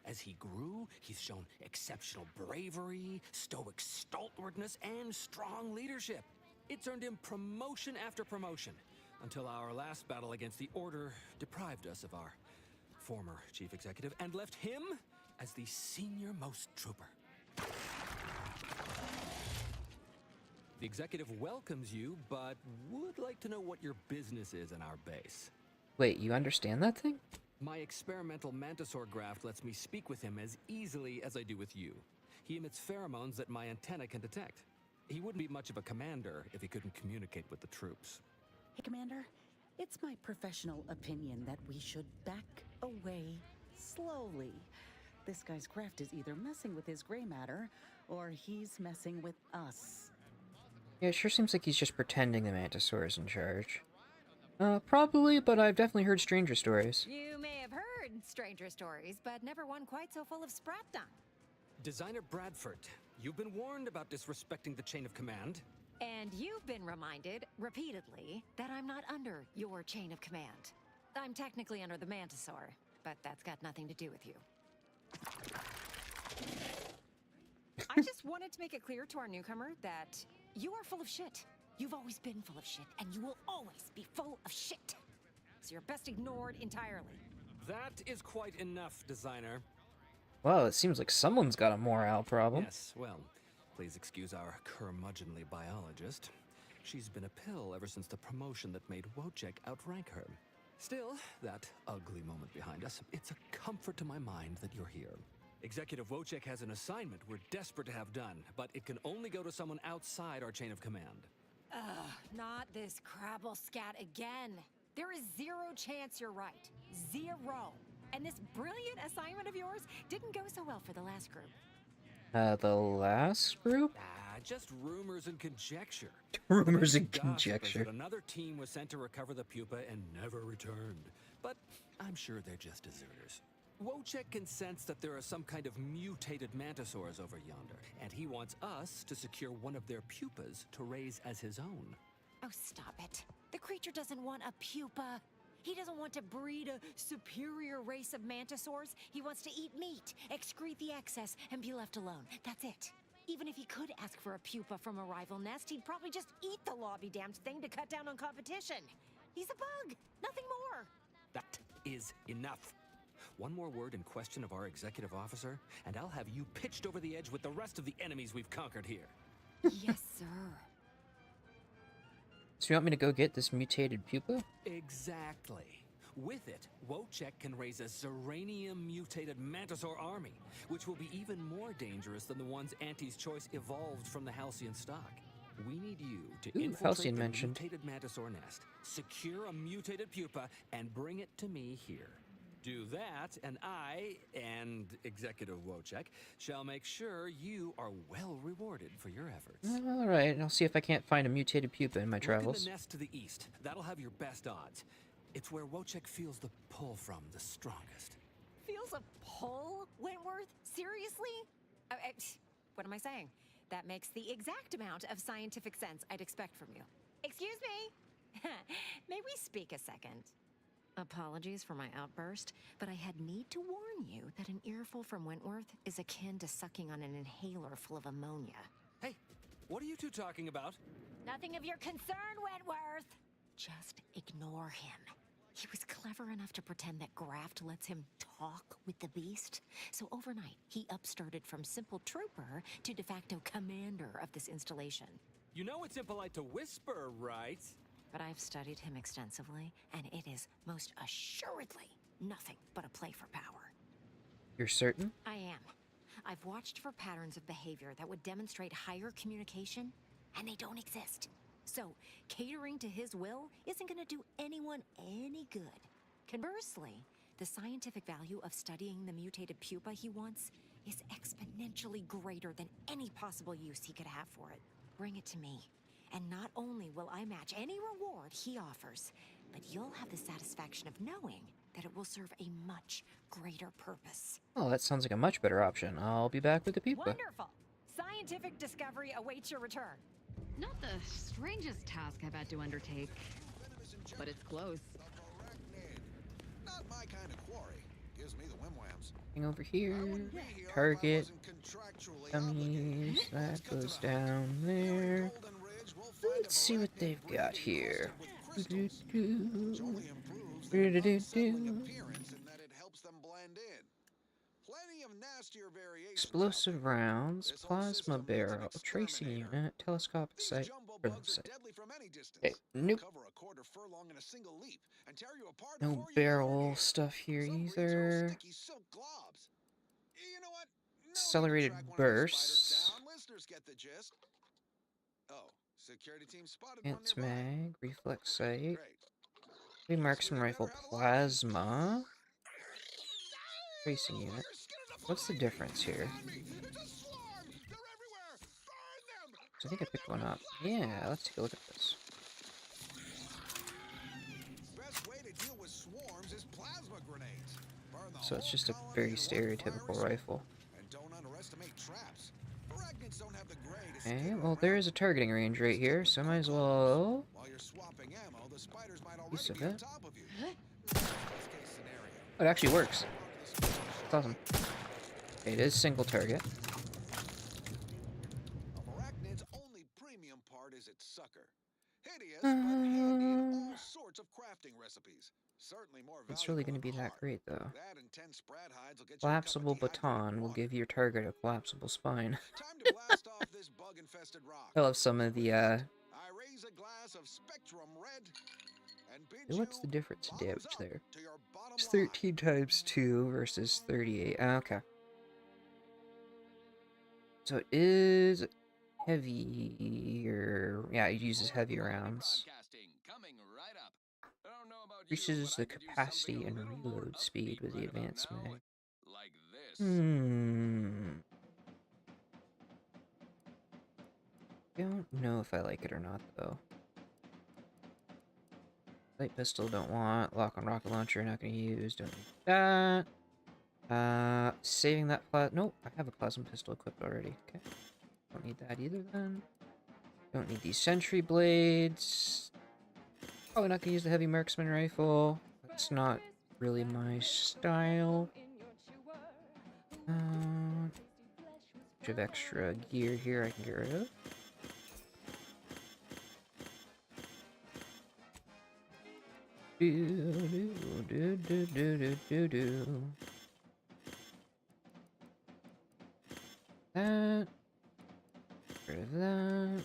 As he grew, he's shown exceptional bravery, stoic stalwartness, and strong leadership. It's earned him promotion after promotion, until our last battle against the Order deprived us of our former chief executive and left him as the senior-most trooper. The executive welcomes you, but would like to know what your business is in our base. Wait, you understand that thing? My experimental Mantisaur graft lets me speak with him as easily as I do with you. He emits pheromones that my antenna can detect. He wouldn't be much of a commander if he couldn't communicate with the troops. Hey, Commander, it's my professional opinion that we should back away slowly. This guy's craft is either messing with his gray matter, or he's messing with us. Yeah, it sure seems like he's just pretending the Mantisaur is in charge. Probably, but I've definitely heard stranger stories. You may have heard stranger stories, but never one quite so full of spratdom. Designer Bradford, you've been warned about disrespecting the chain of command. And you've been reminded, repeatedly, that I'm not under your chain of command. I'm technically under the Mantisaur, but that's got nothing to do with you. I just wanted to make it clear to our newcomer that you are full of shit. You've always been full of shit, and you will always be full of shit. So you're best ignored entirely. That is quite enough, designer. Well, it seems like someone's got a morale problem. Yes, well, please excuse our curmudgeonly biologist. She's been a pill ever since the promotion that made Wojciech outrank her. Still, that ugly moment behind us, it's a comfort to my mind that you're here. Executive Wojciech has an assignment we're desperate to have done, but it can only go to someone outside our chain of command. Ugh, not this crabble scat again. There is zero chance you're right. Zero. And this brilliant assignment of yours didn't go so well for the last group. The last group? Just rumors and conjecture. Rumors and Gossip is conjecture. that another team was sent to recover the pupa and never returned. but I'm sure they're just deserters. Wojciech can sense that there are some kind of mutated mantisaurs over yonder, and he wants us to secure one of their pupas to raise as his own. Oh, stop it. The creature doesn't want a pupa. He doesn't want to breed a superior race of mantisaurs. He wants to eat meat, excrete the excess, and be left alone. That's it. Even if he could ask for a pupa from a rival nest, he'd probably just eat the lobby damned thing to cut down on competition. He's a bug, nothing more. That is enough. One more word in question of our executive officer, and I'll have you pitched over the edge with the rest of the enemies we've conquered here. Yes, sir. So you want me to go get this mutated pupa? Exactly. With it, Wojciech can raise a Zeranium-mutated mantisaur army, which will be even more dangerous than the ones Auntie's Choice evolved from the Halcyon stock. We need you to infiltrate Halcyon the mentioned. mutated mantisaur nest, secure a mutated pupa, and bring it to me here. Do that, and I, and Executive Wojciech, shall make sure you are well rewarded for your efforts. Alright, I'll see if I can't find a mutated pupa in my travels. Look in the nest to the east. That'll have your best odds. It's where Wojciech feels the pull from the strongest. Feels a pull, Wentworth? Seriously? What am I saying? That makes the exact amount of scientific sense I'd expect from you. Excuse me? May we speak a second? Apologies for my outburst, but I had need to warn you that an earful from Wentworth is akin to sucking on an inhaler full of ammonia. Hey, what are you two talking about? Nothing of your concern, Wentworth! Just ignore him. He was clever enough to pretend that graft lets him talk with the beast. So overnight, he upstarted from simple trooper to de facto commander of this installation. You know it's impolite to whisper, right? But I've studied him extensively, and it is most assuredly nothing but a play for power. You're certain? I am. I've watched for patterns of behavior that would demonstrate higher communication, and they don't exist. So, catering to his will isn't going to do anyone any good. Conversely, the scientific value of studying the mutated pupa he wants is exponentially greater than any possible use he could have for it. Bring it to me. And not only will I match any reward he offers, but you'll have the satisfaction of knowing that it will serve a much greater purpose. Oh, that sounds like a much better option. I'll be back with the pupa. Wonderful! Scientific discovery awaits your return. Not the strangest task I've had to undertake, but it's close. Not my kind of quarry. Gives me the wham-whams. Over here, target, dummies, that goes down there. Let's see what they've got here. Explosive rounds, plasma barrel, tracing unit, telescopic sight, sight. Okay, nope. No barrel stuff here either. Accelerated bursts. Ants mag, reflex sight. Marksman rifle, plasma. Tracing unit. What's the difference here? So I think I picked one up. Yeah, let's take a look at this. So it's just a very stereotypical rifle. Okay, well there is a targeting range right here, so I might as well use it. Oh, it actually works. It's awesome. Okay, it is single target. Arachnid's only premium part is its sucker. Hideous, but handy in all sorts of crafting recipes. Certainly more valuable. It's really going to be that great, though. That and 10 sprat hides will get you Collapsible baton will give your target a collapsible spine. Time to blast off this bug-infested rock. I love some of the, I raise a glass of Spectrum Red and bid what's the difference in damage there? It's 13 times 2 versus 38. Okay. So it is heavier. Yeah, it uses heavy rounds. Increases the capacity and reload speed with the advanced mag. Don't know if I like it or not, though. Light pistol, don't want. Lock on rocket launcher, not gonna use. Don't need that. Saving that nope, I have a plasma pistol equipped already. Okay. Don't need that either then. Don't need these sentry blades. Probably not gonna use the heavy marksman rifle. That's not really my style. Bunch of extra gear here I can get rid of. That. Get rid of that.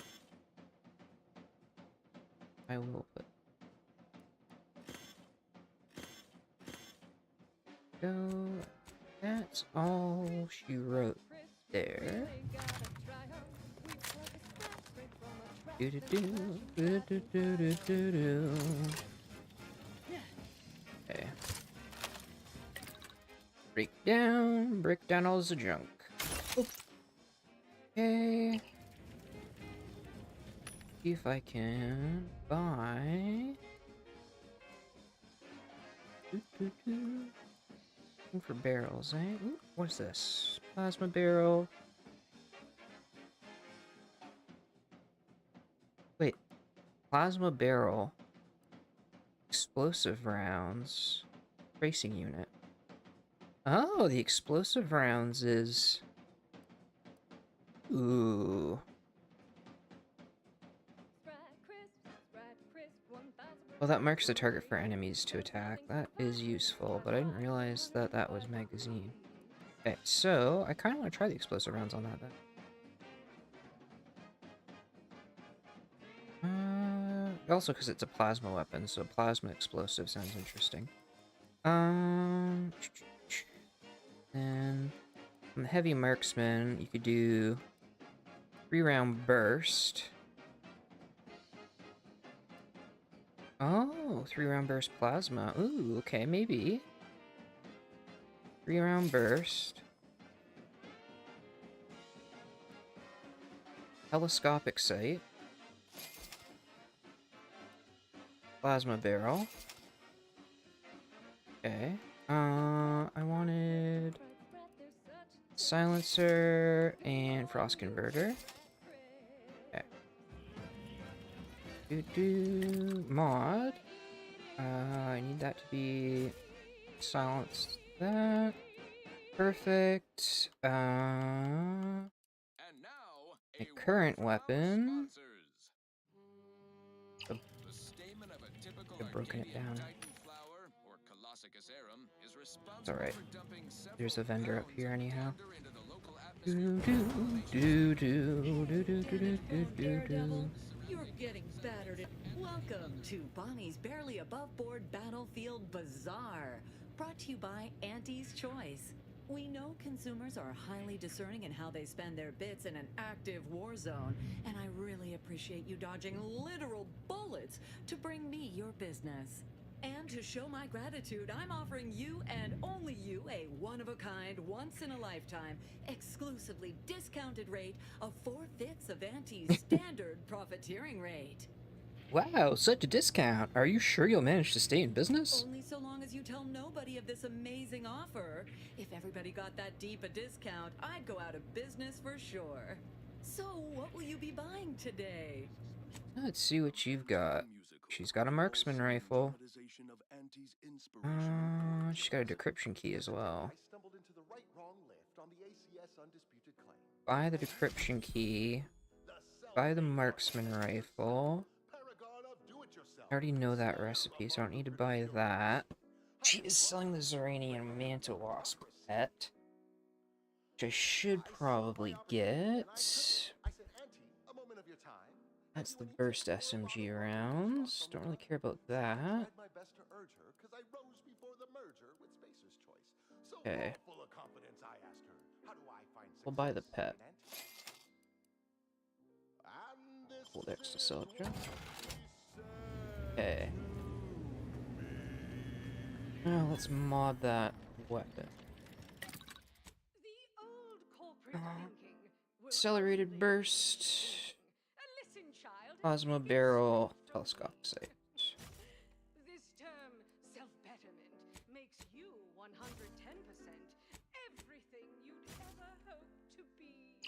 I will put. Go. That's all she wrote there. Do do do do do do do do do. Okay. Break down all the junk. Okay. See if I can buy. Looking for barrels, eh? Ooh, what's this? Plasma barrel. Wait. Plasma barrel. Explosive rounds. Tracing unit. Oh, the explosive rounds is... Ooh. Well, that marks the target for enemies to attack. That is useful, but I didn't realize that that was magazine. Okay, so I kind of want to try the explosive rounds on that then. Also because it's a plasma weapon, so plasma explosive sounds interesting. And on the heavy marksman, you could do 3-round burst. Oh, 3-round burst plasma. Ooh, okay, maybe. 3-round burst. Telescopic sight. Plasma barrel. Okay. I wanted silencer and frost converter. Okay. Mod. I need that to be silenced. That. Perfect. A current weapon. I've broken it down. It's alright. There's a vendor up here anyhow. You're getting battered. Welcome to Bonnie's Barely Above Board Battlefield Bazaar, brought to you by Auntie's Choice. We know consumers are highly discerning in how they spend their bits in an active war zone, and I really appreciate you dodging literal bullets to bring me your business. And to show my gratitude, I'm offering you and only you a one-of-a-kind, once-in-a-lifetime, exclusively discounted rate of 4/5 of Auntie's standard profiteering rate. Wow, such a discount. Are you sure you'll manage to stay in business? Only so long as you tell nobody of this amazing offer. If everybody got that deep a discount, I'd go out of business for sure. So, what will you be buying today? Let's see what you've got. She's got a marksman rifle. She's got a decryption key as well. Buy the decryption key. Buy the marksman rifle. I already know that recipe, so I don't need to buy that. She is selling the Zeranian Manta Wasp pet, which I should probably get. That's the burst SMG rounds. Don't really care about that. Okay. We'll buy the pet. Hold X to sell it. Okay. Now let's mod that weapon. Accelerated burst. Plasma barrel. Telescopic sight.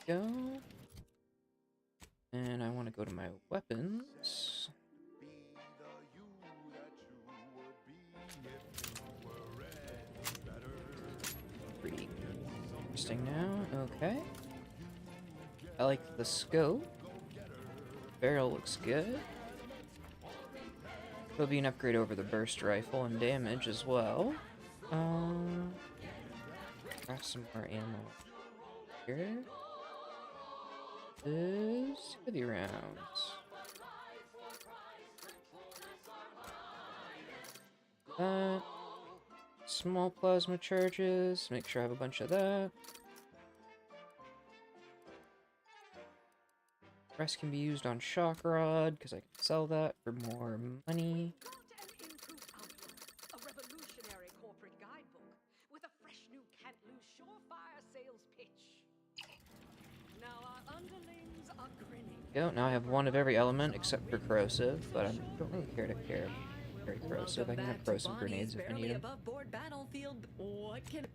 go. And I want to go to my weapons. Pretty interesting now. Okay. I like the scope. Barrel looks good. It'll be an upgrade over the burst rifle and damage as well. Got some more ammo here. Is heavy rounds. Small plasma charges. Make sure I have a bunch of that. Rest can be used on shock rod because I can sell that for more money. A revolutionary corporate guidebook with a fresh new can't lose surefire sales pitch. Now our underlings are grinning. Go. Now I have one of every element except for corrosive, but I don't really care to carry corrosive. I can have corrosive grenades if I need them. Above-board battlefield. What can...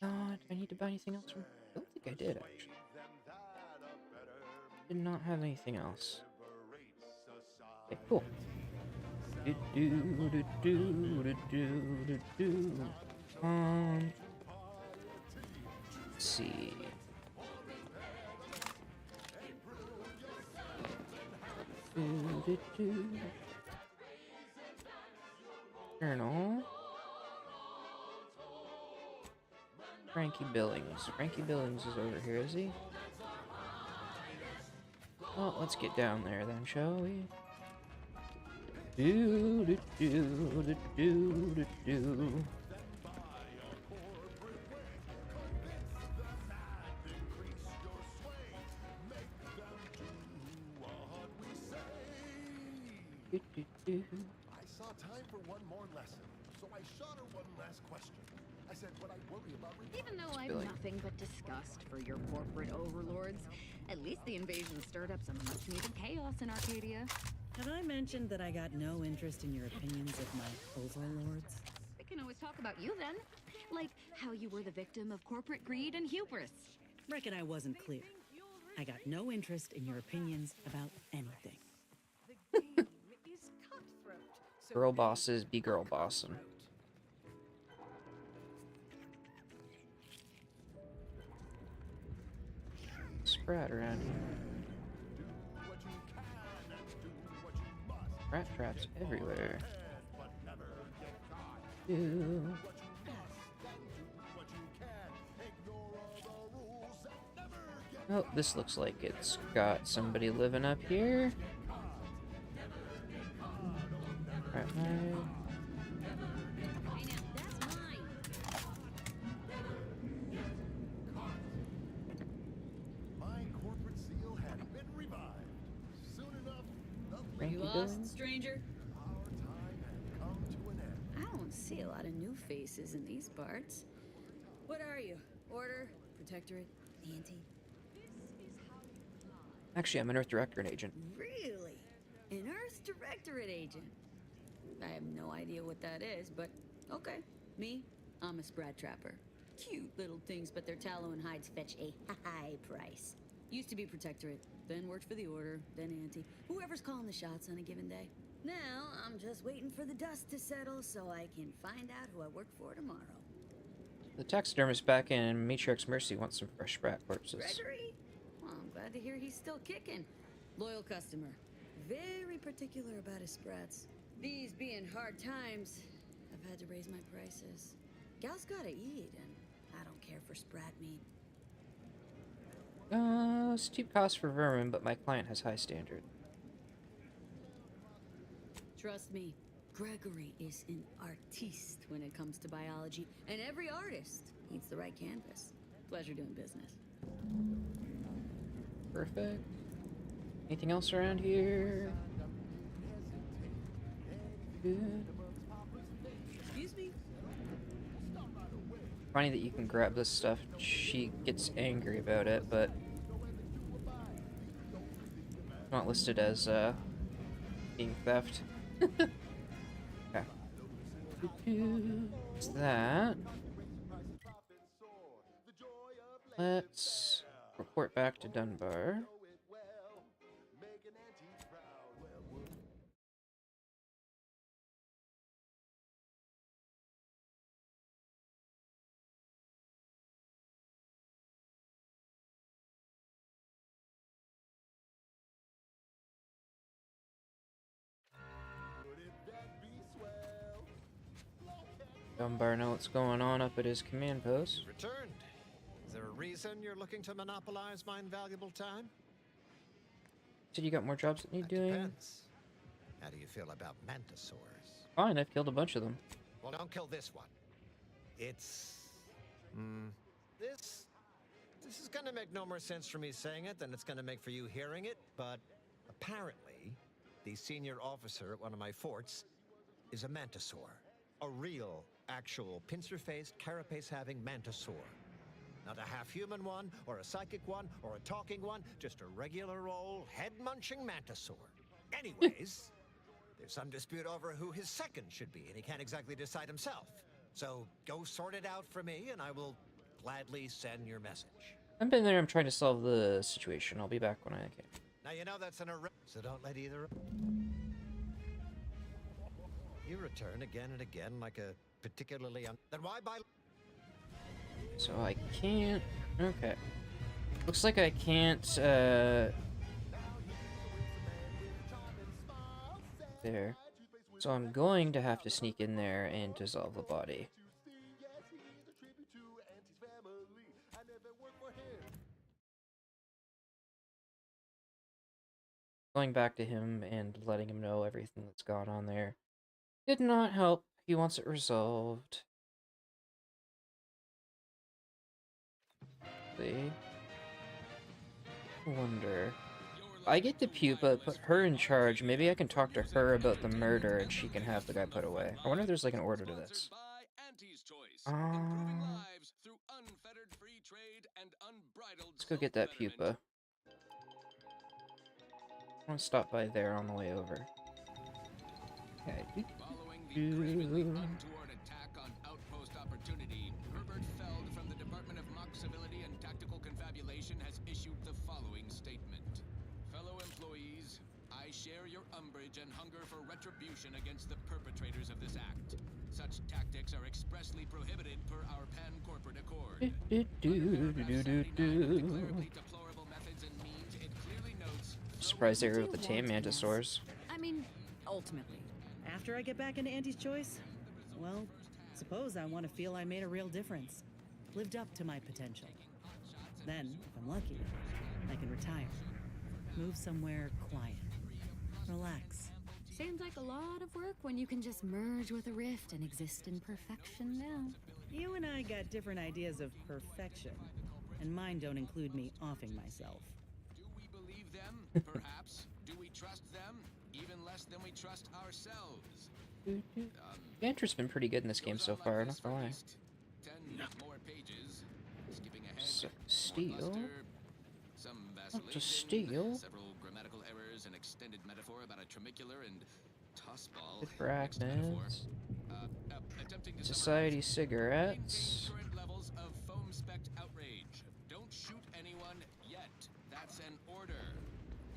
Do I need to buy anything else from... I don't think I did, actually. Did not have anything else. Okay, cool. Let's see. Journal. Frankie Billings. Frankie Billings is over here, is he? Well, let's get down there then, shall we? I saw time for one more lesson, so I shot her one last question. I said, what I worry about... Even though I've nothing but disgust for your corporate overlords, at least the invasion stirred up some much-needed chaos in Arcadia. Have I mentioned that I got no interest in your opinions of my overlords? We can always talk about you then. Like how you were the victim of corporate greed and hubris. Reckon I wasn't clear. I got no interest in your opinions about anything. Girl bosses be girl bossing. Sprat around here. Rat traps everywhere. Ew. Oh, this looks like it's got somebody living up here. Right. You lost, stranger? I don't see a lot of new faces in these parts. What are you? Order? Protectorate? Anti? Actually, I'm an Earth Directorate agent. Really? An Earth Directorate agent? I have no idea what that is, but okay. Me? I'm a Sprat Trapper. Cute little things, but their tallow and hides fetch a high price. Used to be Protectorate, then worked for the Order, then Anti. Whoever's calling the shots on a given day. Now, I'm just waiting for the dust to settle so I can find out who I work for tomorrow. The taxidermist back in Matriarch's Mercy wants some fresh Sprat corpses. Gregory? Well, I'm glad to hear he's still kicking. Loyal customer. Very particular about his sprats. These being hard times, I've had to raise my prices. Gal's gotta eat, and I don't care for sprat meat. Steep cost for vermin, but my client has high standard. Trust me, Gregory is an artiste when it comes to biology, and every artist needs the right canvas. Pleasure doing business. Perfect. Anything else around here? Good. Excuse me? Funny that you can grab this stuff. She gets angry about it, but not listed as being theft. Okay. What's that? Let's Report back to Dunbar. Dunbar know what's going on up at his command post. Returned. Is there a reason you're looking to monopolize my invaluable time? Said you got more jobs that need doing? Depends. How do you feel about mantisaurs? Fine, I've killed a bunch of them. Well, don't kill this one. It's... This is gonna make no more sense for me saying it than it's gonna make for you hearing it, but apparently, the senior officer at one of my forts is a mantisaur. A real, actual, pincer-faced, carapace-having mantisaur. Not a half-human one, or a psychic one, or a talking one, just a regular old head-munching mantisaur. Anyways, there's some dispute over who his second should be, and he can't exactly decide himself. So go sort it out for me, and I will gladly send your message. I've been there, I'm trying to solve the situation. I'll be back when I can. Now you know that's an arrest, so don't let either... You return again and again like a particularly Then why buy... So I can't... Okay. Looks like I can't, there. So I'm going to have to sneak in there and dissolve the body. Going back to him and letting him know everything that's gone on there did not help. He wants it resolved. See? Wonder. I get the pupa, put her in charge. Maybe I can talk to her about the murder and she can have the guy put away. I wonder if there's like an order to this. Let's go get that pupa. I'm gonna stop by there on the way over. Okay. Following the cravenly untoward attack on Outpost Opportunity, Herbert Feld from the Department of Mock Civility and Tactical Confabulation has issued the following statement. Fellow employees, I share your umbrage and hunger for retribution against the perpetrators of this act. Such tactics are expressly prohibited per our pan-corporate accord. Surprised they were with the tame mantisaurs. I mean, ultimately, after I get back into Auntie's Choice, well, suppose I want to feel I made a real difference. Lived up to my potential. Then, if I'm lucky, I can retire. Move somewhere quiet. Relax. Seems like a lot of work when you can just merge with a rift and exist in perfection now. You and I got different ideas of perfection, and mine don't include me offing myself. Perhaps. Do we trust them? Even less than we trust ourselves. The intro has been pretty good in this game so far, not gonna lie. 10 more pages. Skipping ahead. So, steal? Some Not to steal? Several grammatical errors, an extended metaphor about a tramicular and tossball. Fragments. Society cigarettes. Current levels of foam specked outrage. Don't shoot anyone yet. That's an order.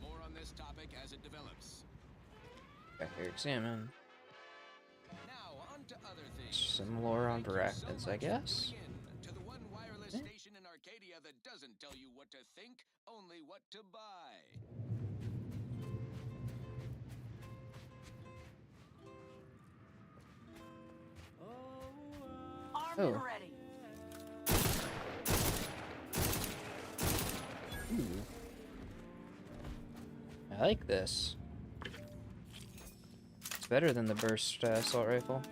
More on this topic as it develops. Back here, examine. Now on to other things. Some lore on arachnids, I guess. To the one wireless station in Arcadia that doesn't tell you what to think, only what to buy. Armed and ready. Ooh. I like this. It's better than the burst assault rifle.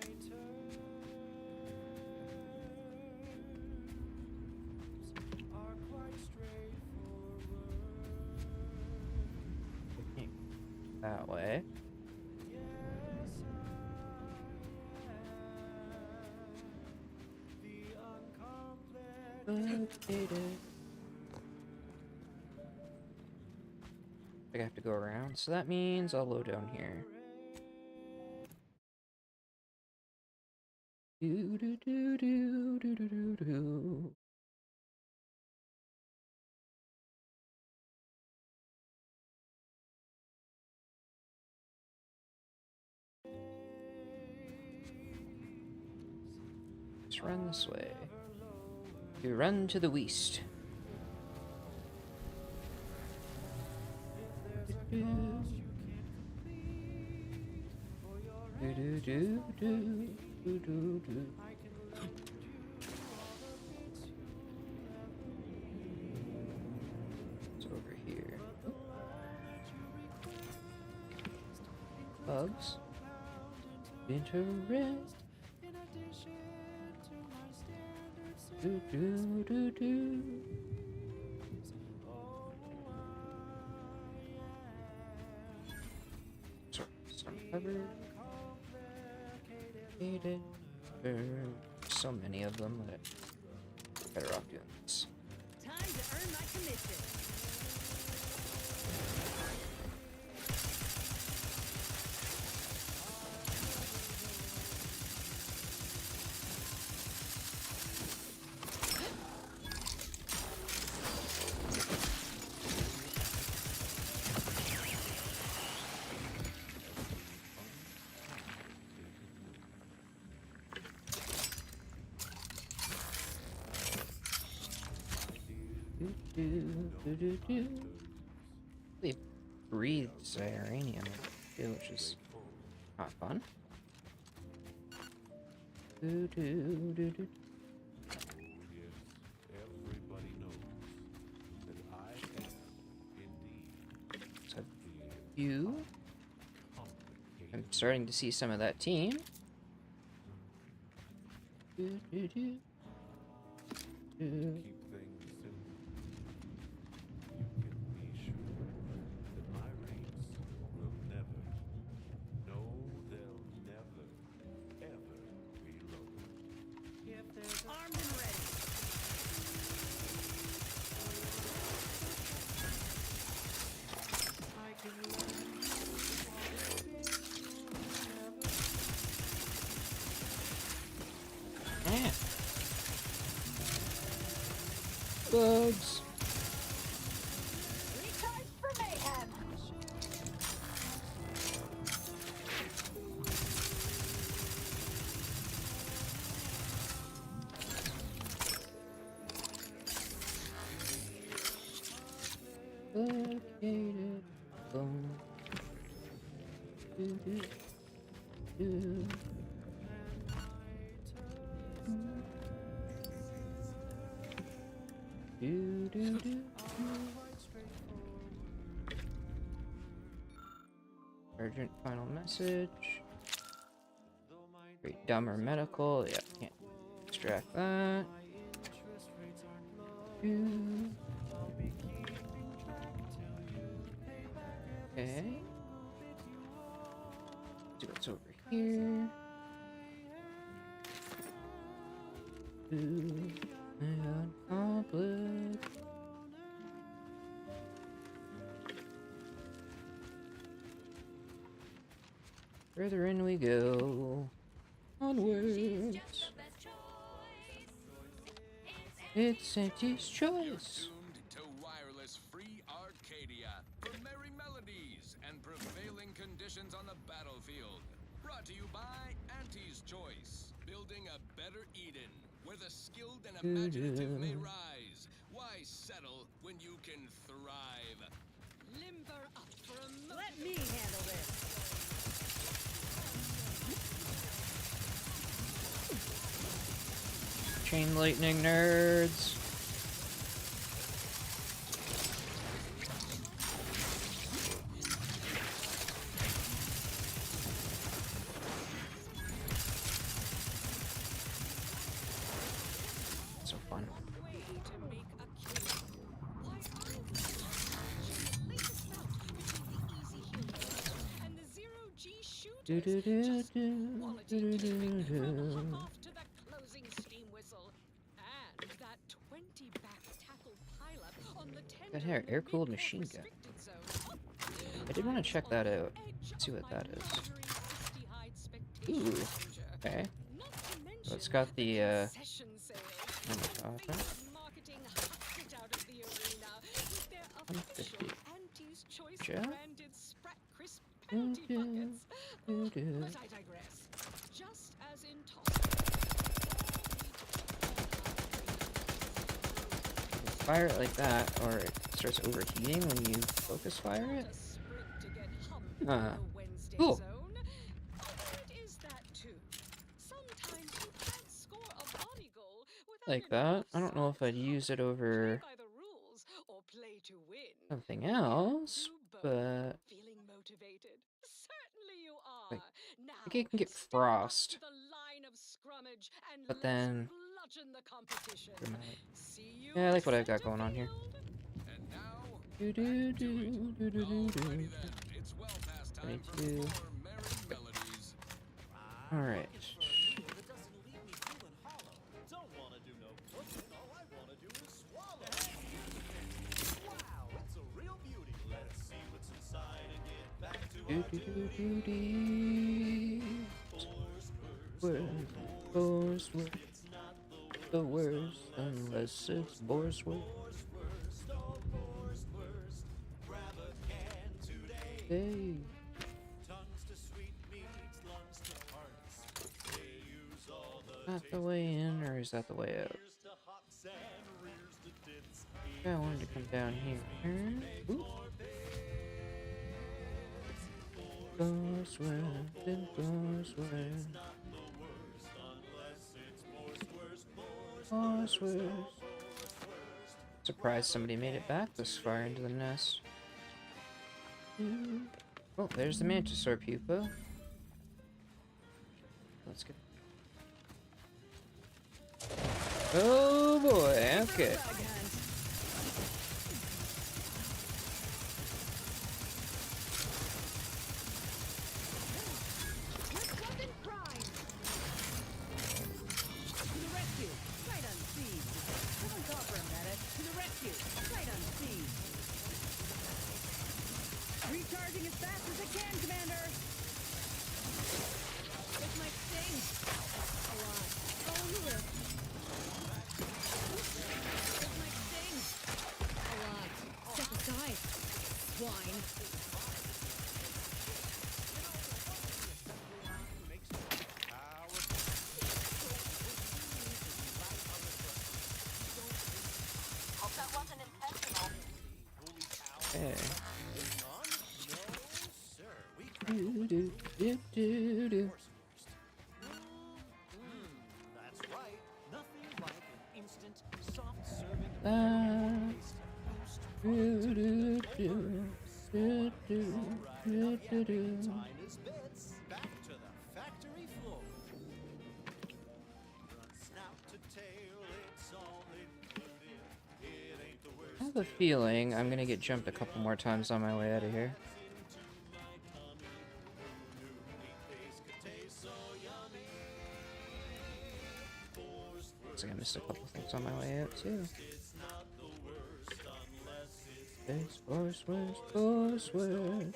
That way. I have to go around, so that means I'll load down here. Do do do do do do do do. Let's run this way. You run to the west. It's over here. Bugs. Interest. Sorry, some cover. So many of them that I'm better off doing this. Time to earn my commission. They breathe uranium too, which is not fun. So you, I'm starting to see some of that team. Armed and ready. Yeah. Bugs. Recharge for mayhem. Located bone. Urgent final message. Great dumber medical. Yeah, can't extract that. Okay. See what's over here. Accomplished. Further in we go. Onwards. It's Auntie's choice. To wireless free Arcadia for merry melodies and prevailing conditions on the battlefield. Brought to you by Auntie's Choice. Building a better Eden where the skilled and imaginative may rise. Why settle when you can thrive? Limber up for a moment. Let me handle this. Chain lightning nerds. So fun. Do do do do do do. That here, air-cooled machine gun. I did want to check that out. See what that is. Ooh. Okay. So it's got the on the top, right? 150. Yeah. fire it like that, or it starts overheating when you focus fire it. Cool. Like that. I don't know if I'd use it over something else, but like, I think it can get frost. But then, yeah, I like what I've got going on here. Do do do do do do do. 22. All right. Do do do do do. Borsworth, the worst, unless it's Borsworth. Hey. Is that the way in, or is that the way out? I wanted to come down here. Ooh. Borsworth and Borsworth. Borsworth. Surprised somebody made it back this far into the nest. Oh, there's the Mantisaur pupa. Let's get. Oh boy, okay. Recharging as fast as I can, Commander! This might sting. A lot. Oh, you will. This might sting. A lot. Step aside. Swine. Hope that wasn't intentional. Okay. Do, do, do, do, do. That's right. Nothing like an instant, soft-serving Do, do, do, do, do, do, do. Tina's bits. Back to the factory floor. From snout to tail, it's all they put in. It ain't the worst. I have a feeling I'm gonna get jumped a couple more times on my way out of here. Looks like I missed a couple things on my way out too. Borsworth.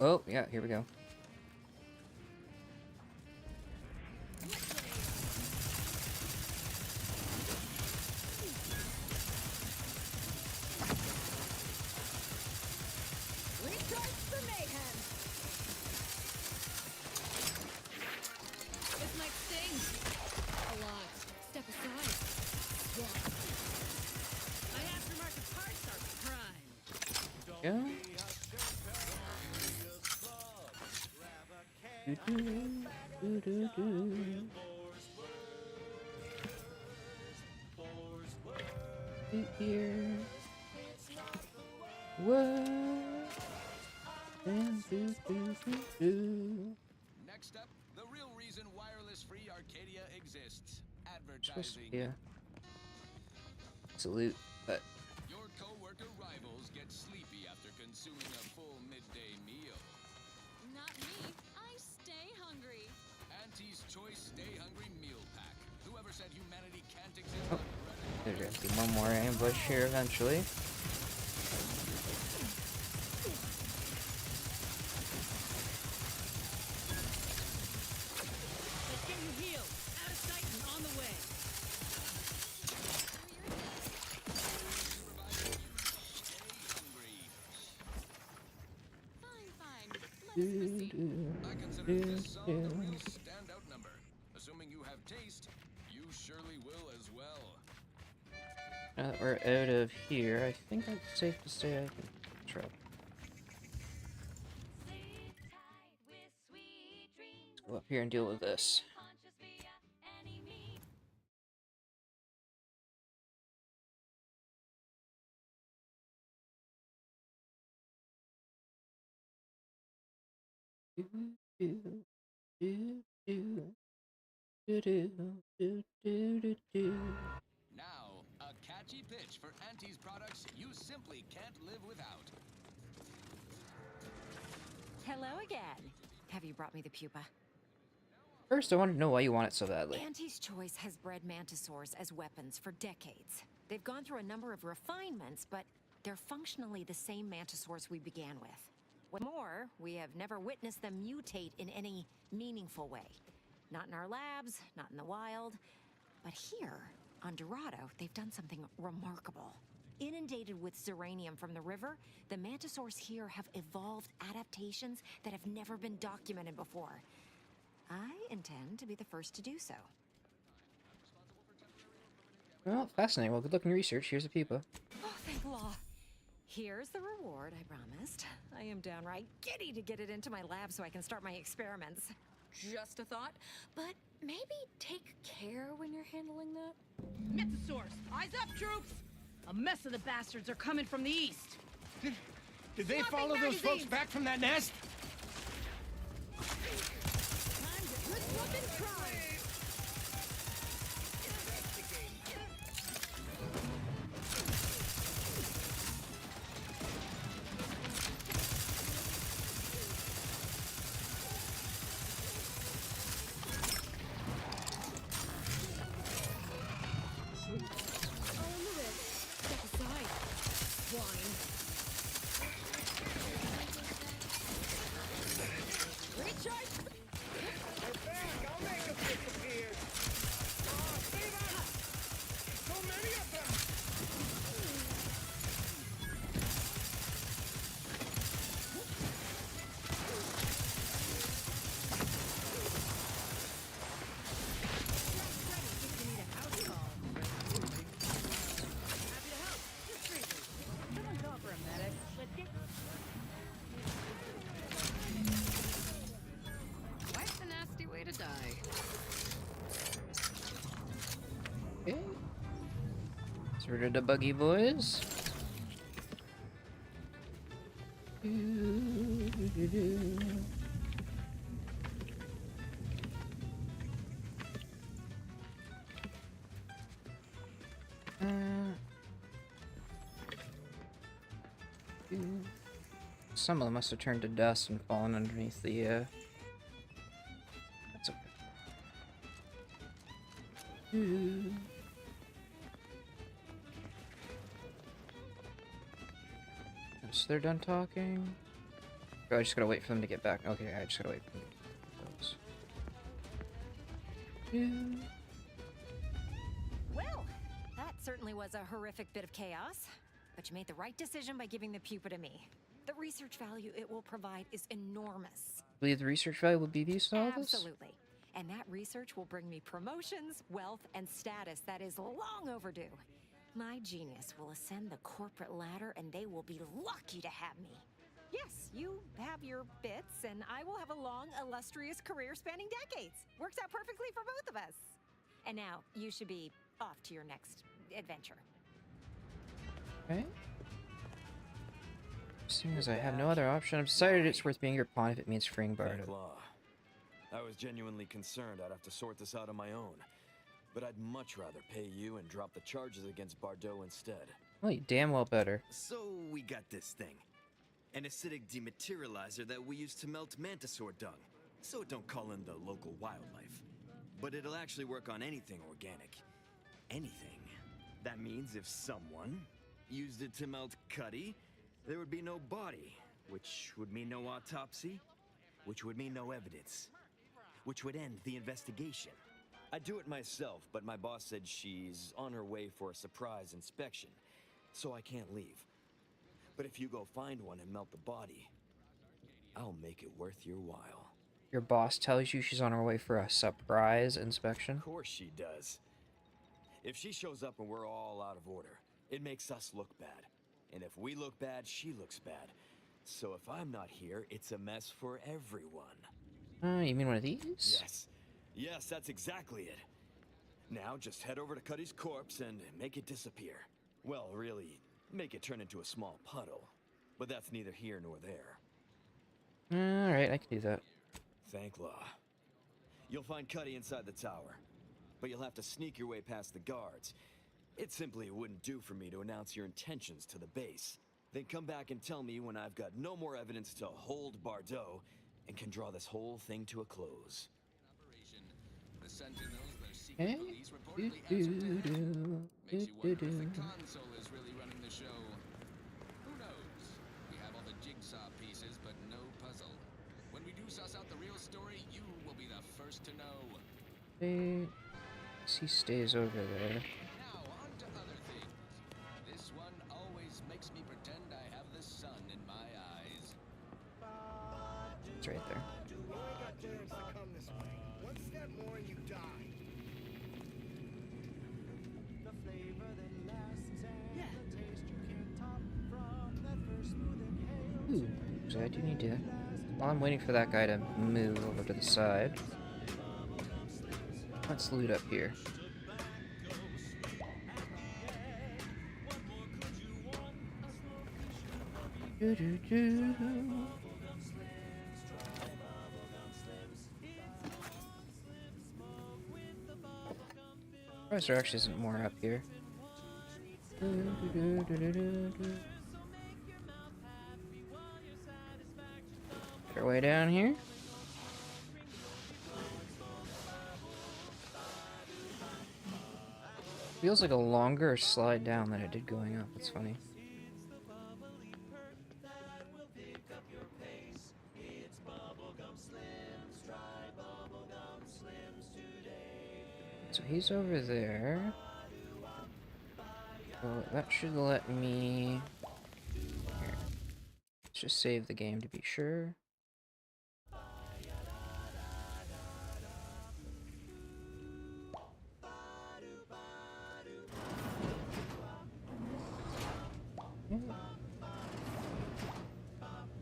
Oh, yeah, here we go. Yeah. Do, do, do, do. Here. What? Do, do, do, do. Next up, the real reason wireless-free Arcadia exists. Supposed to Advertising. be a salute, but Your co-worker rivals get sleepy after consuming a full midday meal. Not me. I stay hungry. Auntie's Choice Stay Hungry Meal Pack. Whoever said humanity can't exist oh, on there's gonna be one more ambush here eventually. Let's get you healed. Out of sight and on the way. I consider this song the real standout number. Assuming you have taste, surely will as well. Now that we're out of here, I think it's safe to say I can try. Let's go up here and deal with this. Now, a catchy pitch for Auntie's products you simply can't live without. Hello again. Have you brought me the pupa? First, I want to know why you want it so badly. Auntie's Choice has bred mantisaurs as weapons for decades. They've gone through a number of refinements, but they're functionally the same mantisaurs we began with. What's more, we have never witnessed them mutate in any meaningful way. Not in our labs, not in the wild, but here, on Dorado, they've done something remarkable. Inundated with zeranium from the river, the mantisaurs here have evolved adaptations that have never been documented before. I intend to be the first to do so. Well, fascinating. Well, good luck in research. Here's a pupa. Oh, thank law. Here's the reward I promised. I am downright giddy to get it into my lab so I can start my experiments. Just a thought, but maybe take care when you're handling that. Mythosaurs, eyes up, troops! A mess of the bastards are coming from the east. Did they follow those folks back from that nest? Time to put whoop and try. Okay. Let's rid of the buggy boys. Some of them must have turned to dust and fallen underneath the, That's okay. So they're done talking? Oh, I just gotta wait for them to get back. Okay, I just gotta wait for them to get back. Well, that certainly was a horrific bit of chaos. But you made the right decision by giving the pupa to me. The research value it will provide is enormous. Believe the research value will be used in all this? Absolutely. And that research will bring me promotions, wealth, and status that is long overdue. My genius will ascend the corporate ladder and they will be lucky to have me. Yes, you have your bits, and I will have a long, illustrious career spanning decades. Works out perfectly for both of us. And now, you should be off to your next adventure. Okay. Seeing as I have no other option, I've decided it's worth being your pawn if it means freeing Bardo. I was genuinely concerned I'd have to sort this out on my own. But I'd much rather pay you and drop the charges against Bardo instead. Well, you damn well better. So we got this thing. An acidic dematerializer that we use to melt mantisaur dung. So it don't call in the local wildlife. But it'll actually work on anything organic. Anything. That means if someone used it to melt Cuddy, there would be no body. Which would mean no autopsy. Which would mean no evidence. Which would end the investigation. I'd do it myself, but my boss said she's on her way for a surprise inspection, so I can't leave. But if you go find one and melt the body, I'll make it worth your while. Your boss tells you she's on her way for a surprise inspection? Of course she does. If she shows up and we're all out of order, it makes us look bad. And if we look bad, she looks bad. So if I'm not here, it's a mess for everyone. You mean one of these? Yes. Yes, that's exactly it. Now just head over to Cuddy's corpse and make it disappear. Well, really, make it turn into a small puddle. But that's neither here nor there. Alright, I can do that. Thank law. You'll find Cuddy inside the tower. But you'll have to sneak your way past the guards. It simply wouldn't do for me to announce your intentions to the base. Then come back and tell me when I've got no more evidence to hold Bardot and can draw this whole thing to a close. The Sentinels, their secret police, reportedly answered to him. Makes you wonder if the console is really running the show. Who knows? We have all the jigsaw pieces, but no puzzle. When we do suss out the real story, you will be the first to know. He stays over there. Now, on to other things. This one always makes me pretend I have the sun in my eyes. It's right there. You only got clearance to come this way. One step more and you die. The flavor that lasts and the taste you can't top from that first smooth inhale. Ooh, so I do need to... While I'm waiting for that guy to move over to the side, let's loot up here. Do-do-do. Surprised there actually isn't more up here. Our way down here. Feels like a longer slide down than it did going up. It's funny. So he's over there. So that should let me... Here. Let's just save the game to be sure.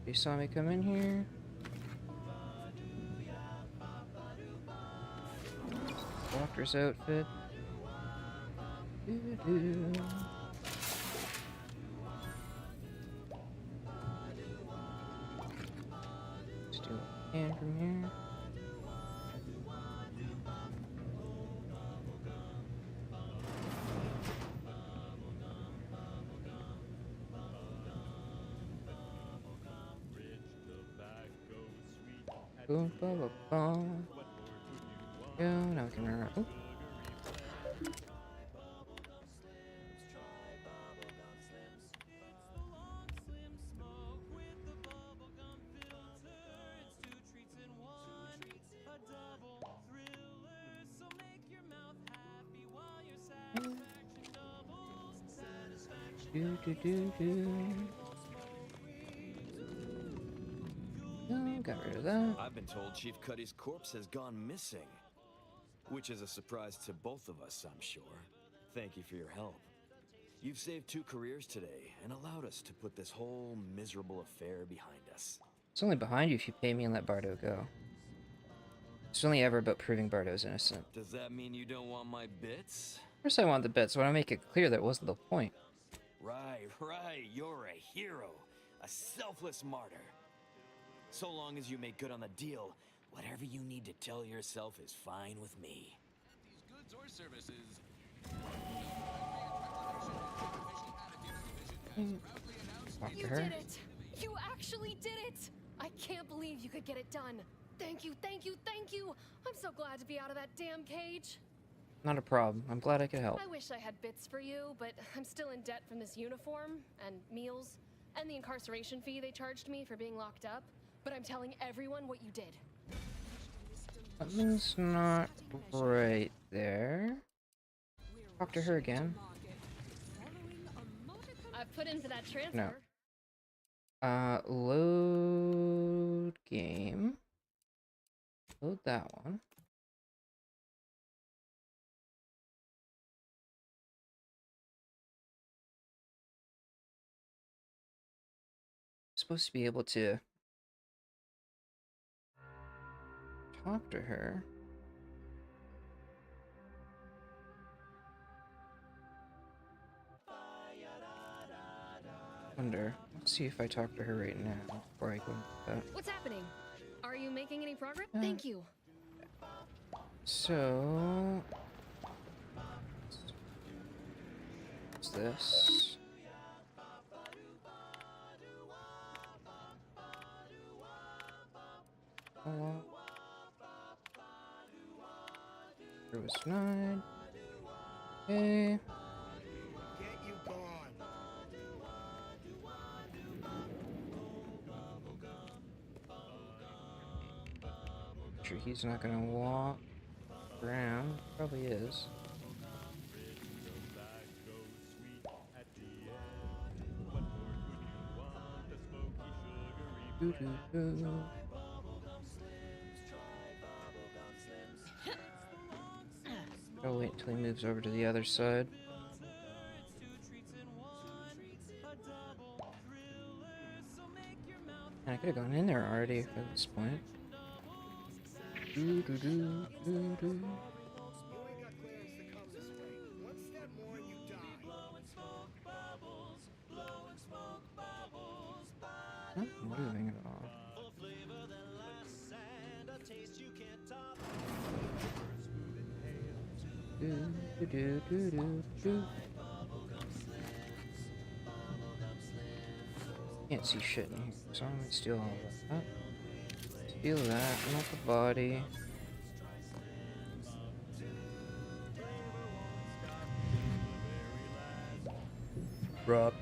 You saw me come in here. Doctor's outfit. Doo-doo. Steal a can from here. Boom, boom, boom, boom. Go, now we can run around. Ooh. Do, do, do, do. Oh, got rid of that. I've been told Chief Cuddy's corpse has gone missing. Which is a surprise to both of us, I'm sure. Thank you for your help. You've saved 2 careers today and allowed us to put this whole miserable affair behind us. It's only behind you if you pay me and let Bardot go. It's only ever about proving Bardot's innocent. Does that mean you don't want my bits? Of course I want the bits, but I want to make it clear that wasn't the point. Right. You're a hero. A selfless martyr. So long as you make good on the deal, whatever you need to tell yourself is fine with me. These goods or services. You did it! You actually did it! I can't believe you could get it done. Thank you, thank you, thank you! I'm so glad to be out of that damn cage. Not a problem. I'm glad I could help. I wish I had bits for you, but I'm still in debt from this uniform, and meals, and the incarceration fee they charged me for being locked up. But I'm telling everyone what you did. Something's not right there. Talk to her again. I've put in for that transfer. No. Load game. Load that one. supposed to be able to talk to her. Wonder. Let's see if I talk to her right now before I go into that. What's happening? Are you making any progress? Thank you. So, what's this? Oh, there was 9. Okay. Get you gone. Sure, he's not gonna walk around. Probably is. Doo -doo -doo. I'll wait until he moves over to the other side. And I could have gone in there already at this point. Doo -doo -doo -doo -doo. Not moving at all. Do, do, do, do, do, do. Can't see shit in here, so I'm gonna steal all of that. Steal that, not the body. Rob.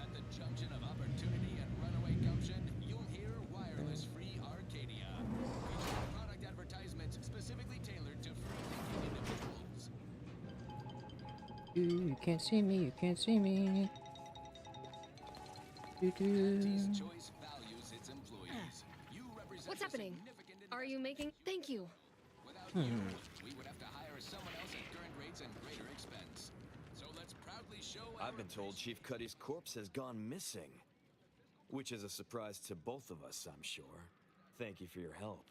At the junction of opportunity and runaway gumption, you'll hear Wireless Free Arcadia. Featuring product advertisements specifically tailored to free-thinking individuals. You can't see me, you can't see me. Auntie's Choice values its employees. You represent What's happening? Are you making? Thank you. Without you, we would have to hire someone else at current rates and greater expense. So let's proudly show I've been told Chief Cuddy's corpse has gone missing. Which is a surprise to both of us, I'm sure. Thank you for your help.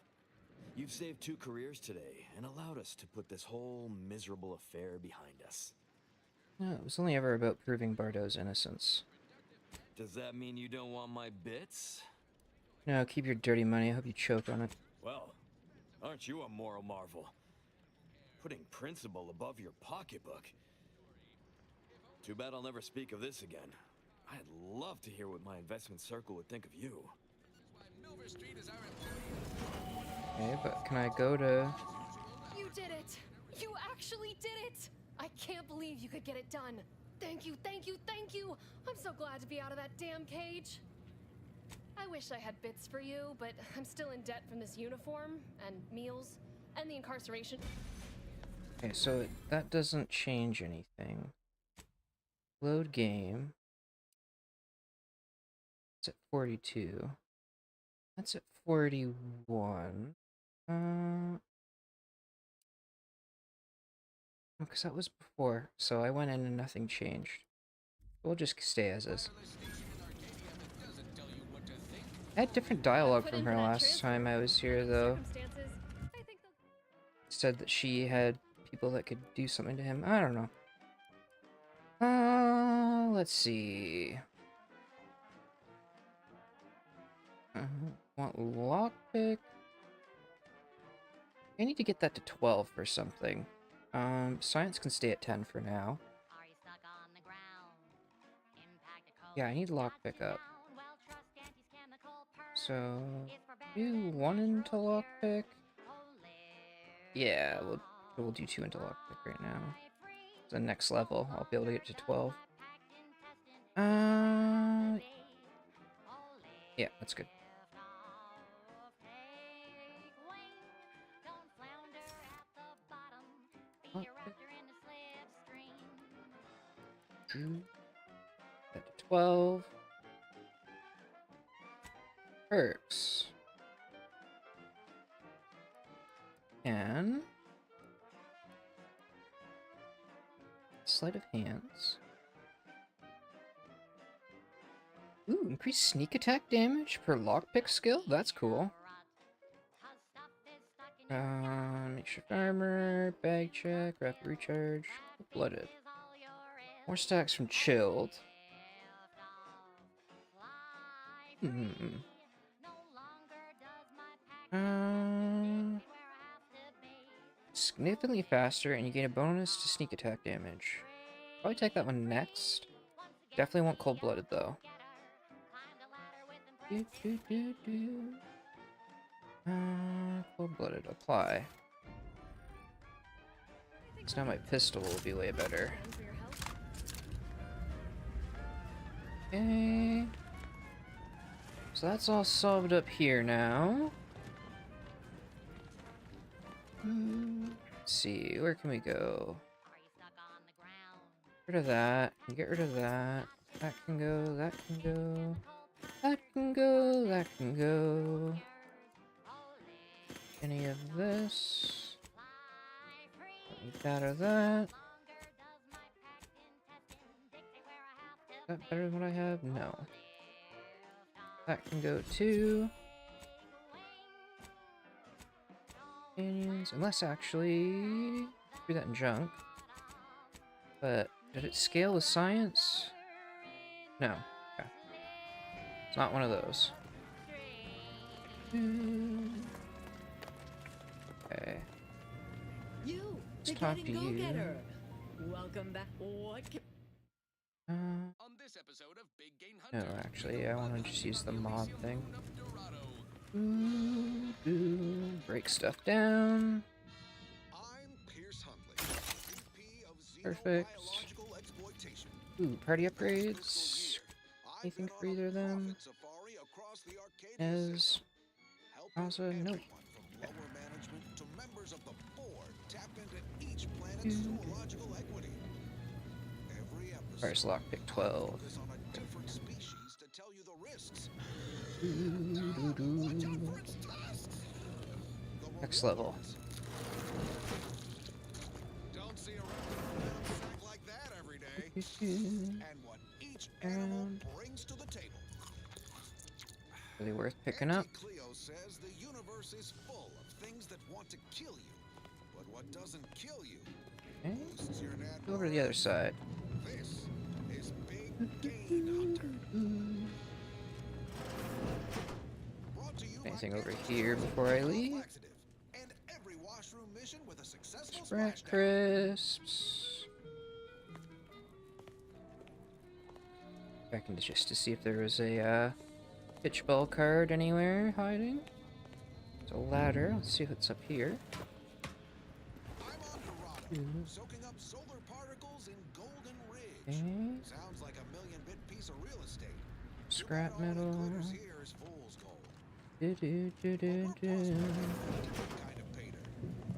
You've saved 2 careers today and allowed us to put this whole miserable affair behind us. No, it was only ever about proving Bardo's innocence. Does that mean you don't want my bits? No, keep your dirty money. I hope you choke on it. Well, aren't you a moral marvel? Putting principle above your pocketbook. Too bad I'll never speak of this again. I'd love to hear what my investment circle would think of you. Okay, but can I go to... You did it! You actually did it! I can't believe you could get it done. Thank you, thank you, thank you! I'm so glad to be out of that damn cage. I wish I had bits for you, but I'm still in debt from this uniform, and meals, and the incarceration. Okay, so that doesn't change anything. Load game. It's at 42. That's at 41. Because that was before, so I went in and nothing changed. We'll just stay as is. I had different dialogue from her last time I was here, though. Said that she had people that could do something to him. I don't know. Let's see. Want lockpick? I need to get that to 12 for something. Science can stay at 10 for now. Yeah, I need lockpick up. So, do 1 into lockpick? Yeah, we'll do 2 into lockpick right now. The next level, I'll be able to get to 12. Yeah, that's good. That to 12. Perks. And sleight of hands. Ooh, increased sneak attack damage per lockpick skill? That's cool. Makeshift armor, bag check, rapid recharge, blooded. More stacks from chilled. Significantly faster, and you gain a bonus to sneak attack damage. Probably take that one next. Definitely want cold-blooded though. Cold-blooded, apply. So now my pistol will be way better. Okay. So that's all solved up here now. Let's see, where can we go? Get rid of that. Get rid of that. That can go. That can go. That can go. That can go. Any of this? Don't need that or that. Is that better than what I have? No. That can go too. Companions, unless actually do that in junk. But did it scale with science? No. Okay. It's not one of those. Okay. Let's talk to you. Welcome back. What? On this episode of Big Game No, Hunter, actually, I want to just use the mod thing. Break stuff down. Perfect. Ooh, party upgrades. Anything for either of them? As also, nope. Okay. First lockpick 12. Next level. Don't see a like that every day. And what each animal brings to the table. Really worth picking up. Cleo says the universe is full of things that want to kill you, but what doesn't kill you boosts your net Go over to the other side. This is Big Game Hunter. Anything over here before I leave? And every washroom mission with a successful Sprat crisps. Checking just to see if there was a pitch ball card anywhere hiding. There's a ladder. Let's see if it's up here. Soaking up solar particles in Golden Ridge. Okay. Sounds like a million-bit piece of real estate. Scrap metal. Here is fool's gold. Do do do do do. Kind of painter.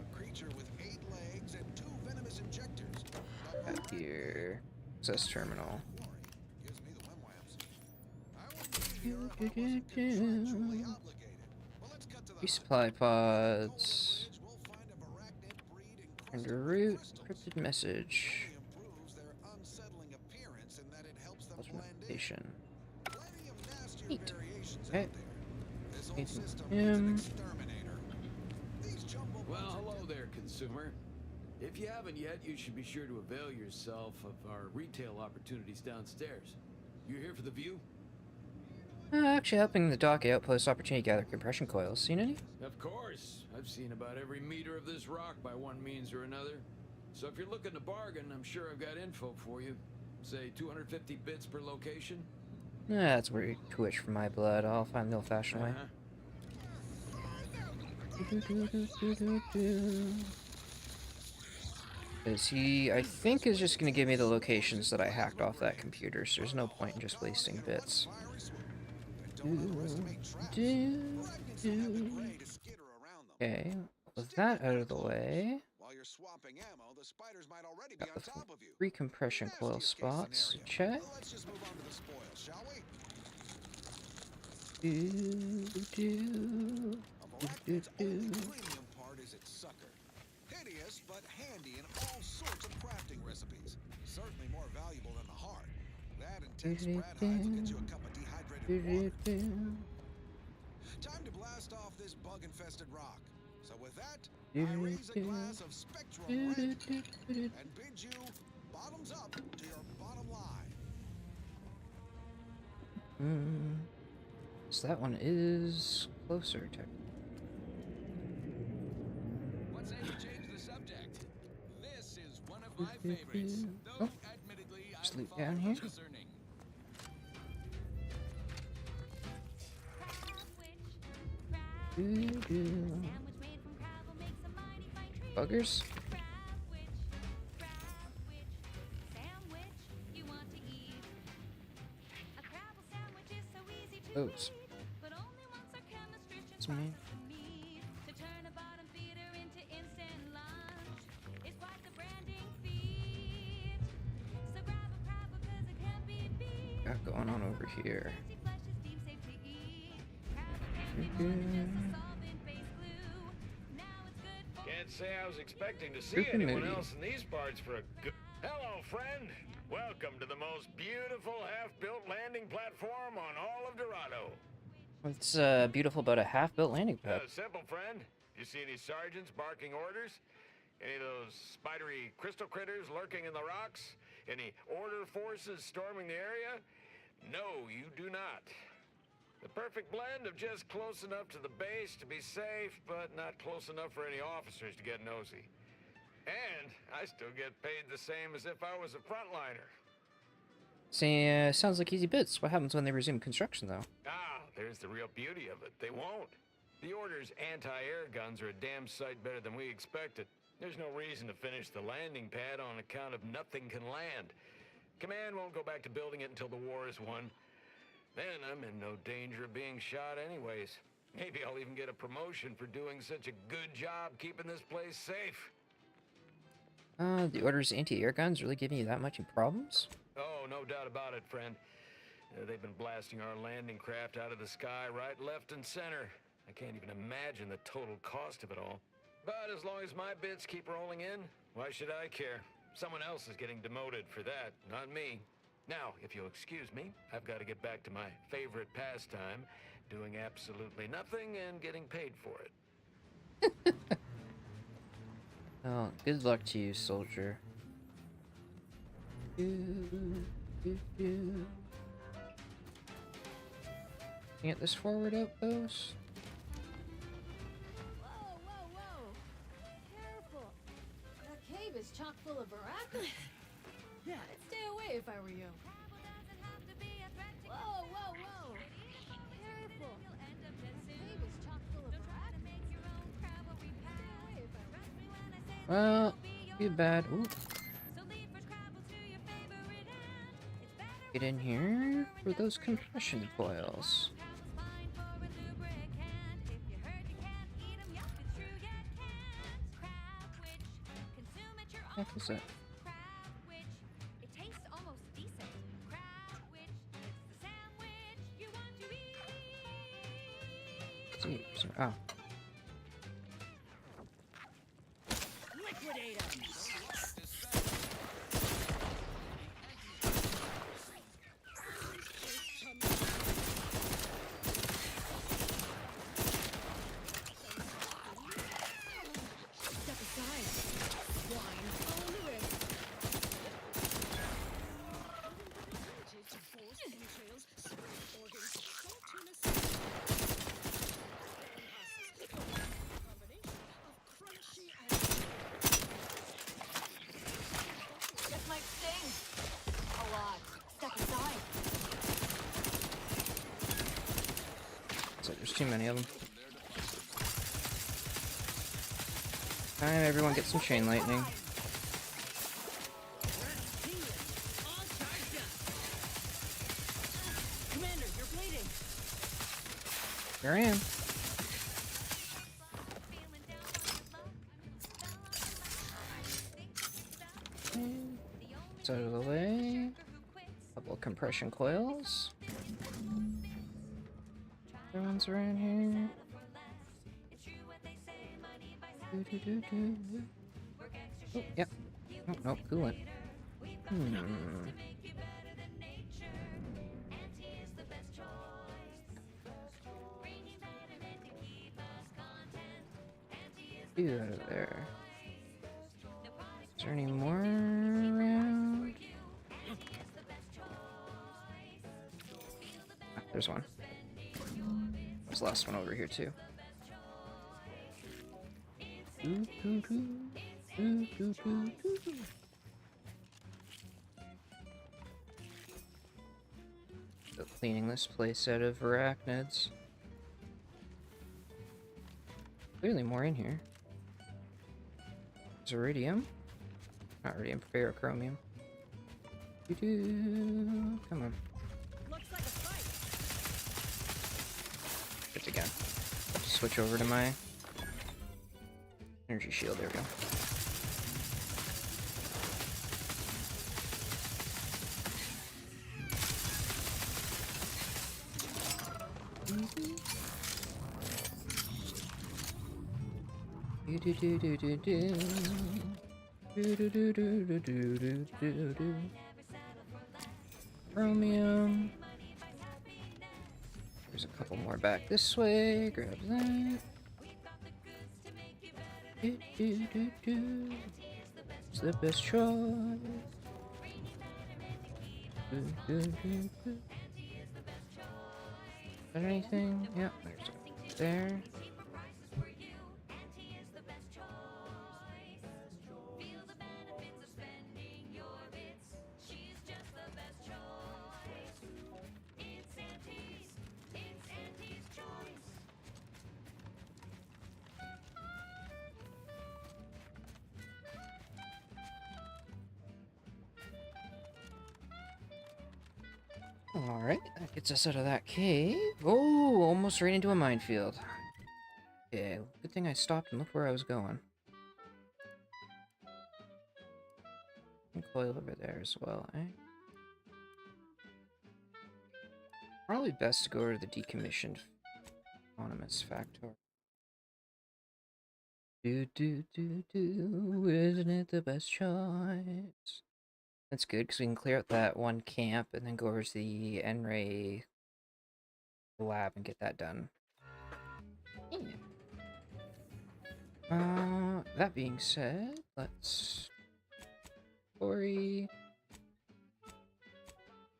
A creature with 8 legs and 2 venomous injectors. Up here. Access terminal. Gives me the wimwams. I wouldn't be here if I wasn't contractually obligated. Well, let's cut to the Resupply pods. And a route. Encrypted message. Authentication. Neat. Okay. Well, hello there, consumer. If you haven't yet, you should be sure to avail yourself of our retail opportunities downstairs. You here for the view? Actually helping the dock outpost opportunity gather compression coils. Seen any? Of course. I've seen about every meter of this rock by one means or another. So if you're looking to bargain, I'm sure I've got info for you. Say 250 bits per location? That's where you twitch for my blood. I'll find the old-fashioned way. Because he, I think, is just going to give me the locations that I hacked off that computer, so there's no point in just wasting bits. Okay, with that out of the way, got the 3 compression coil spots. Check. Hideous, but handy in all sorts of crafting recipes. Certainly more valuable than the heart. That intense rat hides will get you a cup of dehydrated Time to blast off this bug-infested rock. So with that, I raise a glass of spectrum red and bid you bottoms up to your bottom line. So that one is closer to. What say we change the subject? This is one of my favorites, though admittedly Just I'm leave far down from here. discerning. Buggers. Oops. It's me. Got going on over here. Can't say I was expecting to see Super anyone moody. else in these parts for a good... Hello, friend. Welcome to the most beautiful half-built landing platform on all of Dorado. What's beautiful about a half-built landing pad? Simple, friend. You see any sergeants barking orders? Any of those spidery crystal critters lurking in the rocks? Any order forces storming the area? No, you do not. The perfect blend of just close enough to the base to be safe, but not close enough for any officers to get nosy. And I still get paid the same as if I was a frontliner. See, sounds like easy bits. What happens when they resume construction, though? Ah, there's the real beauty of it. They won't. The Order's anti-air guns are a damn sight better than we expected. There's no reason to finish the landing pad on account of nothing can land. Command won't go back to building it until the war is won. Then I'm in no danger of being shot anyways. Maybe I'll even get a promotion for doing such a good job keeping this place safe. The Order's anti-air guns really giving you that much problems? Oh, no doubt about it, friend. They've been blasting our landing craft out of the sky right, left, and center. I can't even imagine the total cost of it all. But as long as my bits keep rolling in, why should I care? Someone else is getting demoted for that, not me. Now, if you'll excuse me, I've got to get back to my favorite pastime, doing absolutely nothing and getting paid for it. Oh, good luck to you, soldier. Get this forward outpost. Whoa, whoa, whoa! Careful! That cave is chock full of barracudas. Yeah, I'd stay away if I were you. Whoa, whoa, whoa! Careful! That cave is chock full of barracudas. Stay away if I were you. Well, too bad. Ooh. Get in here for those compression coils. What is that? It tastes almost decent. Crabwich, it's the sandwich you want to eat. See, oh. Liquidate 'em! Step aside, swine. Follow the risk. This might sting. A lot. Step aside. So there's too many of them. Time everyone get some chain lightning. Commander, you're bleeding. Here I am. It's out of the way. Couple of compression coils. Everyone's around here. Oh, yep. Oh, no, coolant. 2 out of there. Is there any more around? Ah, there's one. There's the last one over here too. Still cleaning this place out of arachnids. Clearly more in here. There's iridium. Not iridium, ferrochromium. Come on. Looks like a fight. It's again. Have to switch over to my energy shield. There we go. Chromium. There's a couple more back this way. Grab that. It's the best choice. Is there anything? Yep, there's a there. Alright, that gets us out of that cave. Oh, almost right into a minefield. Okay, good thing I stopped and looked where I was going. And coil over there as well, eh? Probably best to go to the decommissioned autonomous factory. Isn't it the best choice? That's good, because we can clear out that one camp and then go over to the N-Ray lab and get that done. Yeah. That being said, let's... Have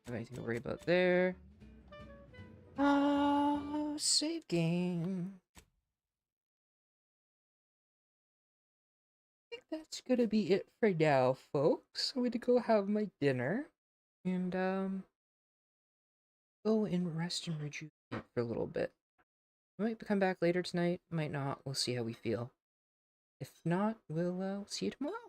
anything to worry about there. Save game. That's gonna be it for now, folks. I'm gonna go have my dinner and go and rest and rejuvenate for a little bit. I might come back later tonight, might not. We'll see how we feel. If not, we'll see you tomorrow.